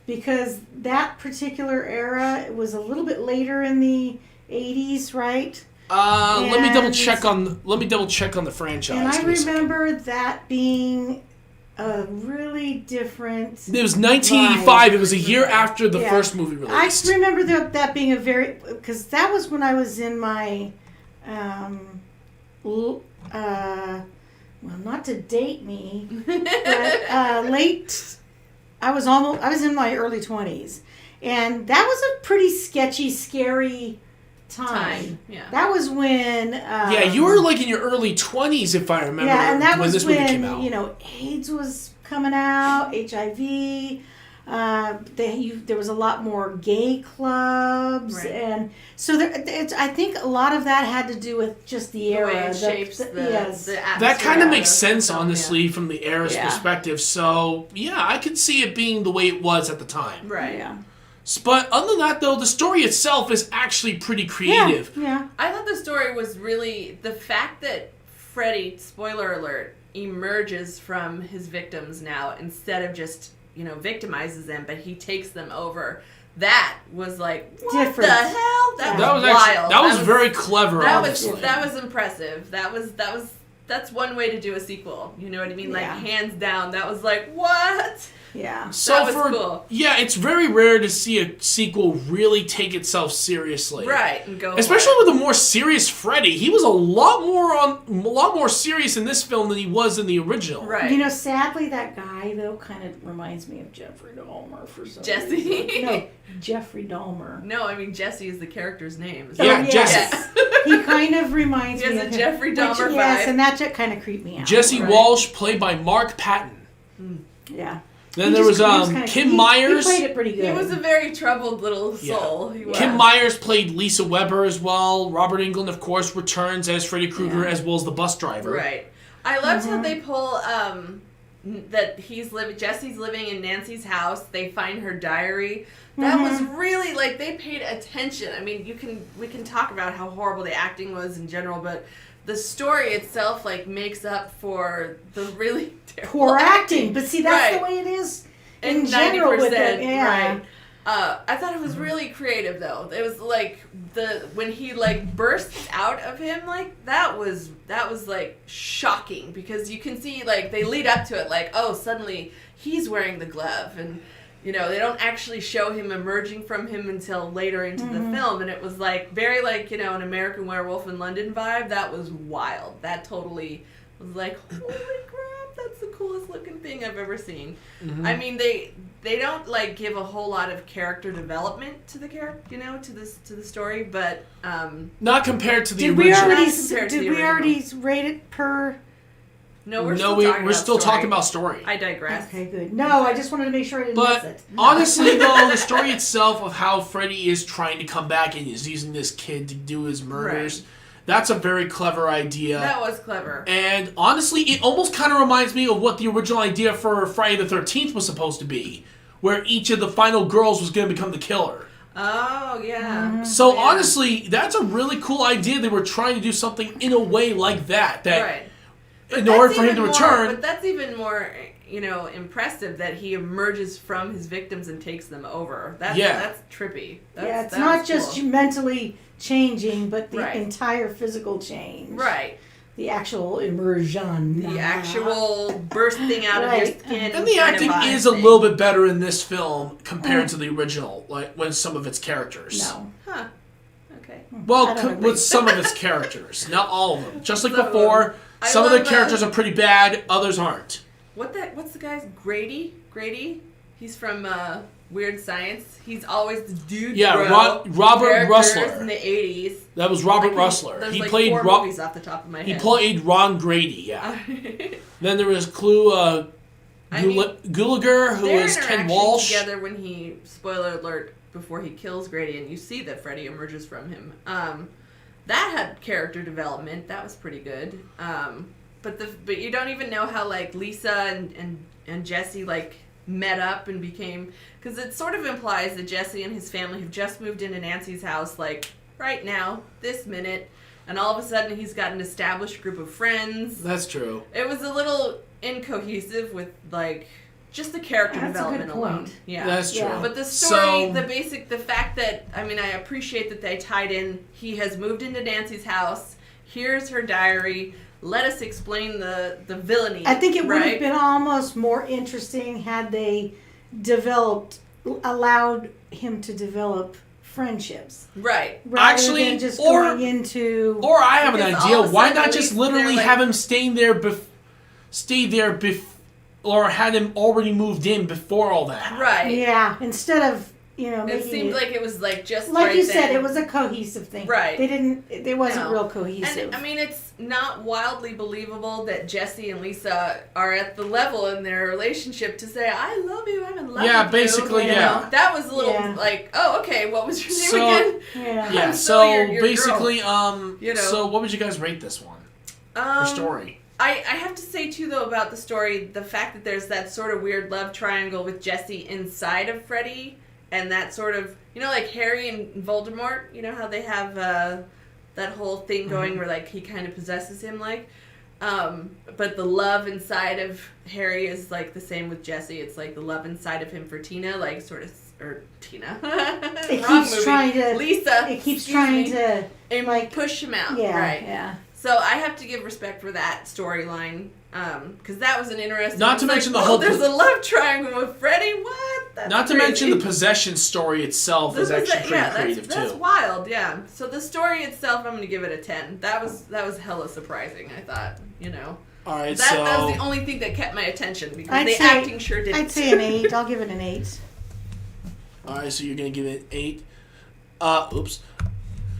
Because that particular era was a little bit later in the 80s, right? Let me double check on the franchise. And I Give me a second. remember that being a really different. It was 1985. vibe. It was a year after the Yeah. first movie I released. remember that being a very, because that was when I was in my, well, not to date me, but late. I was in my early 20s, and that was a pretty sketchy, scary time. Yeah. That was when. Yeah, you were like in your early 20s, if I remember. Yeah, and that was this movie when came out. AIDS was coming out, HIV. There was a lot more gay clubs, Right. and so I think a lot of that had to do with just the era. The way it shapes the That atmosphere kind of of makes the sense, film, honestly, from the era's Yeah. perspective. So, yeah, I could see it being the way it was at the time. Yeah. Right. Yeah. But other than that, though, the story itself is actually pretty creative. Yeah. I thought the story was really the fact that Freddy, spoiler alert, emerges from his victims now instead of just, victimizes them, but he takes them over. That was like, what Different. the hell? Yeah. That was wild. actually, that was very clever, honestly. That was impressive. That's one way to do a sequel. You know what I mean? Like, Yeah. hands down, that was like, what? Yeah. So that was cool. Yeah, it's very rare to see a sequel really take itself seriously. Right, and go Especially for it. with a more serious Freddy. He was a lot more serious in this film than he was in the original. Right. Sadly, that guy though kind of reminds me of Jeffrey Dahmer for some Jesse? reason. No, Jeffrey Dahmer. No, I mean, Jesse is the character's name. Yeah, Oh, Jesse. Yes. He kind of reminds He me has of a him. Jeffrey Dahmer Yes, vibe. and that kind of creeped me out. Jesse Right. Walsh, played by Mark Patton. Yeah. Then there was Kim Myers. He played it pretty good. He was a very troubled little soul. He was. Kim Myers played Lisa Weber as well. Robert Englund, of course, returns as Freddy Krueger, as well as the bus driver. Right. I loved how they pull that Jesse's living in Nancy's house. They find her diary. That was really they paid attention. I mean, we can talk about how horrible the acting was in general, but the story itself makes up for the really terrible poor acting. But see, that's Right. the way it is and in general with it. Yeah. right. I thought it was really creative though. It was when he bursts out of him that was shocking because you can see they lead up to it suddenly he's wearing the glove and they don't actually show him emerging from him until later into the film, and it was very an American Werewolf in London vibe. That was wild. That totally was holy crap, that's the coolest looking thing I've ever seen. I mean, they don't give a whole lot of character development to the to the story, but not compared to the Did original. we already rate it per? no, We're we're still talking about story. I digress. Okay, good. No, I just wanted to make sure I didn't miss But it. honestly, though, the story itself of how Freddy is trying to come back and is using this kid to do his murders, that's a very clever idea. That was clever. And honestly, it almost kind of reminds me of what the original idea for Friday the 13th was supposed to be, where each of the final girls was going to become the killer. Oh, yeah. So Yeah. honestly, that's a really cool idea. They were trying to do something in a way like that. Right. In order for him to return. But that's even more, impressive that he emerges from his victims and takes them over. That's trippy. It's not just cool. mentally changing, but the Right. entire physical change. Right. The actual immersion. The actual bursting out of your Right. skin. And the kind of acting vibe is a thing. little bit better in this film compared to the original, with some of its characters. No. Huh. Okay. Well, I don't agree. with some of its characters, not all of them. Just like Some of before, them. I some of the love, characters are pretty bad, others aren't. What's the guy's Grady? He's from Weird Science. He's always the dude. Yeah, bro Robert characters Russler. in the 80s. That was Robert Russler. There's He played four movies off the top of my He head. played Ron Grady. Yeah. Then there was Gulager, who their was Ken interaction Walsh. together when he, spoiler alert, before he kills Grady, and you see that Freddy emerges from him. That had character development. That was pretty good. But you don't even know how Lisa and Jesse met up and became, because it sort of implies that Jesse and his family have just moved into Nancy's house right now, this minute, and all of a sudden he's got an established group of friends. That's true. It was a little incohesive with just the character That's a good development point. alone. Yeah. That's true. Yeah. But the story, So- the fact that, I mean, I appreciate that they tied in, he has moved into Nancy's house, here's her diary, let us explain the villainy. I think it would right? have been almost more interesting had they allowed him to develop friendships. Right. Rather Actually, than just or- going into... Or I have an Because idea. all of a Why sudden, not at just least literally they're like- have him stay there or had him already moved in before all that? Right. Yeah, instead of, It making seemed like it was like just like right you said, then. it was a cohesive thing. Right. It wasn't No. real cohesive. And I mean, it's not wildly believable that Jesse and Lisa are at the level in their relationship to say, "I love you, I'm in love Yeah, with you." basically, You know? yeah. That was a little Yeah. like, oh, okay, what was your name So- again? yeah. Yeah, I'm so still your basically, You know. so what would you guys rate this one? For story? I have to say, too, though, about the story, the fact that there's that sort of weird love triangle with Jesse inside of Freddy, and that sort of, like Harry and Voldemort, you know how they have that whole thing going where, like, he kind of possesses him, like. But the love inside of Harry is, like, the same with Jesse. It's, like, the love inside of him for Tina, like, sort of, or Tina. It Wrong keeps movie. trying to... Lisa. It keeps excuse trying me, to... and like, push him out. Yeah, Right. yeah. So I have to give respect for that storyline, because that was an interesting. Not to it's mention like, the whole- There's a love triangle with Freddy. What? That's Not to crazy. mention the possession story itself is actually pretty creative that's too. wild. Yeah. So the story itself, I'm going to give it a 10. That was hella surprising. I thought, All right, that was the only thing that kept my attention because I'd the say- acting sure didn't. I'd say an 8. I'll give it an 8. all right, so you're gonna give it 8. Oops,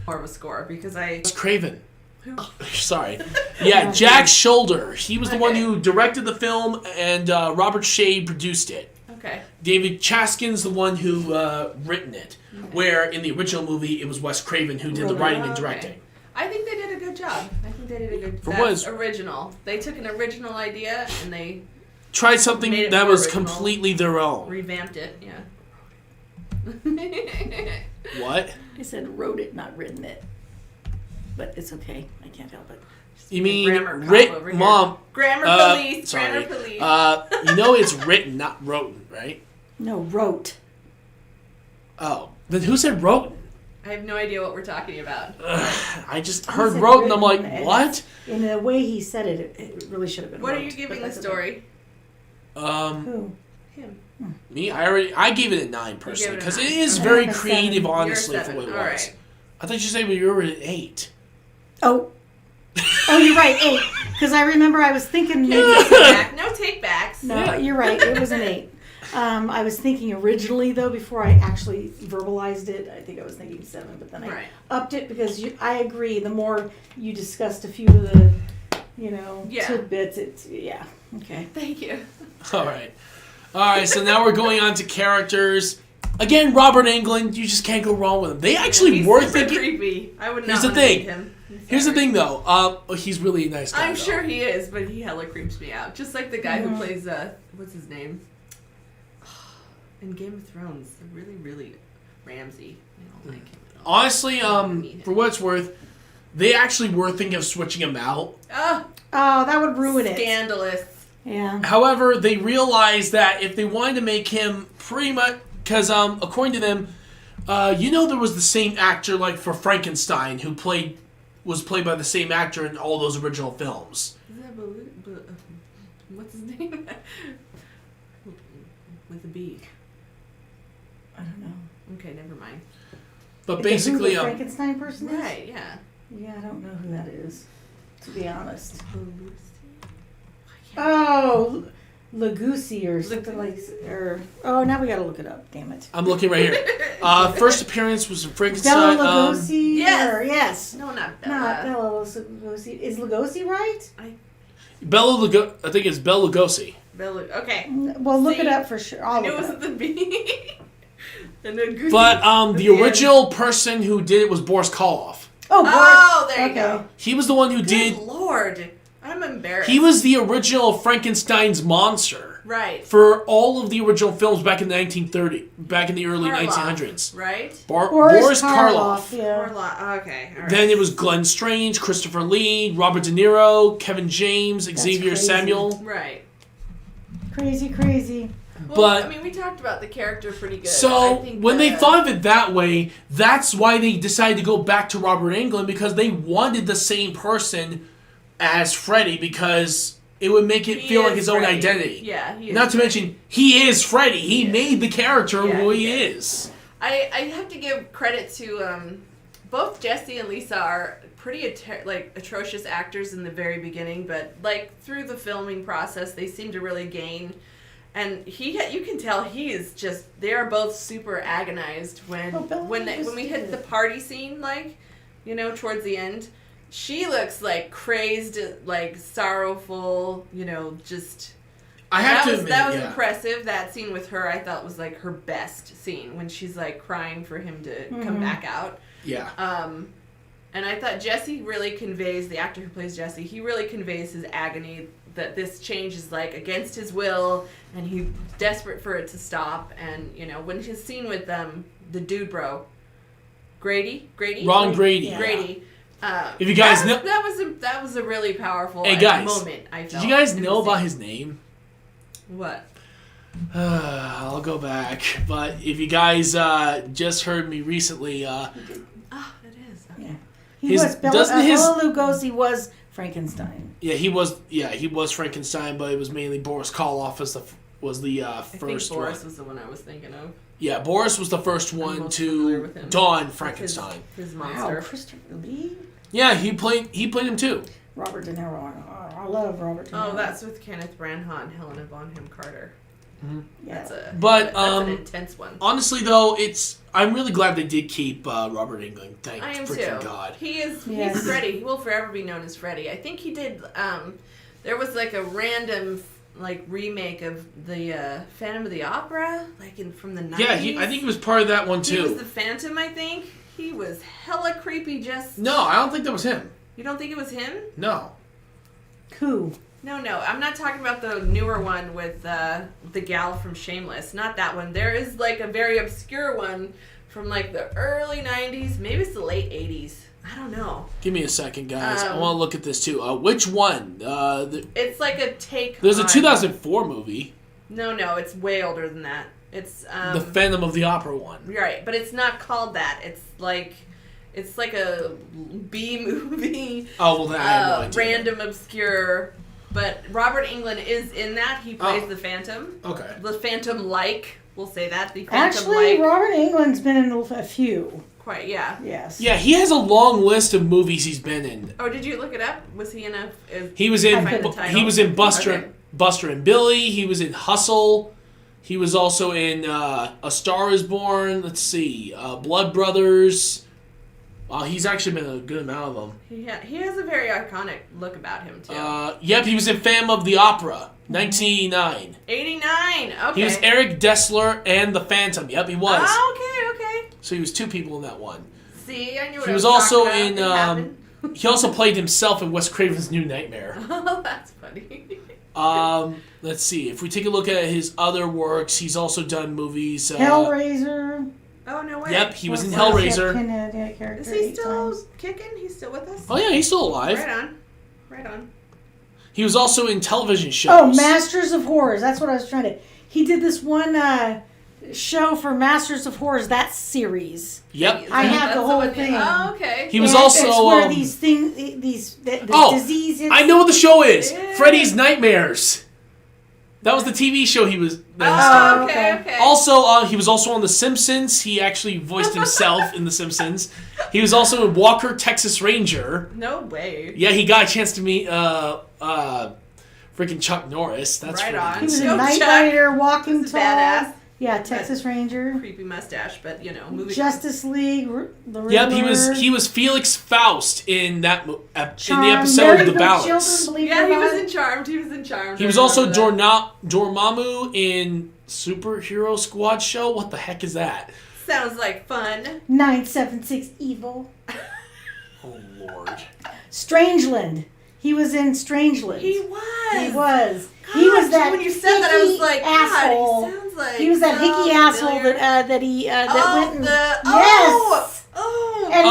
More of a score because I. it's Craven. Who? Sorry. Yeah, Jack Shoulder. He was the one Okay. who directed the film, and Robert Shea produced it. Okay. David Chaskin's the one who written it, where in the original movie it was Wes Craven who did the writing and Okay. directing. I think they did a good job. I think they did a good. For That's what is- original. They took an original idea and they Tried something Made it that more was original. completely their own. revamped it. Yeah. What? I said wrote it, not written it. But it's okay. I can't help it. You mean Grammar cop over here. Mom? Grammar police. Sorry. Grammar police. It's written, not wrote, right? No, wrote. Oh, then who said wrote? I have no idea what we're talking about. I just heard said wrote, and I'm like, written, and what? In the way he said it, it really should have been What wrote, are you giving but the that's story? Who? Him. Me? I gave it a 9 personally it a because 9. it is Okay. very I'm a creative, 7. honestly, You're a for what it 7. was. All right. I thought you said you were at 8. Oh, you're right, 8. Because I remember I was thinking maybe. No take backs. No, you're right. It was an 8. I was thinking originally though, before I actually verbalized it, I think I was thinking 7, but then I Right. upped it because I agree. The more you discussed a few of the, Yeah. tidbits, it's okay. Thank you. All right. So now we're going on to characters. Again, Robert Englund. You just can't go wrong with him. They actually He's were super thinking. creepy. I would not Here's the want to thing. meet him. Here's the thing, though. He's really a nice guy. I'm though. sure he is, but he hella creeps me out. Just like the guy who plays what's his name? In Game of Thrones, the really, really Ramsay. I don't like him at all. Honestly, for what it's worth, they actually were thinking of switching him out. Oh, Oh, that would ruin it. scandalous. Yeah. However, they realized that if they wanted to make him pretty much, because according to them, there was the same actor like for Frankenstein who was played by the same actor in all those original films. Is that what's his name? With a B. I don't know. Okay, never mind. But Who basically, the Frankenstein person is? Right, yeah. Yeah, I don't know who that is, to be honest. Lucy? Oh, Lugosi or something like, now we gotta look it up. Damn it. I'm looking right here. First appearance was in Frankenstein. Bela Lugosi. yes. Yes. No, not Not Bella. Bela Lugosi. Is Lugosi right? I think it's Bela Lugosi. Bella. Okay. Well, look See? it up for sure. I I'll knew it look it wasn't up. the B. And the goose. But at the end. original person who did it was Boris Karloff. Oh, Oh, there you okay. go. He was the one who Good did. Lord. I'm embarrassed. He was the original Frankenstein's monster Right. for all of the original films back in the early Karloff, 1900s. Right? Boris Karloff. Yeah. Okay. All right. Then it was Glenn Strange, Christopher Lee, Robert De Niro, Kevin James, Xavier crazy. Samuel. Right. Crazy. But I mean, we talked about the character pretty good. so I think when they thought of it that way, that's why they decided to go back to Robert Englund, because they wanted the same person as Freddy, because it would make it feel like his own Freddy. identity. Yeah, he is. Not to mention, he is Freddy. He made the character Yeah, who he he did. is. I have to give credit to both Jesse and Lisa are pretty atrocious actors in the very beginning, but like through the filming process, they seem to really gain. And you can tell he is just. They are both super agonized when we hit the party scene, like, you know, towards the end. She looks like crazed, like sorrowful, you know, just. I have to admit, that was impressive. That scene with her, I thought, was like her best scene when she's like crying for him to come back out. Yeah. And I thought Jesse really conveys, the actor who plays Jesse, he really conveys his agony that this change is like against his will and he's desperate for it to stop. And, you know, when his scene with the dude bro, Grady? Ron Grady. Yeah. Grady. If you guys know, that was a really powerful moment, I felt. did you guys know about his name? What? I'll go back. But if you guys just heard me recently, Oh, it is. Okay. Yeah. He was Bela Lugosi was Frankenstein. Yeah, he was Frankenstein, but it was mainly Boris Karloff was the I think first Boris one. was the one I was thinking of. Yeah, Boris was the first one most familiar to with him. don Frankenstein. His Wow, monster. Christopher Lee, Yeah, he played him too. Robert De Niro. I love Robert De Niro. Oh, that's with Kenneth Branagh and Helena Bonham Carter. yeah. That's an intense one. Honestly, though, I'm really glad they did keep Robert Englund. Thank I am freaking too. God. He's Yes. Freddy. He will forever be known as Freddy. I think he did. There was like a random remake of the Phantom of the Opera, from the 90s. Yeah, I think he was part of that one too. He was the Phantom. I think he was hella creepy. No, I don't think that was him. You don't think it was him? No. Who? No, I'm not talking about the newer one with the gal from Shameless. Not that one. There is like a very obscure one from like the early 90s. Maybe it's the late 80s. I don't know. Give me a second, guys. I want to look at this too. Which one? It's like a take. There's a 2004 movie. No, it's way older than that. It's The Phantom of the Opera one. right, but it's not called that. It's like a B movie. Oh well, then I have no idea. Random, obscure. But Robert Englund is in that. He plays the Phantom. Okay. The Phantom-like. We'll say that. The Actually, Phantom-like. Robert Englund's been in a few. Quite, yeah. Yes. Yeah, he has a long list of movies he's been in. Oh, did you look it up? Was he in a? He was in Buster Okay. Buster and Billie. He was in Hustle. He was also in A Star Is Born. Let's see, Blood Brothers. He's actually been in a good amount of them. He has a very iconic look about him too. Yep, he was in Phantom of the Opera, 1989. 89. Okay. He was Eric Dessler and the Phantom. Yep, he was. Oh, okay. So he was two people in that one. See, I knew what He I was was also talking about. It happened. He also played himself in Wes Craven's New Nightmare. Oh, that's funny. Let's see. If we take a look at his other works, he's also done movies. Hellraiser. Oh, no way. Yep, he was in Well, Hellraiser. Is he still kicking? He's still with us? Oh yeah, he's still alive. Right on. He was also in television shows. Oh, Masters of Horrors. That's what I was trying to. He did this one show for Masters of Horrors. That series. Yep. I have That's the whole one thing. Oh, okay. He was And also. it's where these things, diseases. I know what the show is. Yeah. Freddy's Nightmares. That was the TV show he was. Oh, okay. Also, he was also on The Simpsons. He actually voiced himself in The Simpsons. He was also in Walker, Texas Ranger. No way. Yeah, he got a chance to meet freaking Chuck Norris. That's Right freaking on. He was insane. a Yo, Night Chuck. Rider, Walking This is Tall. badass. Yeah, Texas Ranger. Creepy mustache, but movie. Justice League. The Riddler. Yep, he was Felix Faust in that in the Charmed, episode Married of The with Balance. Children, believe Yeah, it he or was not. in Charmed. He was also Dormammu in Superhero Squad show. What the heck is that? Sounds like fun. 976 Evil. Oh Lord. Strangeland. He was in Strangeland. He was. He was. God, He was that when you said that, I was like, asshole. God, he sounds like He was that hickey so asshole familiar. that went and yes. And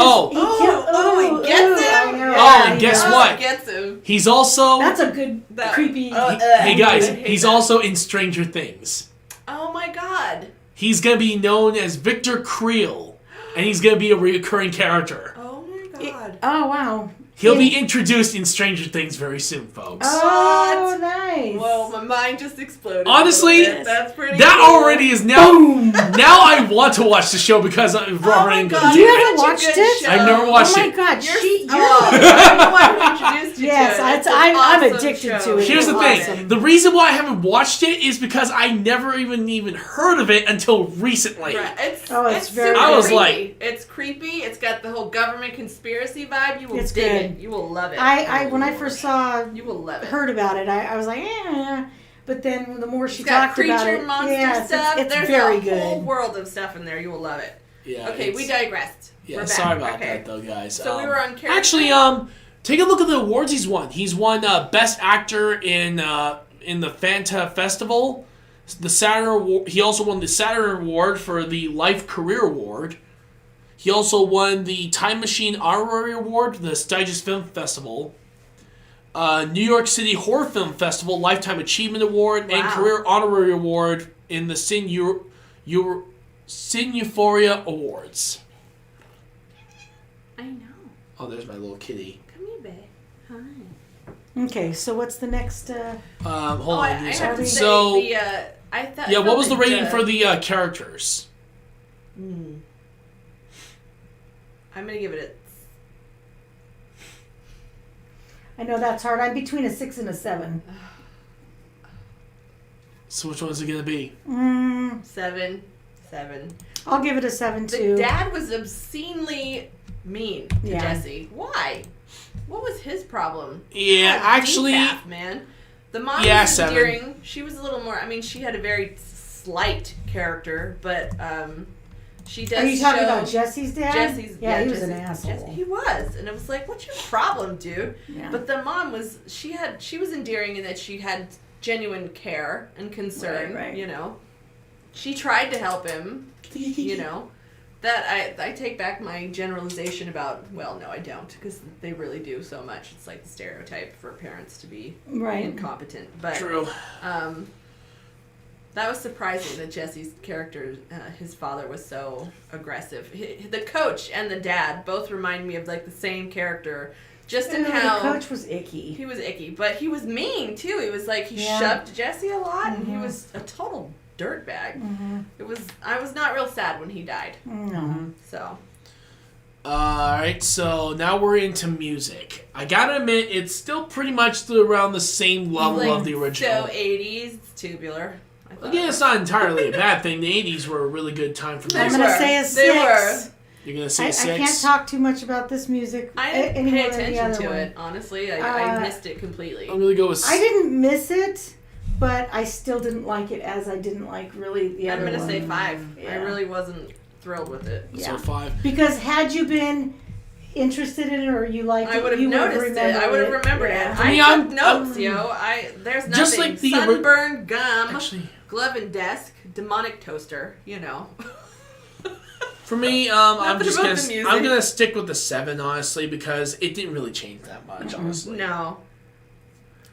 he gets him. And guess what? Gets him. He's also. That's a good creepy. Hey guys, he's also in Stranger Things. Oh my god. He's going to be known as Victor Creel, and he's going to be a recurring character. Oh my god. Oh, wow. He'll be introduced in Stranger Things very soon, folks. Oh, What? nice. Whoa, my mind just exploded. Honestly, that's pretty that cool. already is now. Now I want to watch the show because of Robert my Englund. God, You such haven't a watched good it? show. I've never watched Oh my it. God, You're, you're I'm the one who introduced you Yes, to it. It's an I'm awesome addicted show. to it. Here's the It's thing. awesome. The reason why I haven't watched it is because I never even heard of it until recently. Right. It's very super I was creepy. like- It's creepy. It's got the whole government conspiracy vibe. You will It's dig good. it. You will love it. When I first you will love it. heard about it, I was like, eh. But then the more she It's got talked about creature it, monster yes, stuff. it's There's very a whole good. world of stuff in there. You will love it. Yeah. Okay, we digressed. Yeah, We're back. sorry about Okay. that though, guys. So we were on character. Actually, take a look at the awards he's won. He's won Best Actor in the Fanta Festival. The Saturn Award. He also won the Saturn Award for the Life Career Award. He also won the Time Machine Honorary Award for the Stigis Film Festival. New York City Horror Film Festival Lifetime Achievement Award and Wow. Career Honorary Award in the Cine Euphoria Awards. I know. Oh, there's my little kitty. Come here, babe. Hi. Okay, so what's the next? Hold on. I give me a have second. to say So, the I thought. yeah, what was the like rating for the characters? I'm gonna give it I know that's hard. I'm between a 6 and a 7. So which one is it going to be? a 7. I'll give it a 7 The too. dad was obscenely mean to Yeah. Jesse. Why? What was his problem? Yeah, What a actually, decaf, man. The mom Yeah, was 7. endearing. She was a little more. I mean, she had a very slight character, but she does. Are you talking show about Jesse's dad? Jesse's? Yeah, he was an Jesse's- asshole. He was, and it was like, "What's your problem, dude?" Yeah. But the mom was. She was endearing in that she had genuine care and concern. Right. You know, she tried to help him. You know. That I take back my generalization about, well, no, I don't, because they really do so much. It's like the stereotype for parents to be Right. incompetent. But True. that was surprising that Jesse's character, his father, was so aggressive. The coach and the dad both remind me of like the same character, just in how the coach was icky. he was icky, but he was mean too. He was like he Yeah. shoved Jesse a lot, and he was a total dirtbag. I was not real sad when he died. No. So Alright, so now we're into music. I gotta admit, it's still pretty much around the same level like, of the original. So 80s, it's tubular. I thought. Again, it's not entirely a bad thing. The 80s were a really good time for They I'm music. gonna were. say a They 6. were. You're gonna say I 6? can't talk too much about this music. I didn't any pay more than the attention other to one. it, honestly. I Uh, missed it completely. I'm gonna go with... I didn't miss it, but I still didn't like it as I didn't like really the I'm other going to one. say 5. I Yeah. really wasn't thrilled with it. So Yeah. 5. Because had you been interested in it or you liked I it, would have you noticed it. I would have remembered Yeah. it. For me, I I'm- took notes, I'm- There's nothing. Just like the Sunburned gum, Actually, glove and desk, demonic toaster, you know. for me, I'm Nothing just about gonna... the music. I'm gonna stick with the 7, honestly, because it didn't really change that much, honestly. No.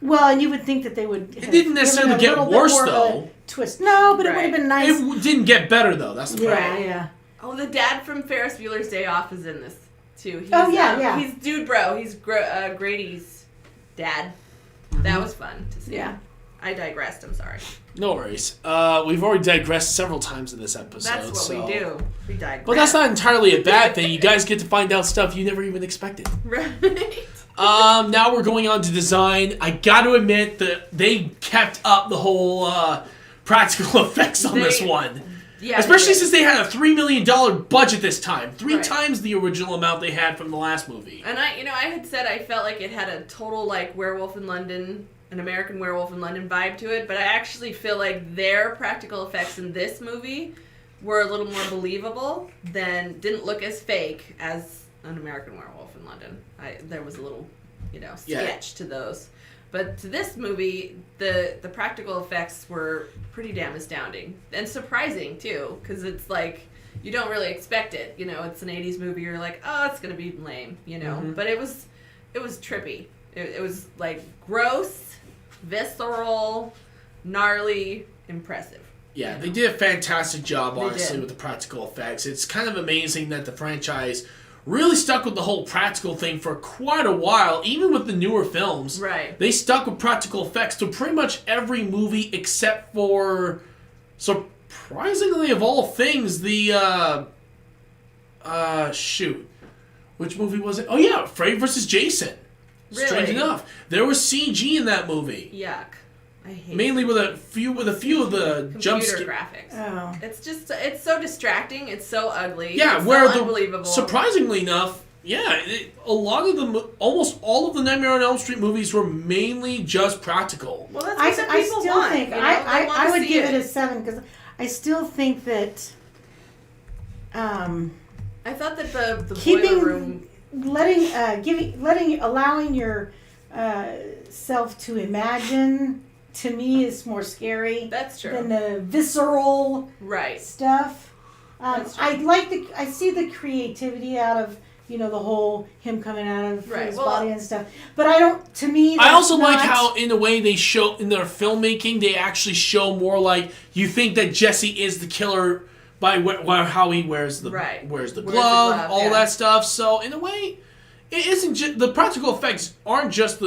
Well, and you would think that they would. It didn't necessarily get worse, though. Twist. No, but it would Right. have been nice. It didn't get better, though. That's the Yeah, problem. yeah. Oh, the dad from Ferris Bueller's Day Off is in this, too. He's, Oh, yeah. He's Dude Bro. He's Grady's dad. That was fun to see. Yeah. I digressed. I'm sorry. No worries. We've already digressed several times in this episode. That's what so. we do. We digress. But that's not entirely a bad thing. You guys get to find out stuff you never even expected. Right. Now we're going on to design. I got to admit that they kept up the whole practical effects on this one. Yeah. Especially since they had a $3 million budget this time. Three Right. times the original amount they had from the last movie. And I had said I felt like it had a total like Werewolf in London, an American Werewolf in London vibe to it, but I actually feel like their practical effects in this movie were a little more believable didn't look as fake as an American Werewolf in London. There was a little, sketch to those. But to this movie, the practical effects were pretty damn astounding and surprising too, because it's like you don't really expect it. It's an '80s movie. You're like, oh, it's gonna be lame, Mm-hmm. But it was trippy. It was like gross, visceral, gnarly, impressive. Yeah, they did a fantastic job, honestly, did. with the practical effects. It's kind of amazing that the franchise really stuck with the whole practical thing for quite a while, even with the newer films. Right. They stuck with practical effects to pretty much every movie except for, surprisingly of all things, the, shoot. Which movie was it? Oh yeah, Freddy vs. Jason. Really? Strange enough. There was CG in that movie. Yuck. I hate Mainly with a few of the jump computer graphics. Oh. It's so distracting. It's so ugly. Yeah, it's where so unbelievable. Surprisingly enough, a lot of almost all of the Nightmare on Elm Street movies were mainly just practical. Well, that's what I people still want. think You know? They want I to would see give it a 7 because I still think that I thought that the keeping boiler room. allowing your self to imagine, to me, is more scary That's true. than the visceral Right. stuff. That's true. I see the creativity out of the whole him coming out of Right, his well, body and stuff. But I don't. To me, I also that's like not- how, in a way, they show in their filmmaking, they actually show more like you think that Jesse is the killer by how he wears the Right. wears the Wears the glove, glove, all yeah. that stuff. So in a way, it isn't just the practical effects aren't just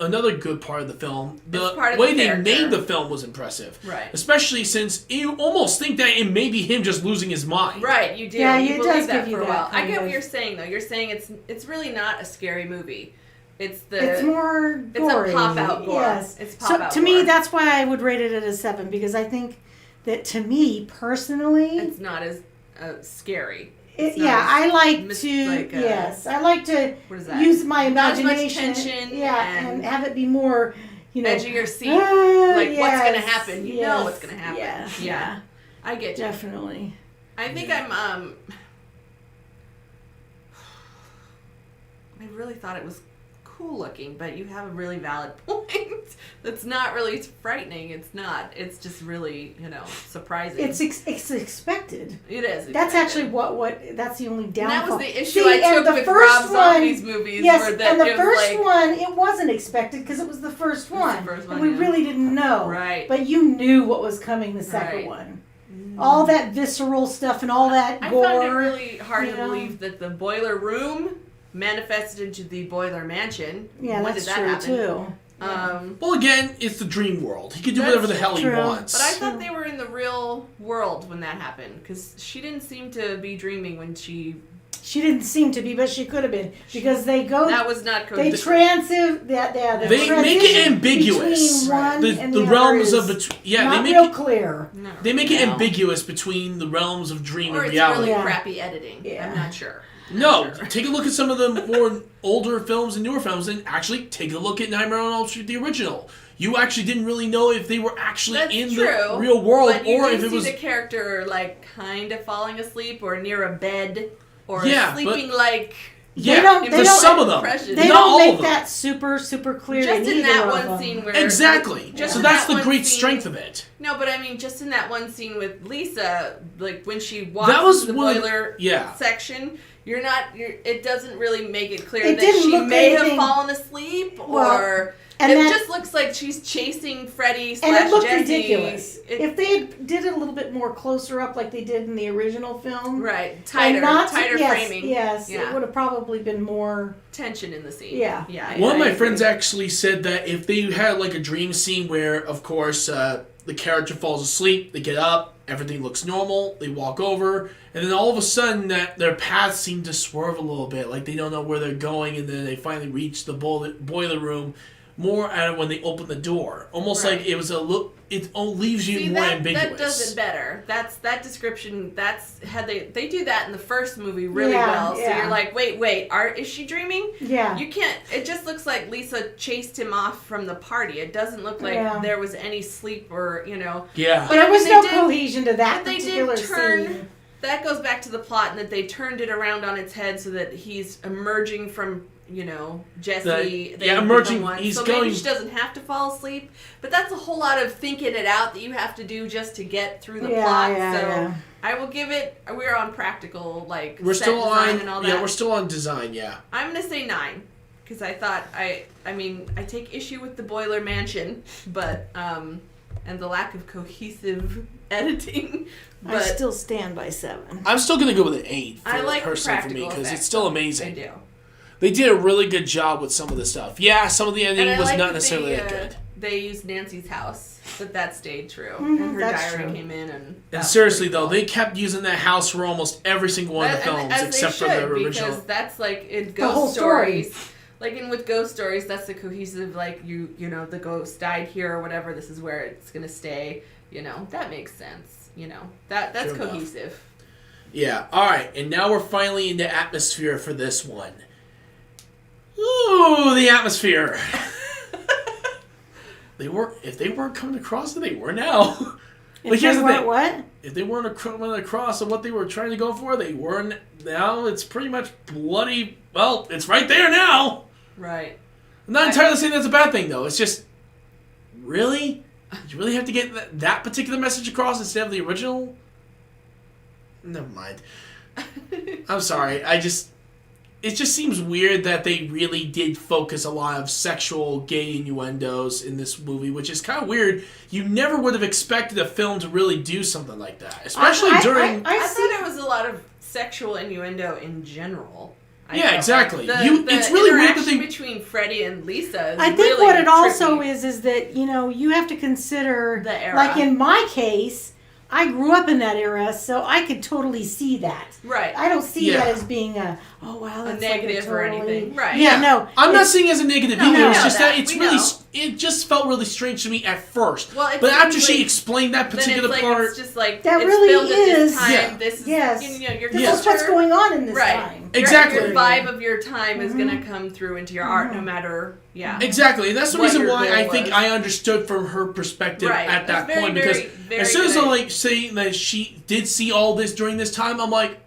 another good part of the film. The It's part of way the they character. made the film was impressive, Right. especially since you almost think that it may be him just losing his mind. Right, you do. Yeah, you it believe does that give you for a that while. I kind get what of- you're saying though. You're saying it's really not a scary movie. It's It's more it's a gory. pop-out gore. Yes. It's So pop-out to me, gore. that's why I would rate it at a 7 because I think that to me personally, It's not as scary. it, It's not yeah, as I like mis- to like, yes, I like to what is that? use my Not as much imagination. tension yeah, and have it be more, edge of your seat. ah, Like, what's gonna yes, happen? You know what's gonna happen. Yeah, Yeah. I get you. definitely. I think I'm I really thought it was cool looking, but you have a really valid point. That's not really frightening. It's not. It's just really, surprising. It's expected. It is. That's expected. actually what that's the only And downfall. that was the issue See, I and took the with first Rob Zombie's one- movies. Yes, were that and the it was first like, one, it wasn't expected because it was the first was the one. first and one, we yeah. really didn't know. Right. But you knew what was coming the second Right. one. All that visceral stuff and all that I gore. found it really hard you to know? believe that the boiler room manifested into the boiler mansion. Yeah, when that's did that true happen? too. Well, again, it's the dream world. He can do That's whatever the hell he true. wants. But I thought they were in the real world when that happened because she didn't seem to be dreaming when she. She didn't seem to be, but she could have been because they go. That was not. They the transitive. They transition make it ambiguous. between one and the the realms other of is they not make real it clear. No. they make it No. ambiguous between the realms of dream Or and it's reality. really Yeah. crappy editing. Yeah. I'm not sure. No, Not sure. take a look at some of the more older films and newer films, and actually take a look at Nightmare on Elm Street, the original. You actually didn't really know if they were actually That's in true, the real world, but you or do if it see was. the character like kind of falling asleep or near a bed or Yeah, sleeping like. Yeah, They don't- for some of them, impression. They not don't all make of them. that super clear. Just in either that of one them. scene where Exactly. just So in that's that the one great scene- strength of it. No, but I mean, just in that one scene with Lisa, like when she walks That was into the one- boiler yeah. section, it doesn't really make it clear It that didn't she look may anything- have fallen asleep Well, or and it that- just looks like she's chasing Freddy And it looked Jesse. ridiculous. It- If they had did it a little bit more closer up, like they did in the original film, right, and tighter not tighter yes, framing. Yes, Yeah. it would have probably been more. Tension in the scene. Yeah. Yeah. One of my agree. friends actually said that if they had like a dream scene where, of course, the character falls asleep, they get up, everything looks normal, they walk over, and then all of a sudden that their paths seem to swerve a little bit, like they don't know where they're going, and then they finally reach the boiler room more at when they open the door. Almost Right. like it was a look. It leaves you See, more that ambiguous. does it better. That description. That's had they do that in the first movie really Yeah, well. So yeah. you're like, wait, is she dreaming? Yeah. You can't. It just looks like Lisa chased him off from the party. It doesn't look like Yeah. there was any sleep or Yeah. But there I was mean, no they did- cohesion to that But they particular did turn. scene. That goes back to the plot, and that they turned it around on its head so that he's emerging from Jesse. Yeah, emerging- One. he's so going- maybe she doesn't have to fall asleep. But that's a whole lot of thinking it out that you have to do just to get through the Yeah, plot. yeah, so yeah. I will give it. We're on practical, like We're set still design on. and all that. Yeah, we're still on design. Yeah. I'm gonna say 9 because I thought I mean I take issue with the boiler mansion, but and the lack of cohesive editing. But I still stand by 7. I'm still going to go with an 8 I like the personally for me practical because effects. it's still I amazing. do. They did a really good job with some of the stuff. Yeah, some of the And ending I was like not that necessarily that good. They used Nancy's house, but that stayed true. Mhm, And her that's diary true. came in, and And seriously, though, they kept using that house for almost every single one of the films, except for the original. Because that's like in whole ghost story. stories. Like with ghost stories, that's the cohesive. Like you know, the ghost died here or whatever. This is where it's gonna stay. You know, that makes sense. You know, that's True enough. cohesive. Yeah, alright, and now we're finally into atmosphere for this one. Ooh, the atmosphere. If they weren't coming across it, they were now. But here's the thing. What? If they weren't coming across of what they were trying to go for, they weren't. Now it's pretty much bloody. Well, it's right there now. Right. I'm not entirely saying that's a bad thing, though. It's just, really? You really have to get that particular message across instead of the original? Never mind. I'm sorry. It just seems weird that they really did focus a lot of sexual gay innuendos in this movie, which is kind of weird. You never would have expected a film to really do something like that, especially during. I thought it was a lot of sexual innuendo in general. Yeah, exactly. The It's really weird that they between Freddie and Lisa. Is I think really what it also trippy. is that, you know, you have to consider, The era. like in my case, I grew up in that era, so I could totally see that. Right. I don't see Yeah. that as being oh wow, that's negative like or totally, anything. Right. Yeah, no. I'm not it's- saying it as a negative No, either. we It's know just that that. it's We really. know. It just felt really strange to me at first. Well, it but after seems she like- explained that Then particular it's like, part, it's just like That it's really filmed at this is- time. Yeah. This is Yes. you know, your This Yeah. is what's going on in this Right. time. Exactly. Your vibe of your time is Mm-hmm. gonna come through into your art, no matter exactly, and that's the what reason your why I goal think was. I understood from her perspective Right. at that That's point very, because very as soon as good. I'm like saying that she did see all this during this time, I'm like,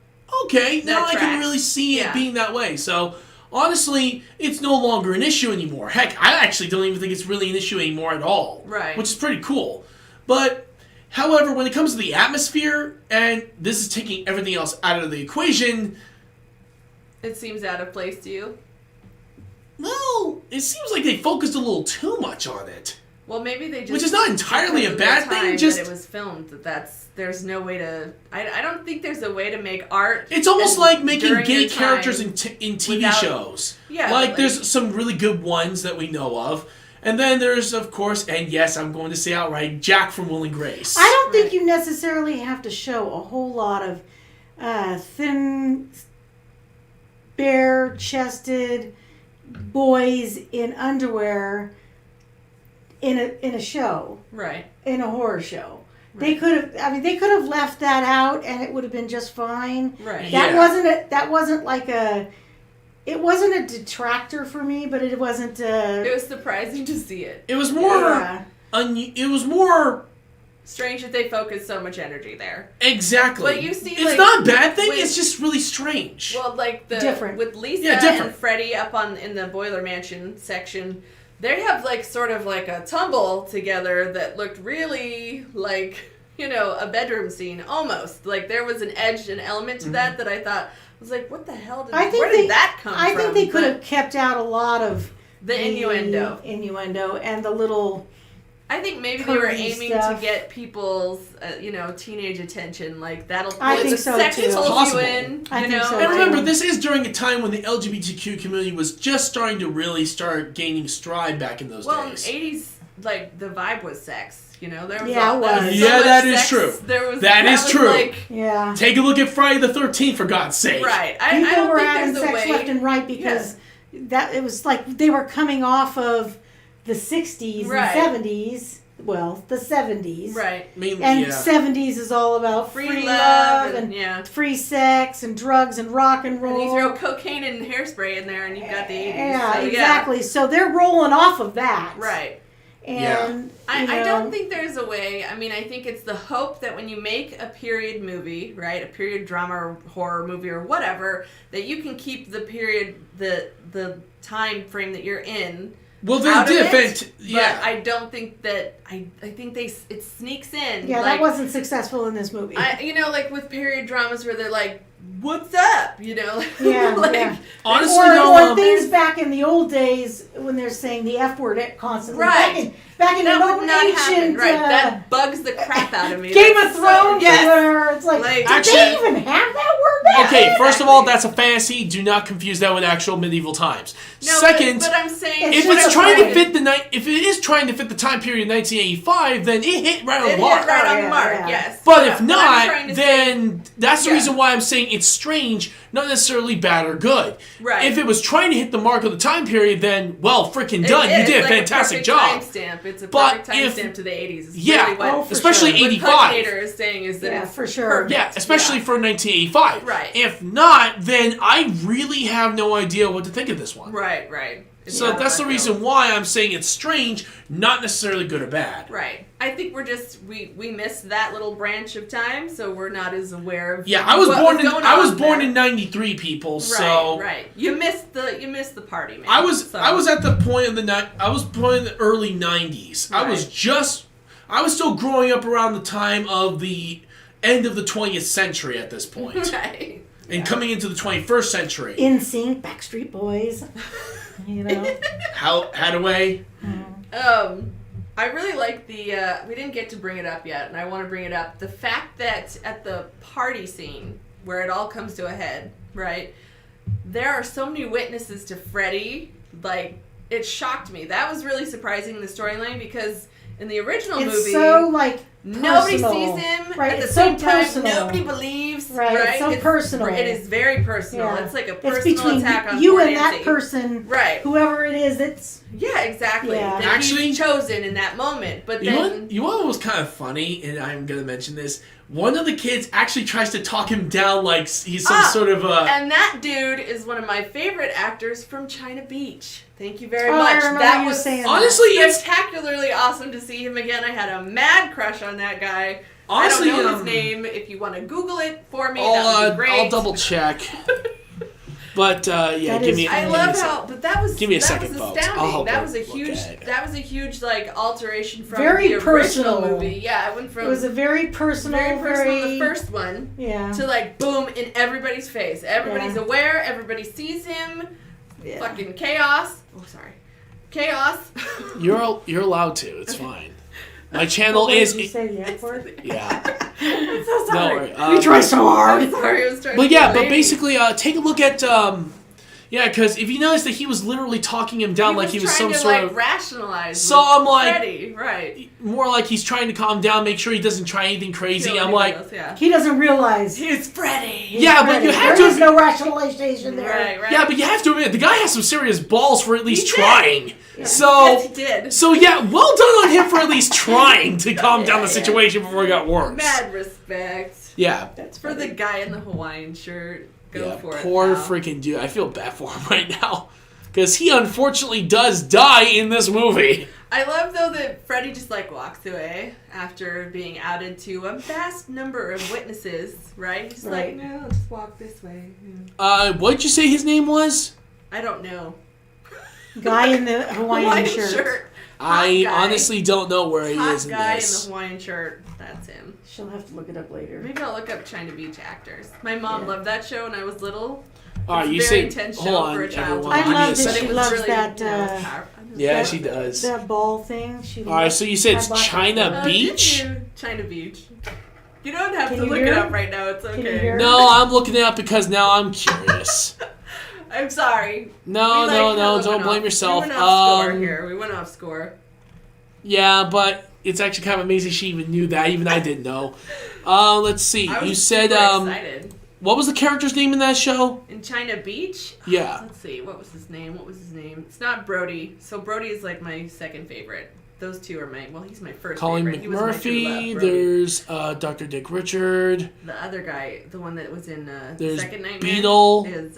okay, now That I can tracks. really see it Yeah. being that way. So honestly, it's no longer an issue anymore. Heck, I actually don't even think it's really an issue anymore at all. Right. Which is pretty cool. But however, when it comes to the atmosphere, and this is taking everything else out of the equation, It seems out of place to you. well, it seems like they focused a little too much on it. Well, maybe they just Which is not entirely because a of bad the thing, time just- that it was filmed. There's no way to. I don't think there's a way to make art. It's almost and like making during gay your time characters in TV without- shows. Yeah, like but, there's some really good ones that we know of. And then there's, of course, and yes, I'm going to say outright, Jack from Will and Grace. I don't think Right. you necessarily have to show a whole lot of thin, bare-chested boys in underwear in a show, Right. in a horror show. They Right. could have. I mean, they could have left that out, and it would have been just fine. Right. Yeah. That wasn't like a. It wasn't a detractor for me, but it wasn't. It was surprising to see it. It was more, Yeah. it was more, Strange that they focused so much energy there. exactly. But you see, it's like, not a bad thing, with- it's just really strange. Well, like Different. with Lisa Yeah, different. and Freddie up in the Boiler Mansion section, they have like sort of like a tumble together that looked really like, you know, a bedroom scene almost. Like there was an edge, an element to Mm-hmm. that I thought was like, what the hell did I think where did that come from? I think they could But have kept out a lot of the innuendo. innuendo, and the little. I think maybe they were curvy aiming stuff. to get people's, teenage attention. Like that'll. I well, think it's so, sex too. pulls Possible. you in. I You think know. so, And remember, too. this is during a time when the LGBTQ community was just starting to really start gaining stride back in those Well, in days. the 80s, like, the vibe was sex, you know? There was Yeah, all, it there was. so Yeah, much that is sex. true. There was, That is was true. Like, Yeah. Take a look at Friday the 13th, for God's sake. right. I People don't were think having there's a sex way. left and right because that it was like they were coming off of the 60s Right. and 70s. Well, the 70s. Right. I mean, And yeah. 70s is all about Free free love love and, and yeah. free sex and drugs and rock and roll. And you throw cocaine and hairspray in there and you've got the 80s. Yeah, so, exactly. So they're rolling off of that. Right. And I you know, don't think there's a way. I mean, I think it's the hope that when you make a period movie, right, a period drama or horror movie or whatever, that you can keep the period, the time frame that you're in Well, they out did. of it, Yeah. but I don't think that I think it sneaks in. Yeah, like, that wasn't successful in this movie. like with period dramas where they're like, "What's up?" Yeah, like, yeah. Honestly, or things back in the old days when they're saying the F word constantly. Right. Back in that an would old not happen. ancient Right, that bugs the crap out of me. Game of That's Thrones, yes. where it's like, Like, did they even have that word back Okay, then? first of all, that's a fantasy. Do not confuse that with actual medieval times. No, Second, but I'm saying It's if just it's a trying to trend. fit if it is trying to fit the time period of 1985, then it hit right on it the mark. hit right on Oh, the mark. yeah. Yes, But Yeah, if I'm not, trying to then that's the Yeah. reason why I'm saying it's strange, not necessarily bad or good. Right. If it was trying to hit the mark of the time period, then, well, freaking done. You It's did a like fantastic perfect job. Timestamp. It's a But perfect timestamp to the 80s. It's Yeah, really what, for especially sure. what 85. Puganator is saying is that Yeah, it's for sure. perfect. Yeah, especially for 1985. Right. If not, then I really have no idea what to think of this one. Right. It's So not that's the left reason over. why I'm saying it's strange, not necessarily good or bad. Right. I think we're just we missed that little branch of time, so we're not as aware of. Yeah, I was what born was in going I was on born there. in '93, people. Right. So Right. You missed the party, man. I was So- I was at the point of I was born in the early '90s. I was still growing up around the time of the end of the 20th century at this point, right. and coming into the 21st century. NSYNC, Backstreet Boys. Hadaway. I really like the, we didn't get to bring it up yet, and I want to bring it up. The fact that at the party scene, where it all comes to a head, right, there are so many witnesses to Freddy, like, it shocked me. That was really surprising in the storyline, because in the original It's movie, so, like, nobody personal. sees him. Right, At the it's so same time, personal. nobody believes. Right, it's so personal. It is very personal. Yeah. It's like a It's personal between attack on you poor and that Nancy. person, Right. whoever it is. It's Yeah, exactly. Yeah. That Actually- he's chosen in that moment. But You know then... what? You know what was kind of funny, and I'm gonna mention this. One of the kids actually tries to talk him down like he's some sort of And that dude is one of my favorite actors from China Beach. Thank you very I much. remember That you was saying that. honestly, it's spectacularly awesome to see him again. I had a mad crush on that guy. honestly. I don't know his name. If you want to Google it for me, that would be great. I'll double check. But yeah, That give is me. I give me love a second. how, but that was Give me a that second, was folks. astounding. I'll help that her was a look huge at it. that was a huge like alteration from Very the personal. original movie. Yeah, it went from it was a very personal, the first one yeah. to like boom in everybody's face. Everybody's Yeah. aware. Everybody sees him. Yeah. Fucking chaos. Oh, sorry, chaos. You're allowed to. It's fine. My channel What is. did you say the F word? Yeah. I'm so No sorry. worry. We try so hard. I'm sorry. I was trying. But to yeah, be but lady. basically, take a look at. Yeah, because if you notice that he was literally talking him down like he was some trying to, sort like, of. rationalize. So with I'm like- Freddy, right? More like he's trying to calm down, make sure he doesn't try anything crazy. Kill I'm anybody like, else, yeah. He doesn't realize. He's Freddy. yeah, but you have There is to. no rationalization there. Right. Yeah, but you have to admit the guy has some serious balls for at least He did. trying. Yes, So, he did. so yeah, well done on him for at least trying to calm down the Yeah. situation before it got worse. Mad respect Yeah. That's for funny. the guy in the Hawaiian shirt. Go Yeah, for it. poor pal. freaking dude. I feel bad for him right now. Because he unfortunately does die in this movie. I love though that Freddy just like walks away after being outed to a vast number of witnesses, right? He's Right. like, no, I'll just walk this way. What did you say his name was? I don't know. Guy in the Hawaiian shirt. I Hot guy. honestly don't know where he Hot is in guy in the this. Hawaiian shirt. That's him. She'll have to look it up later. Maybe I'll look up China Beach actors. My mom Yeah. loved that show when I was little. Alright, you It's a very say. intense Hold show on, for a child. everyone. I Give me a love that second. she was loves really, that, powerful. Yeah, that- she does. That ball thing. She Alright, so you said it's I bought that China for her. Beach? Did you? China Beach. You don't have Can to you look hear it it? up right now. It's Can you okay. hear it? No, I'm looking it up because now I'm curious. I'm sorry. No, We, no, like, no, kinda don't went blame off- yourself. We went off score here. We went off score. Yeah, but it's actually kind of amazing she even knew that. Even I didn't know. Let's see. I was You said, super excited. what was the character's name in that show? In China Beach? Yeah. Let's see. What was his name? It's not Brody. So Brody is like my second favorite. Those two are he's my first Colin favorite. He was my true McMurphy. love, Brody. There's Dr. Dick Richard. The other guy, the one that was in the There's second Nightmare, Beetle. is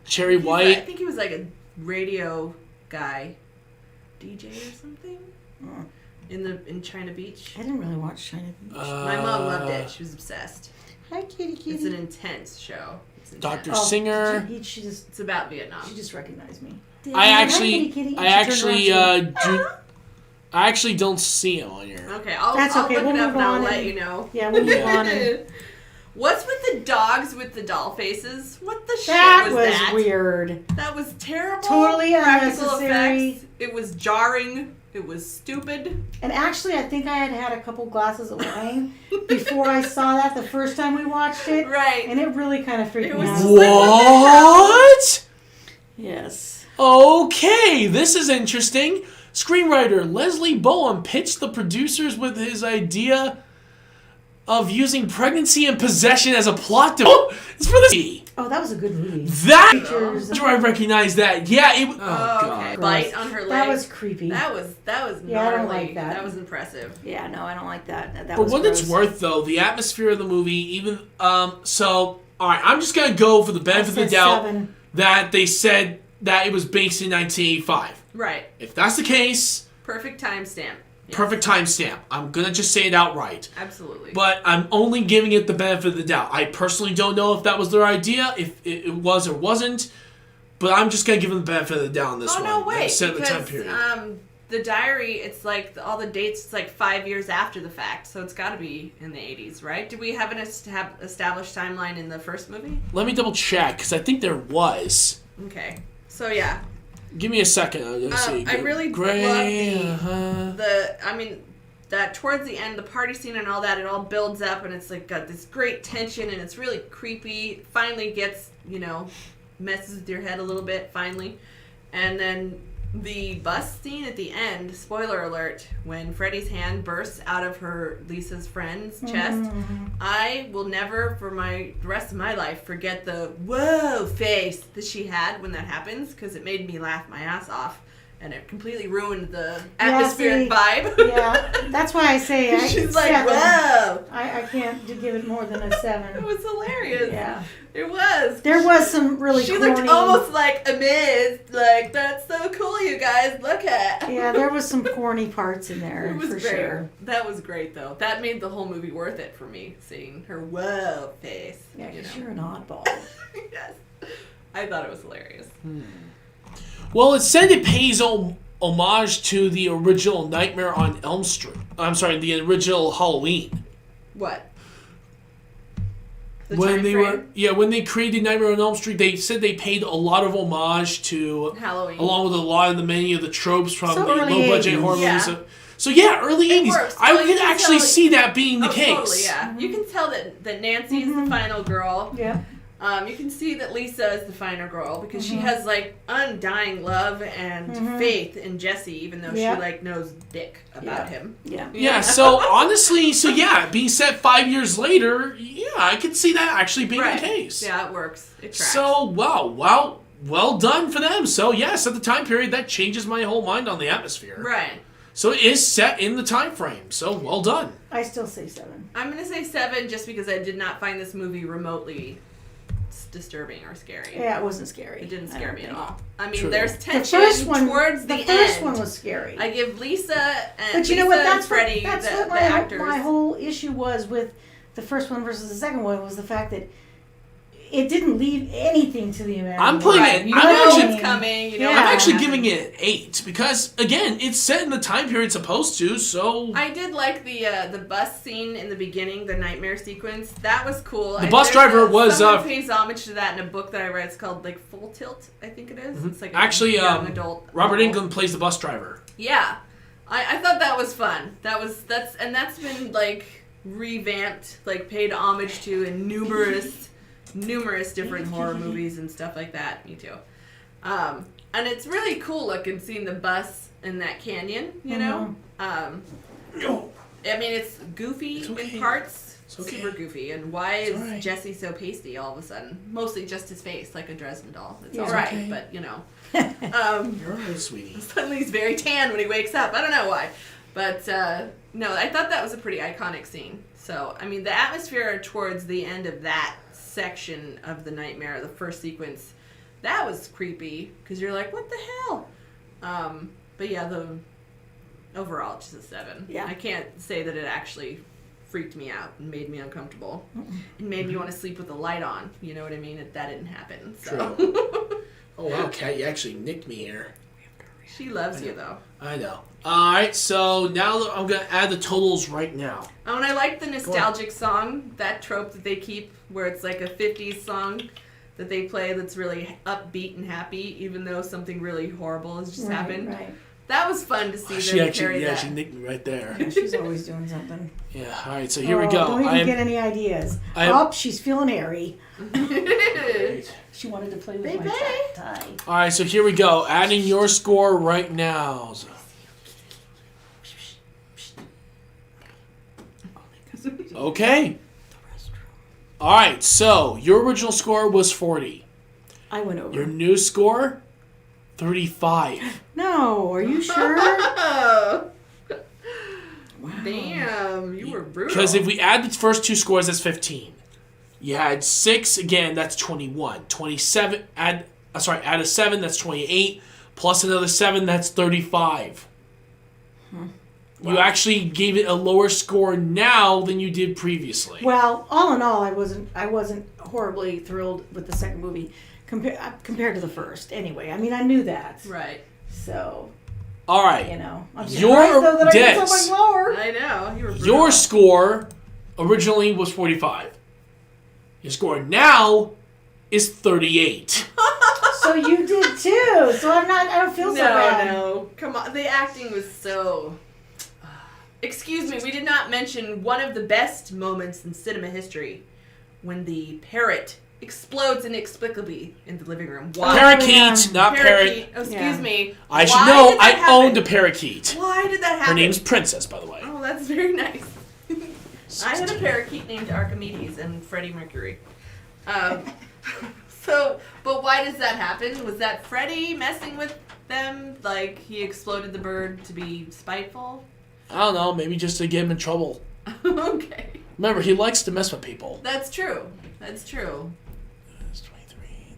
Cherry I White. think he was like a radio guy, DJ or something. in China Beach. I didn't really watch China Beach. My mom loved it. She was obsessed. Hi, kitty, kitty. It's an intense show. It's intense. Dr. Singer. It's about Vietnam. She just recognized me. I I actually don't see him on here. Okay, I'll That's look okay. it We'll up move and I'll on let and- you know. Yeah, we'll move on. What's with the dogs with the doll faces? What the That shit was that? weird. That was terrible. Totally Practical unnecessary. effects. It was jarring. It was stupid. And actually, I think I had a couple glasses of wine before I saw that the first time we watched it. Right. And it really kind of freaked It me was out. What? Yes. Okay, this is interesting. Screenwriter Leslie Bowen pitched the producers with his idea of using pregnancy and possession as a plot device. It's for the Oh, that was a good movie. Do I recognize that? Yeah, it. Oh, God. Okay. Bite on her leg. That was creepy. That was Yeah, I don't gnarly. like that. That was impressive. Yeah, no, I don't like that. That For was what gross. it's worth, though, the atmosphere of the movie, even so. All right, I'm just gonna go for the benefit of the said doubt 7. that they said that it was based in 1985. Right. If that's the case, Perfect timestamp. Yes. perfect timestamp. I'm gonna just say it outright. Absolutely. But I'm only giving it the benefit of the doubt. I personally don't know if that was their idea, if it was or wasn't. But I'm just gonna give them the benefit of the doubt on this one. no, wait. Set in the time Because period. the diary, it's like all the dates, it's like 5 years after the fact. So it's got to be in the 80s, right? Did we have an established timeline in the first movie? Let me double check, because I think there was. Okay. So yeah. Give me a second. I'm gonna see. I really Gray, love that towards the end, the party scene and all that, it all builds up and it's like got this great tension and it's really creepy. Finally gets, messes with your head a little bit, finally. And then the bus scene at the end, spoiler alert, when Freddy's hand bursts out of Lisa's friend's chest, I will never, for the rest of my life, forget the whoa face that she had when that happens, because it made me laugh my ass off. And it completely ruined the atmospheric vibe. Yeah, that's why I say She's like, 7. whoa. I can't give it more than a 7. It was hilarious. Yeah. It was. There was some really She corny... looked almost like amazed. Like, that's so cool, you guys. Look at. Yeah, there was some corny parts in there, It was for great. sure. That was great, though. That made the whole movie worth it for me, seeing her whoa face. Yeah, because you're an oddball. Yes. I thought it was hilarious. Well, it said it pays homage to the original Nightmare on Elm Street. I'm sorry, the original Halloween. What? The When time they frame? when they created Nightmare on Elm Street, they said they paid a lot of homage to Halloween. along with a lot of many of the tropes from So the early low budget 80s. horror Yeah. movies. So yeah, early It 80s. works. I Well, you could can actually tell- see that being the case. Totally, yeah. You can tell that Nancy's the final girl. Yeah. You can see that Lisa is the final girl because she has like undying love and faith in Jesse, even though Yeah. she like knows dick about him. Yeah. Yeah, so honestly, being set 5 years later, yeah, I could see that actually being Right. the case. Yeah, it works. It tracks. So, well done for them. So, yes, at the time period, that changes my whole mind on the atmosphere. Right. So, it is set in the time frame. So, well done. I still say 7. I'm gonna say 7 just because I did not find this movie remotely disturbing or scary. Yeah, it wasn't scary. It didn't I scare don't me at think. all. I mean, True. there's The tension first one, towards the, the first end. one was scary. I give Lisa and But you know what? Lisa That's and Freddie, what, that's the, what the my, actors. my whole issue was with the first one versus the second one was the fact that it didn't leave anything to the imagination. I'm putting Right. it. You I'm know actually, it's coming. You know Yeah. what's I'm actually gonna giving happen. it an 8 because, again, it's set in the time period it's supposed to. So, I did like the bus scene in the beginning, the nightmare sequence. That was cool. The bus driver was, someone pays homage to that in a book that I read. It's called like Full Tilt, I think it is. It's like actually, a young adult. Robert novel. Englund plays the bus driver. Yeah, I thought that was fun. That's been like revamped, like paid homage to in numerous different horror movies and stuff like that. Me too. And it's really cool looking seeing the bus in that canyon. You know. I mean, it's goofy It's okay. in parts. It's okay. Super goofy. And why It's is alright. Jesse so pasty all of a sudden? Mostly just his face, like a Dresden doll. It's Yeah. all right, Okay. but you know. You're right, sweetie. Suddenly he's very tan when he wakes up. I don't know why. But, no, I thought that was a pretty iconic scene. So, I mean, the atmosphere towards the end of that section of the nightmare, the first sequence, that was creepy. Because you're like, what the hell? But yeah, Overall, it's just a 7. Yeah. I can't say that it actually freaked me out and made me uncomfortable. And made me want to sleep with the light on. You know what I mean? That didn't happen. So. True. Oh, wow, Kat, you actually nicked me here. She loves you, though. I know. All right, so now I'm going to add the totals right now. Oh, and I like the nostalgic song, that trope that they keep, where it's like a 50s song that they play that's really upbeat and happy, even though something really horrible has just happened. Right. That was fun to see She them actually, carry that. she nicked me right there. Yeah, she's always doing something. Yeah, all right, so here we go. Don't even get any ideas. She's feeling airy. She wanted to play with my tie. All right, so here we go. Adding your score right now. Okay. All right, so your original score was 40. I went over. Your new score, 35. No, are you sure? Oh, Wow. damn, you were brutal. Because if we add the first two scores, that's 15. You had 6, again, that's 21. 27, add a 7, that's 28. Plus another 7, that's 35. You actually gave it a lower score now than you did previously. Well, all in all, I wasn't horribly thrilled with the second movie compared to the first. Anyway, I mean, I knew that. Right. So, All right. you know, I'm Your surprised though that I did Des. so much lower. I know, you were brutal. Your score originally was 45. Your score now is 38. So you did too. So I don't feel so bad. No, come on. The acting was so... Excuse me, we did not mention one of the best moments in cinema history. When the parrot explodes inexplicably in the living room. Why? Parakeet, not parrot. Oh, excuse me. I should Why know. did that I happen? owned a parakeet. Why did that happen? Her name's Princess, by the way. Oh, that's very nice. I had a parakeet named Archimedes and Freddie Mercury. But why does that happen? Was that Freddie messing with them? Like, he exploded the bird to be spiteful? I don't know. Maybe just to get him in trouble. Okay. Remember, he likes to mess with people. That's true. That's true. That's 23.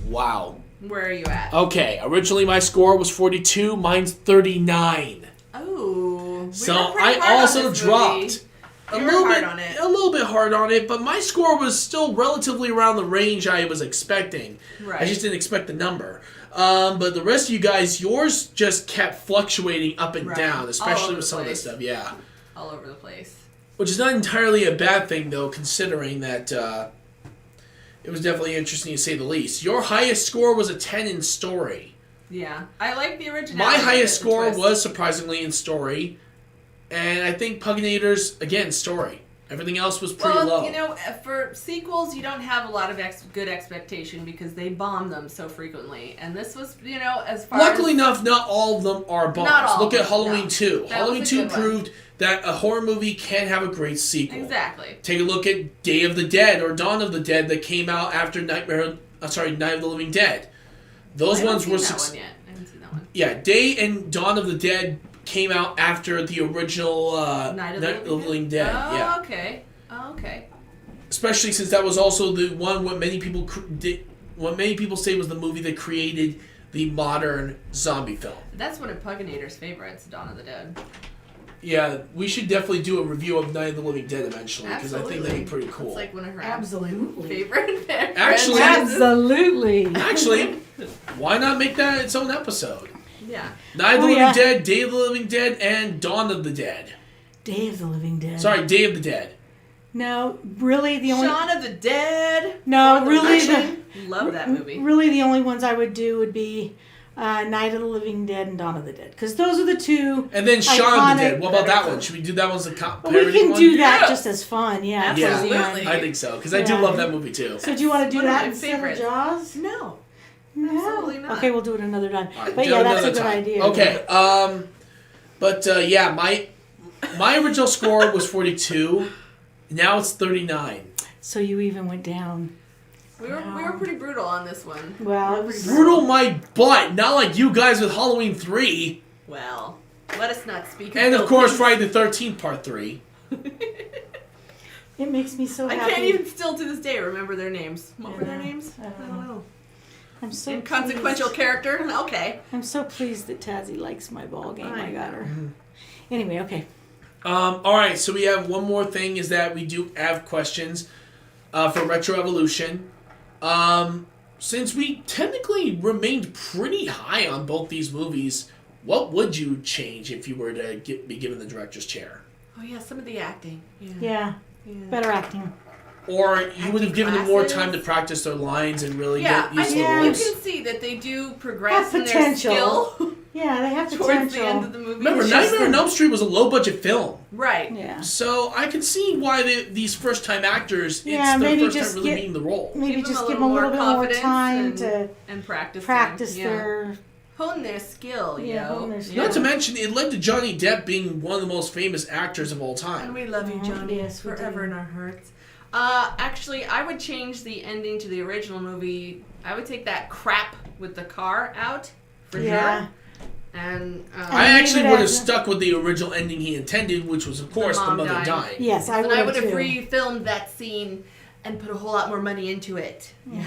Wow. Where are you at? Okay, originally my score was 42. Mine's 39. Oh. So I also dropped a little bit hard on it, but my score was still relatively around the range I was expecting. Right. I just didn't expect the number. But the rest of you guys, yours just kept fluctuating up and down, especially with some of this stuff. Yeah. All over the place. Which is not entirely a bad thing, though, considering that it was definitely interesting to say the least. Your highest score was a 10 in story. Yeah. I like the original. My highest score was surprisingly in story. And I think Puganator's, again, story. Everything else was pretty low. Well, you know, for sequels, you don't have a lot of good expectation because they bomb them so frequently. And this was, you know, as far Luckily as... enough, not all of them are bombs. Not all Look of at them, Halloween no. 2. That Halloween was a 2 good one. proved that a horror movie can have a great sequel. Exactly. Take a look at Day of the Dead or Dawn of the Dead that came out after Night of the Living Dead. Those ones were I haven't seen that one. Yeah, Day and Dawn of the Dead came out after the original Night of the Living Dead. Oh, yeah. okay. Oh, okay. Especially since that was also the one what many people say was the movie that created the modern zombie film. That's one of Puganator's favorites, Dawn of the Dead. Yeah, we should definitely do a review of Night of the Living Dead eventually because I think that'd be pretty cool. It's like one of her Absolutely. favorite Actually- Absolutely. Actually, why not make that its own episode? Yeah. Night of the Living Dead, Day of the Living Dead, and Dawn of the Dead. Day of the Living Dead. Sorry, Day of the Dead. No, really the only... Shaun of the Dead. No, really Love that movie. Really the only ones I would do would be Night of the Living Dead and Dawn of the Dead. Because those are the two And then Shaun of the iconic- What about that one? Should we do that one as a parody Well, we can one? do that Yeah. just as fun, yeah. Absolutely. I think so, because I do Yeah. love that movie too. So do you want to do One of that my instead favorites. of Jaws? No. No. Absolutely not. Okay, we'll do it another time. All right, But do yeah, it that's a another good time. idea. Okay, yeah, my original score was 42. Now it's 39. So you even went down. We were pretty brutal on this one. Well, it was Brutal my butt, not like you guys with Halloween 3. Well, let us not speak. And of course, Friday the 13th Part 3. It makes me so I happy. can't even still to this day remember their names. What were their Yeah, names? I don't know. I'm so inconsequential character. Okay. I'm so pleased that Tazzy likes my ball game. I got her. Anyway, okay. All right, so we have one more thing is that we do have questions for Retro Evolution. Since we technically remained pretty high on both these movies, what would you change if you were to be given the director's chair? Oh yeah, some of the acting. Yeah. Better acting. Or you would have given them more classes? time to practice their lines and really get used to the you roles. can see that they do progress Have in their potential. skill Yeah, they have potential. towards the end of the movie. Remember, It's just- Nightmare on Elm Street was a low-budget film. Right. Yeah. So I can see why these first-time actors, Yeah, it's their maybe first just time really get- being the role. Maybe Give them just a give them a little little bit more more confidence time to and practice their... hone their skill, hone their skill. Not to mention, it led to Johnny Depp being one of the most famous actors of all And time. we love you, Johnny, Yes, we forever do. in our hearts. Actually, I would change the ending to the original movie. I would take that crap with the car out for Yeah. sure. And I leave actually it would have as- stuck with the original ending he intended, which was, of course, the mom mother dying. dying. Yes, I then would I have would have too. refilmed that scene and put a whole lot more money into it. Yeah.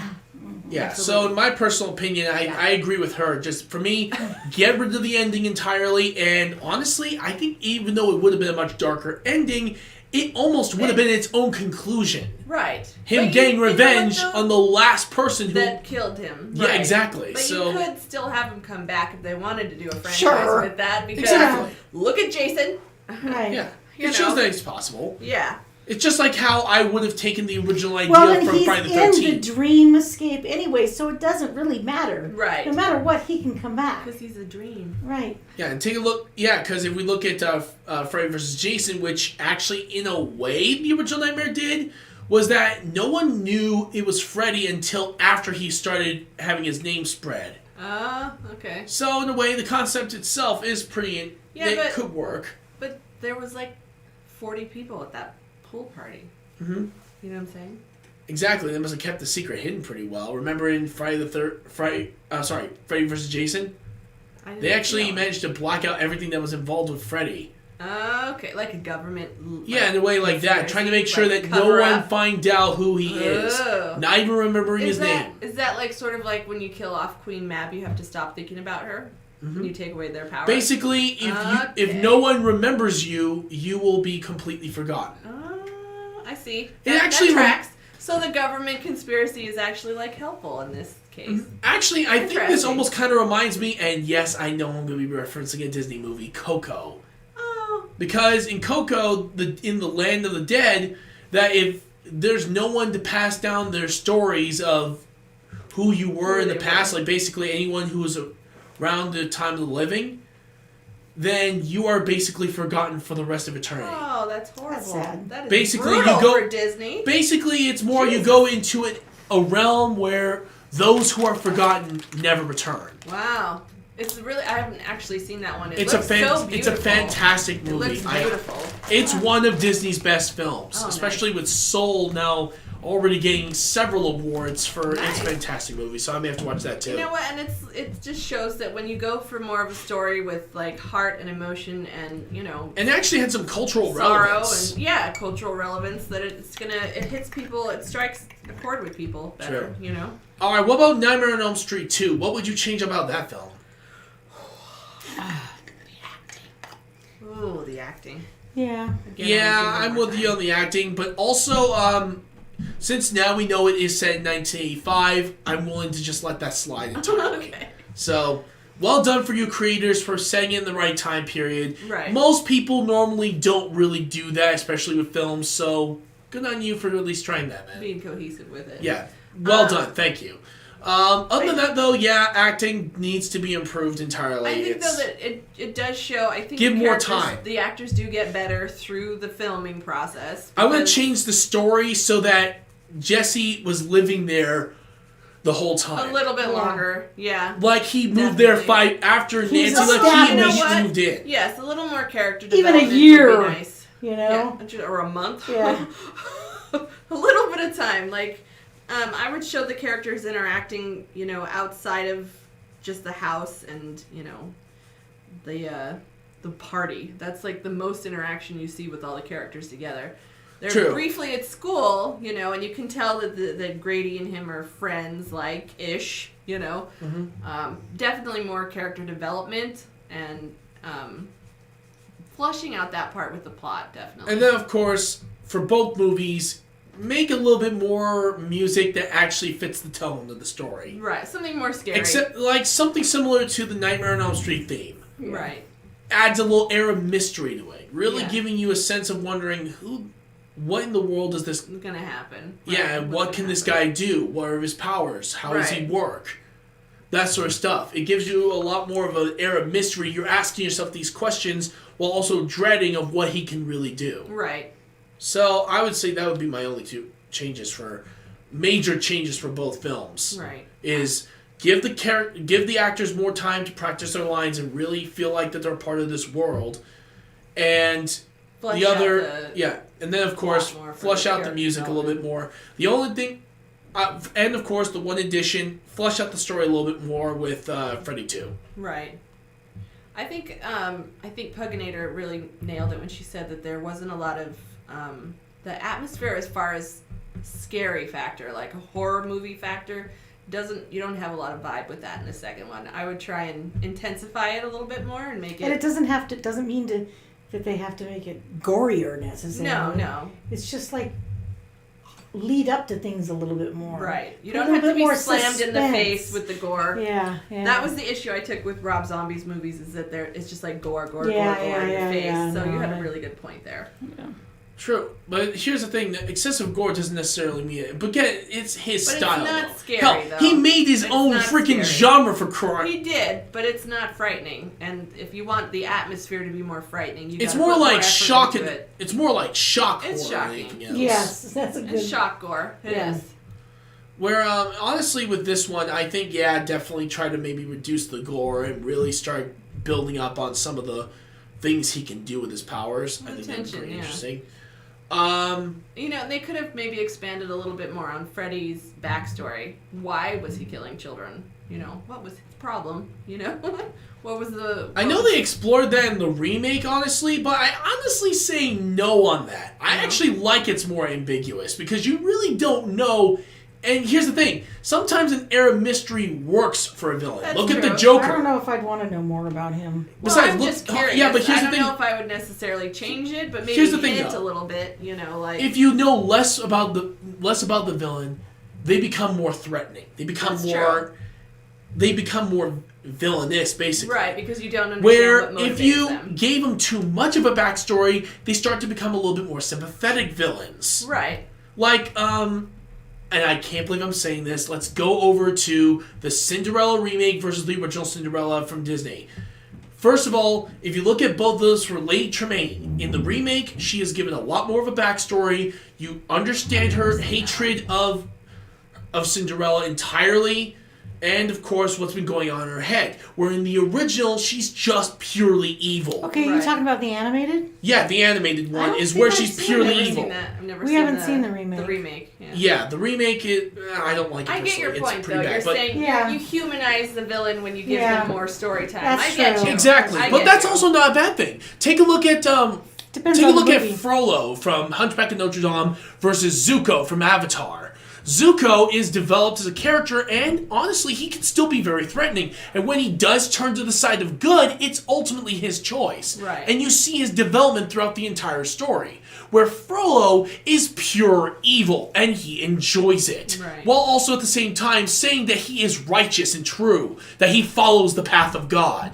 Yeah, Absolutely. so in my personal opinion, I agree with her. Just for me, get rid of the ending entirely. And honestly, I think even though it would have been a much darker ending, it almost would have been its own conclusion. Right. Him But getting you know what, revenge though? on the last person who... That killed him. Yeah, Right. exactly. But So you could still have him come back if they wanted to do a franchise Sure. with that. Because Exactly. look at Jason. Right. Yeah, You it shows know. that it's possible. Yeah. It's just like how I would have taken the original idea Well, and from he's Friday the in 13th. the dream escape anyway, so it doesn't really matter. Right. No matter what, he can come back. Because he's a dream. Right. Yeah, and take a look. Yeah, because if we look at Freddy vs. Jason, which actually, in a way, the original Nightmare did, was that no one knew it was Freddy until after he started having his name spread. Okay. So, in a way, the concept itself is pretty... Yeah, it but- could work. But there was like 40 people at that pool party. Mm-hmm. You know what I'm saying? Exactly. They must have kept the secret hidden pretty well. Remember in Freddy vs. Jason? I didn't They actually know. managed to black out everything that was involved with Freddy. Okay, like a government. Yeah, in a way like that, trying to make sure like that no cover one up. find out who he is. Oh. Not even remembering his name. Is that like sort of like when you kill off Queen Mab, you have to stop thinking about her? Mm-hmm. When you take away their power? Basically, if Okay. no one remembers you, you will be completely forgotten. I see. It actually that tracks. So the government conspiracy is actually like helpful in this case. Actually, I think this Interesting. almost kind of reminds me, and yes, I know I'm going to be referencing a Disney movie, Coco. Oh. Because in Coco, in the land of the dead, that if there's no one to pass down their stories of who you were in the they past, were. like basically anyone who was around the time of the living, then you are basically forgotten for the rest of eternity. Oh, that's horrible. That's sad. That is Basically, brutal you go- for Disney. Basically, it's more you Jesus. go into a realm where those who are forgotten never return. Wow. It's really, I haven't actually seen that one. It It's looks so it's beautiful. a fantastic It movie. looks beautiful. It's one of Disney's best films, Oh, especially with Soul now already getting several awards for its Nice. fantastic movie. So I may have to watch that too. You know what? And it just shows that when you go for more of a story with like heart and emotion and And it actually had some cultural sorrow relevance. and cultural relevance, that it hits people, it strikes a chord with people better. True. All right, what about Nightmare on Elm Street 2? What would you change about that film? Ooh, the acting. Yeah. Again, Yeah, I would give it I'm more with you time. on the acting, but also, since now we know it is set in 1985, I'm willing to just let that slide entirely. Okay. So, well done for you creators for setting in the right time period. Right. Most people normally don't really do that, especially with films, so good on you for at least trying that, man. Being cohesive with it. Yeah, well done, thank you. Other than that, though, yeah, acting needs to be improved entirely. I think It's- though that it does show. I think Give the more characters- time. The actors do get better through the filming process. I would because- change the story so that Jesse was living there the whole time. a little bit Yeah. longer. Yeah. Like he moved there Definitely. after He's Nancy left, established. he You know immediately what? moved in. Yes, a little more character Even a development year. would be nice. You know? Yeah, or a month. Yeah. A little bit of time. Like, I would show the characters interacting, outside of just the house and, the party. That's like the most interaction you see with all the characters together. They're True. briefly at school, and you can tell that Grady and him are friends, like ish. you know? Definitely more character development and flushing out that part with the plot, definitely. And then, of course, for both movies, make a little bit more music that actually fits the tone of the story. Right, something more scary. Except, like, something similar to the Nightmare on Elm Street theme. Right. Adds a little air of mystery to it. Really Yeah. giving you a sense of wondering, what in the world is this... Gonna happen. Yeah, and what can this guy do? What are his powers? How does he work? That sort of stuff. It gives you a lot more of an air of mystery. You're asking yourself these questions while also dreading of what he can really do. Right. So I would say that would be my only two major changes for both films. Right. Is give the actors more time to practice their lines and really feel like that they're part of this world, and Flesh the other out and then of course flush out the music a little bit more. The only thing, and of course the one addition, flush out the story a little bit more with Freddy 2. Right. I think Puganator really nailed it when she said that there wasn't a lot of the atmosphere as far as scary factor, like a horror movie factor. You don't have a lot of vibe with that in the second one. I would try and intensify it a little bit more and make it. And it doesn't mean that they have to make it gorier necessarily. No. It's just like lead up to things a little bit more. Right. You Put a don't have little to bit be more slammed in the suspense. face with the gore. Yeah. That was the issue I took with Rob Zombie's movies, is that it's just like gore in your face. So you had a really good point there. Yeah. True, but here's the thing: that excessive gore doesn't necessarily mean it. But it's his style. It's not though. scary, Hell, though. he made his own freaking genre for crime. He did, but it's not frightening. And if you want the atmosphere to be more frightening, it's more like shock. It. It's more like shock It's horror shocking. than anything else. Yes, that's a good. It's shock gore. It is. Where honestly, with this one, I think definitely try to maybe reduce the gore and really start building up on some of the things he can do with his powers. I think that's pretty interesting. They could have maybe expanded a little bit more on Freddy's backstory. Why was he killing children? What was his problem? What was the... I know they explored that in the remake, honestly, but I honestly say no on that. I actually like it's more ambiguous, because you really don't know. And here's the thing. Sometimes an air of mystery works for a villain. That's Look at true. the Joker. I don't know if I'd want to know more about him. I'm just curious. Yeah, but here's the thing. I don't know if I would necessarily change it, but maybe hint a little bit, like... If you know less about the villain, they become more threatening. They become more villainous, basically. Right, because you don't understand Where what motivates if you them. gave them too much of a backstory, they start to become a little bit more sympathetic villains. Right. Like, and I can't believe I'm saying this, let's go over to the Cinderella remake versus the original Cinderella from Disney. First of all, if you look at both of those for Lady Tremaine, in the remake, she is given a lot more of a backstory. You understand her hatred of Cinderella entirely, and of course what's been going on in her head. Where in the original, she's just purely evil. Okay, you're talking about the animated? Yeah, the animated one is where she's purely evil. We haven't seen the remake. The remake, yeah, the remake, I don't like it. I get your point, it's though. bad, You're saying you humanize the villain when you give them more story time. That's I get true. you. Exactly, but that's also not a bad thing. Take a look at Frollo from Hunchback of Notre Dame versus Zuko from Avatar. Zuko is developed as a character, and honestly, he can still be very threatening. And when he does turn to the side of good, it's ultimately his choice. Right. And you see his development throughout the entire story. Where Frollo is pure evil, and he enjoys it. Right. While also at the same time saying that he is righteous and true, that he follows the path of God.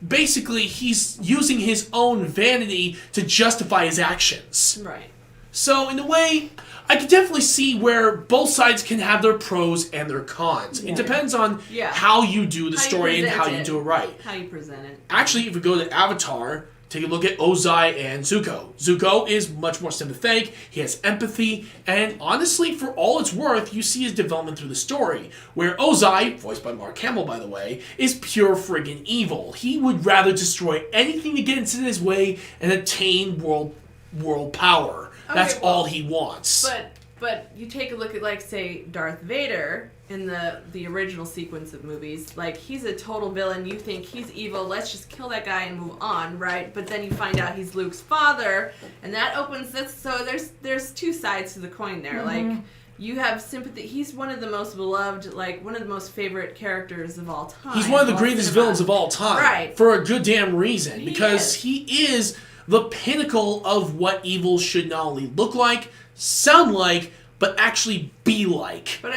Basically, he's using his own vanity to justify his actions. Right. So, in a way, I can definitely see where both sides can have their pros and their cons. It depends on how you do the story and how you do it right. How you present it. Actually, if we go to Avatar, take a look at Ozai and Zuko. Zuko is much more sympathetic, he has empathy, and honestly, for all it's worth, you see his development through the story, where Ozai, voiced by Mark Hamill by the way, is pure friggin' evil. He would rather destroy anything that gets in his way and attain world power. That's all he wants. But you take a look at, like, say, Darth Vader in the original sequence of movies. Like, he's a total villain. You think he's evil. Let's just kill that guy and move on, right? But then you find out he's Luke's father, and that opens this. So there's two sides to the coin there. Mm-hmm. Like, you have sympathy. He's one of the most beloved, like one of the most favorite characters of all time. He's one of the greatest villains of all time. Right. For a good damn reason. He Because is. he is the pinnacle of what evil should not only look like, sound like, but actually be like. But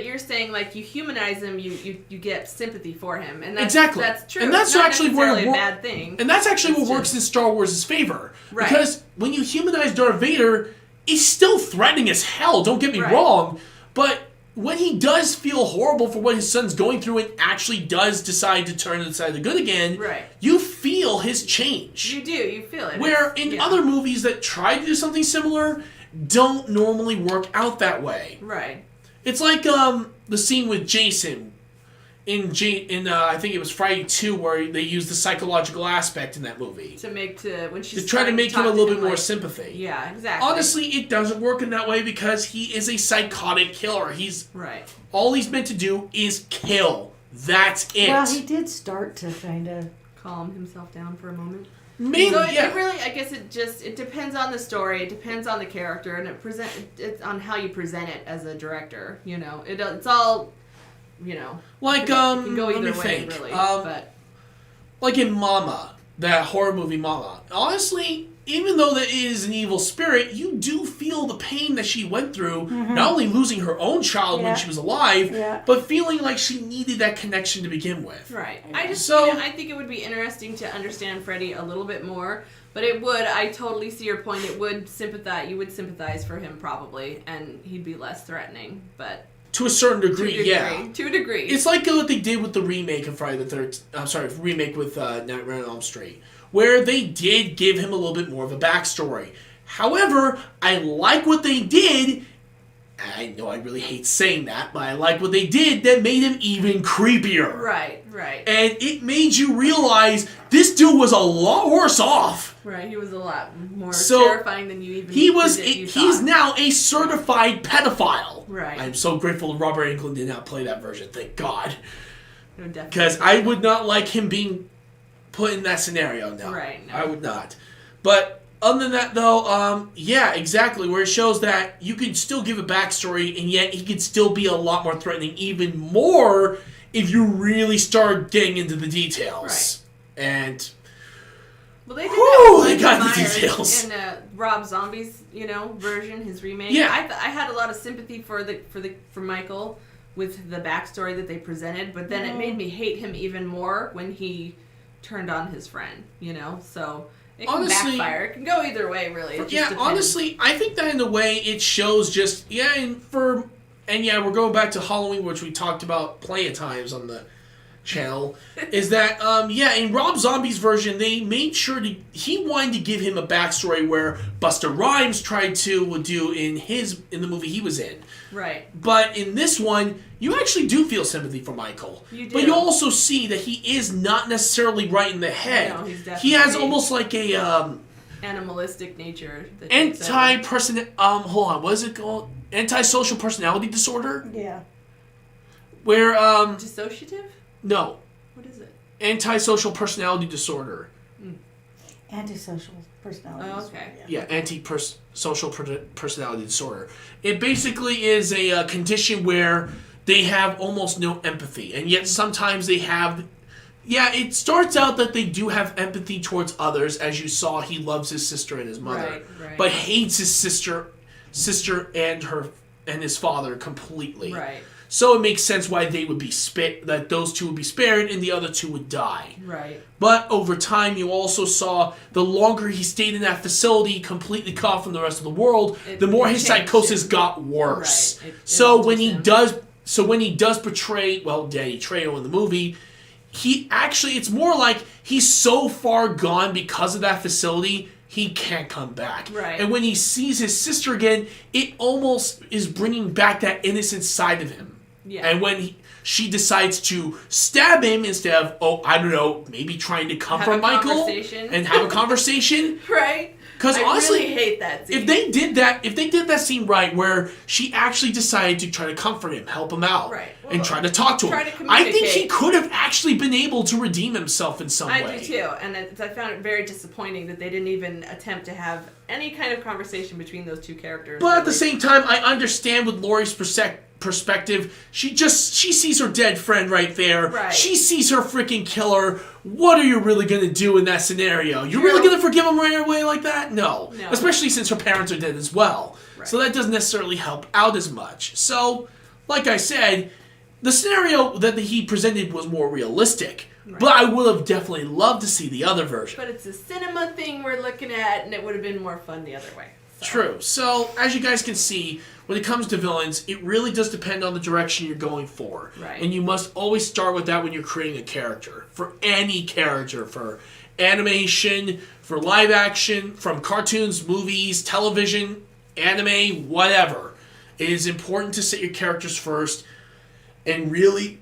you're saying like you humanize him, you get sympathy for him, and that's true. And that's it's not actually where necessarily a bad thing. And that's actually It's what works just- in Star Wars' favor. Right. Because when you humanize Darth Vader, he's still threatening as hell, don't get me Right. wrong, but when he does feel horrible for what his son's going through and actually does decide to turn to the side of the good again, Right. you feel his change. You do, you feel it. Where in other movies that try to do something similar don't normally work out that way. Right. It's like the scene with Jason in I think it was Friday 2 where they used the psychological aspect in that movie. When she's To try to make him a little bit more sympathy. Yeah, exactly. Honestly, it doesn't work in that way because he is a psychotic killer. Right. All he's meant to do is kill. That's it. Well, he did start to kind of Calm himself down for a moment. Maybe, So yeah. it really, I guess it depends on the story, it depends on the character, and it's on how you present it as a director. You know, it's all, you know, Like, it can go let either me way, think. really. But Like in Mama, that horror movie Mama. Honestly, even though that is an evil spirit, you do feel the pain that she went through, not only losing her own child when Yeah. she was alive, Yeah. but feeling like she needed that connection to begin with. right, So- I think it would be interesting to understand Freddy a little bit more. But I totally see your point. You would sympathize for him probably, and he'd be less threatening. But To a certain degree, yeah. To a degree. It's like what they did with the remake of Friday the 13th. I'm sorry, remake with Nightmare on Elm Street, where they did give him a little bit more of a backstory. However, I like what they did. I know I really hate saying that, but I like what they did that made him even creepier. Right. And it made you realize this dude was a lot worse off. Right, he was a lot more So, terrifying than you even. He's thought. now a certified pedophile. Right. I'm so grateful that Robert Englund did not play that version. Thank God. No, definitely. Because I would not like him being put in that scenario. No, Right, no. I would not. But other than that, though, yeah, exactly. Where it shows that you can still give a backstory, and yet he could still be a lot more threatening, even more if you really start getting into the details. Right. And Well, they did Whew, that they with got the Myers details. in Rob Zombie's, version, his remake. Yeah. I had a lot of sympathy for Michael with the backstory that they presented, but then it made me hate him even more when he turned on his friend. So it can Honestly- backfire. It can go either way, really. It just yeah, depends. honestly, I think that in a way it shows just we're going back to Halloween, which we talked about plenty of times on the channel, is that in Rob Zombie's version they made sure he wanted to give him a backstory where Busta Rhymes tried to do in the movie he was in. Right. But in this one, you actually do feel sympathy for Michael. You do. But you also see that he is not necessarily right in the head. No, he's he has definitely- almost like a Animalistic nature. That takes over. what is it called? Antisocial personality disorder? yeah. Where, Dissociative? no. What is it? Antisocial personality disorder. Antisocial personality. Oh, disorder, okay. Yeah, antisocial personality disorder. It basically is a condition where they have almost no empathy, and yet sometimes they have. Yeah, it starts out that they do have empathy towards others, as you saw. He loves his sister and his mother, Right. but hates his sister and his father completely. Right. So it makes sense why they would be that those two would be spared and the other two would die. Right. But over time, you also saw the longer he stayed in that facility, completely cut off from the rest of the world, the more his changed psychosis him. got worse. Right. It So alters when he him. does portray, Danny Trejo in the movie, it's more like he's so far gone because of that facility, he can't come back. Right. And when he sees his sister again, it almost is bringing back that innocent side of him. Yeah. And when she decides to stab him instead of, maybe trying to comfort Michael conversation. and have a conversation. Right. Because I honestly, really hate that scene. if they did that scene right, where she actually decided to try to comfort him, help him out, Right. and try to talk to him. Try to I think he communicate. could have actually been able to redeem himself in some way. I do too, and I found it very disappointing that they didn't even attempt to have any kind of conversation between those two characters. But at the same time, I understand with Laurie's perspective. She sees her dead friend right there. Right. She sees her freaking killer. What are you really going to do in that scenario? You're really going to forgive him right away like that? No. Especially since her parents are dead as well. Right. So that doesn't necessarily help out as much. So, like I said, the scenario that he presented was more realistic. Right. But I would have definitely loved to see the other version. But it's a cinema thing we're looking at, and it would have been more fun the other way. So. True. So, as you guys can see, when it comes to villains, it really does depend on the direction you're going for. Right. And you must always start with that when you're creating a character. For any character. For animation, for live action, from cartoons, movies, television, anime, whatever. It is important to set your characters first and really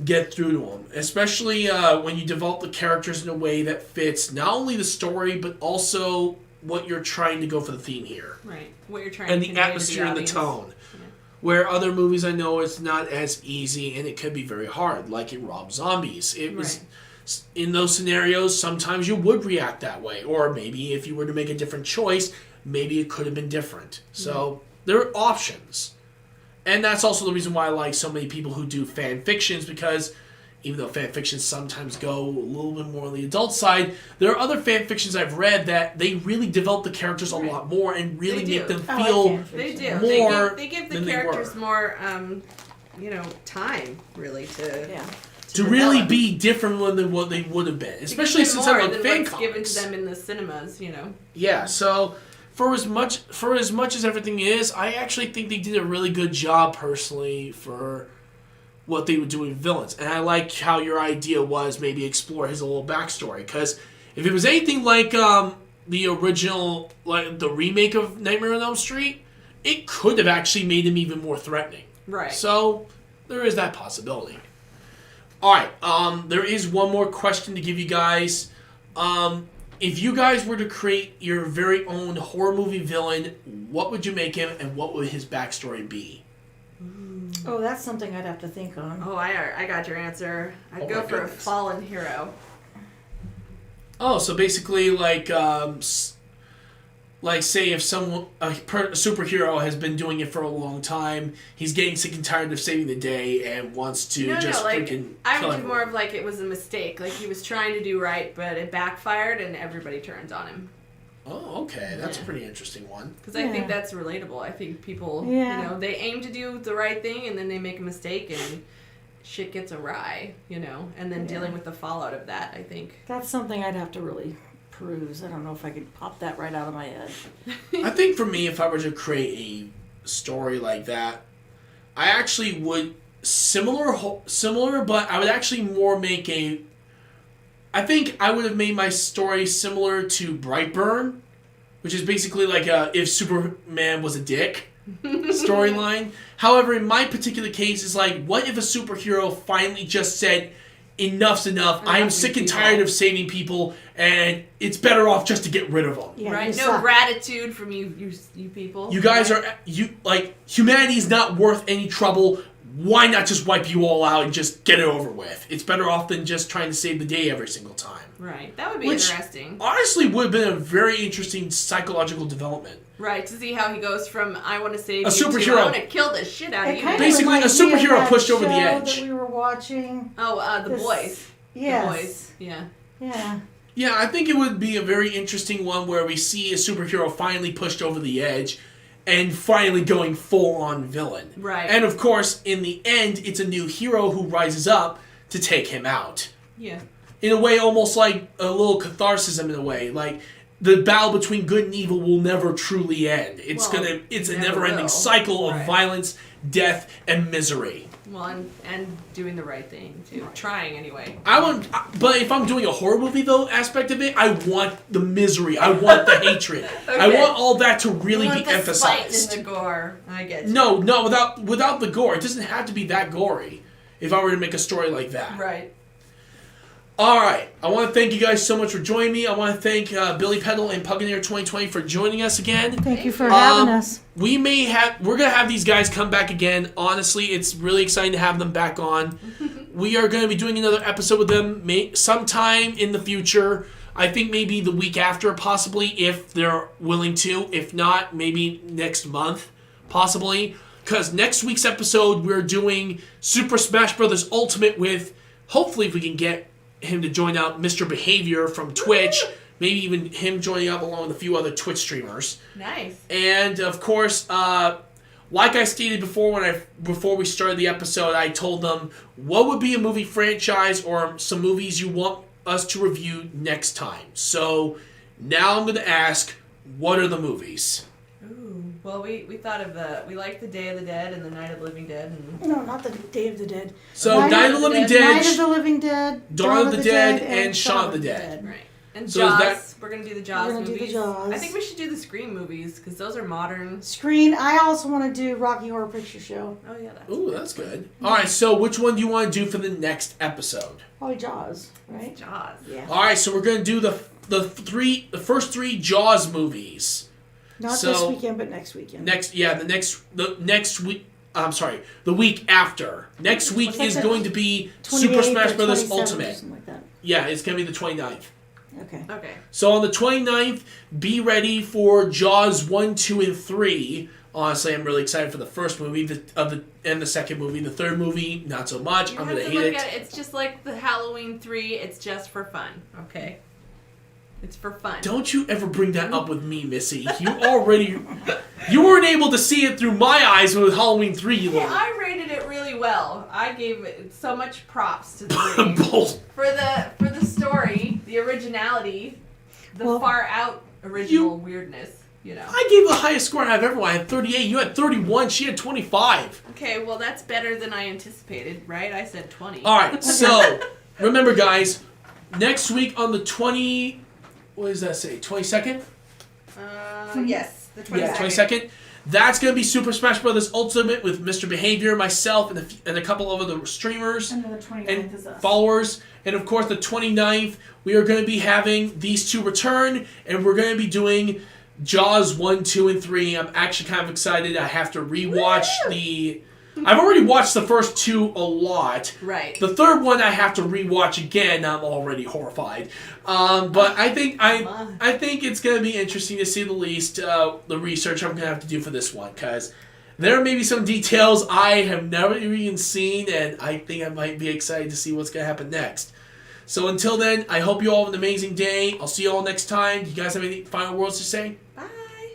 get through to them. Especially when you develop the characters in a way that fits not only the story, but also what you're trying to go for the theme here. Right. What you're trying and to the convey atmosphere to and the audience. tone. Yeah. Where other movies I know it's not as easy and it can be very hard, like in Rob Zombies. It was in those scenarios, sometimes you would react that way. Or maybe if you were to make a different choice, maybe it could have been different. So there are options. And that's also the reason why I like so many people who do fan fictions, because even though fan fictions sometimes go a little bit more on the adult side, there are other fan fictions I've read that they really develop the characters a lot more and really make them feel They do. more They give the than characters they were. more, time, really, to... Yeah. To really be different than what they would have been. Especially since I love fan what's given comics. to them in the cinemas, Yeah, so for as much as everything is, I actually think they did a really good job personally for what they would do with villains. And I like how your idea was maybe explore his little backstory. Because if it was anything like the original, like the remake of Nightmare on Elm Street, it could have actually made him even more threatening. Right. So there is that possibility. Alright, there is one more question to give you guys. If you guys were to create your very own horror movie villain, what would you make him and what would his backstory be? Oh, that's something I'd have to think on. Oh, I got your answer. I'd go for a fallen hero. Oh, so basically like say if a superhero has been doing it for a long time, he's getting sick and tired of saving the day and wants to freaking I kill would do everyone. more of like it was a mistake. Like he was trying to do right, but it backfired and everybody turns on him. Oh, okay. That's a pretty interesting one. Because I think that's relatable. I think people, they aim to do the right thing and then they make a mistake and shit gets awry, and then dealing with the fallout of that, I think. That's something I'd have to really peruse. I don't know if I could pop that right out of my head. I think for me, if I were to create a story like that, I actually would similar, but I would actually more make I think I would have made my story similar to Brightburn, which is basically like if Superman was a dick storyline. However, in my particular case, it's like, what if a superhero finally just said, enough's enough. I am sick and tired of saving people, and it's better off just to get rid of them. Yeah, right? No gratitude from you people. You guys humanity's not worth any trouble. Why not just wipe you all out and just get it over with? It's better off than just trying to save the day every single time. Right. That would be interesting. Honestly, would have been a very interesting psychological development. Right, to see how he goes from I want to save a you superhero. to I want to kill the shit out of you. Basically, a superhero pushed over the edge. That we were watching. Oh, The Boys. Yes. The Boys. Yeah. Yeah. Yeah, I think it would be a very interesting one where we see a superhero finally pushed over the edge and finally going full-on villain. Right. And of course, in the end, it's a new hero who rises up to take him out. Yeah. In a way, almost like a little catharsis in a way. Like, the battle between good and evil will never truly end. It's a never-ending cycle of violence, death, and misery. Well, and doing the right thing, too. Trying, anyway. But if I'm doing a horror movie, though, aspect of it, I want the misery. I want the hatred. Okay. I want all that to really be the emphasized. Spite and the gore. I get you. No, without the gore. It doesn't have to be that gory if I were to make a story like that. Right. All right. I want to thank you guys so much for joining me. I want to thank Billie, Petal, and Puganator 2020 for joining us again. Thank you for having us. We're gonna have these guys come back again. Honestly, it's really exciting to have them back on. We are going to be doing another episode with them sometime in the future. I think maybe the week after, possibly, if they're willing to. If not, maybe next month, possibly. Because next week's episode, we're doing Super Smash Bros. Ultimate with, hopefully, if we can get him to join out Mr. Behavior from Twitch. Maybe even him joining up along with a few other Twitch streamers. Nice. And, of course, like I stated before we started the episode, I told them what would be a movie franchise or some movies you want us to review next time. So now I'm going to ask, what are the movies? Ooh. Well, we thought of we like the Day of the Dead and the Night of the Living Dead. And... No, not the Day of the Dead. So Night of the Living Dead, Night of the Living Dead, Dawn of the Dead, and Shaun of the Dead. Right. And So Jaws. We're going to do the Jaws We're gonna movies. do the Jaws. I think we should do the Scream movies because those are modern. Screen. I also want to do Rocky Horror Picture Show. Oh, yeah. That's good. All right, so which one do you want to do for the next episode? Probably Jaws, right? Jaws. Yeah. All right, so we're going to do the first three Jaws movies. Not this weekend, but next weekend. The next week. I'm sorry, the week after. Next week is going to be Super 28th Smash or Bros. 27th Ultimate. or something like that. Yeah, it's going to be the 29th. Okay. So on the 29th, be ready for Jaws 1, 2, and 3. Honestly, I'm really excited for the first movie and the second movie. The third movie, not so much. I'm going to hate it. It's just like the Halloween 3. It's just for fun, okay? It's for fun. Don't you ever bring that up with me, Missy. You weren't able to see it through my eyes with Halloween 3. Yeah, I rated it really well. I gave it so much props to the for the story, the originality, the far out original weirdness. You know. I gave the highest score I've ever won. I had 38. You had 31. She had 25. Okay, well that's better than I anticipated, right? I said 20. All right. So remember, guys, next week on the 20. What does that say? 22nd? Yes, the 22nd. Yeah, 22nd. That's going to be Super Smash Bros. Ultimate with Mr. Behavior, myself, and a couple of other streamers And then the 29th and is us. followers. And, of course, the 29th, we are going to be having these two return, and we're going to be doing Jaws 1, 2, and 3. I'm actually kind of excited. I have to rewatch I've already watched the first two a lot. Right. The third one I have to rewatch again. I'm already horrified. But I think it's going to be interesting to see the least the research I'm going to have to do for this one, because there may be some details I have never even seen, and I think I might be excited to see what's going to happen next. So until then, I hope you all have an amazing day. I'll see you all next time. Do you guys have any final words to say? Bye.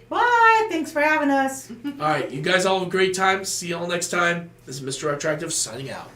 Bye. Thanks for having us. All right, you guys all have a great time. See you all next time. This is Mr. RetroActives signing out.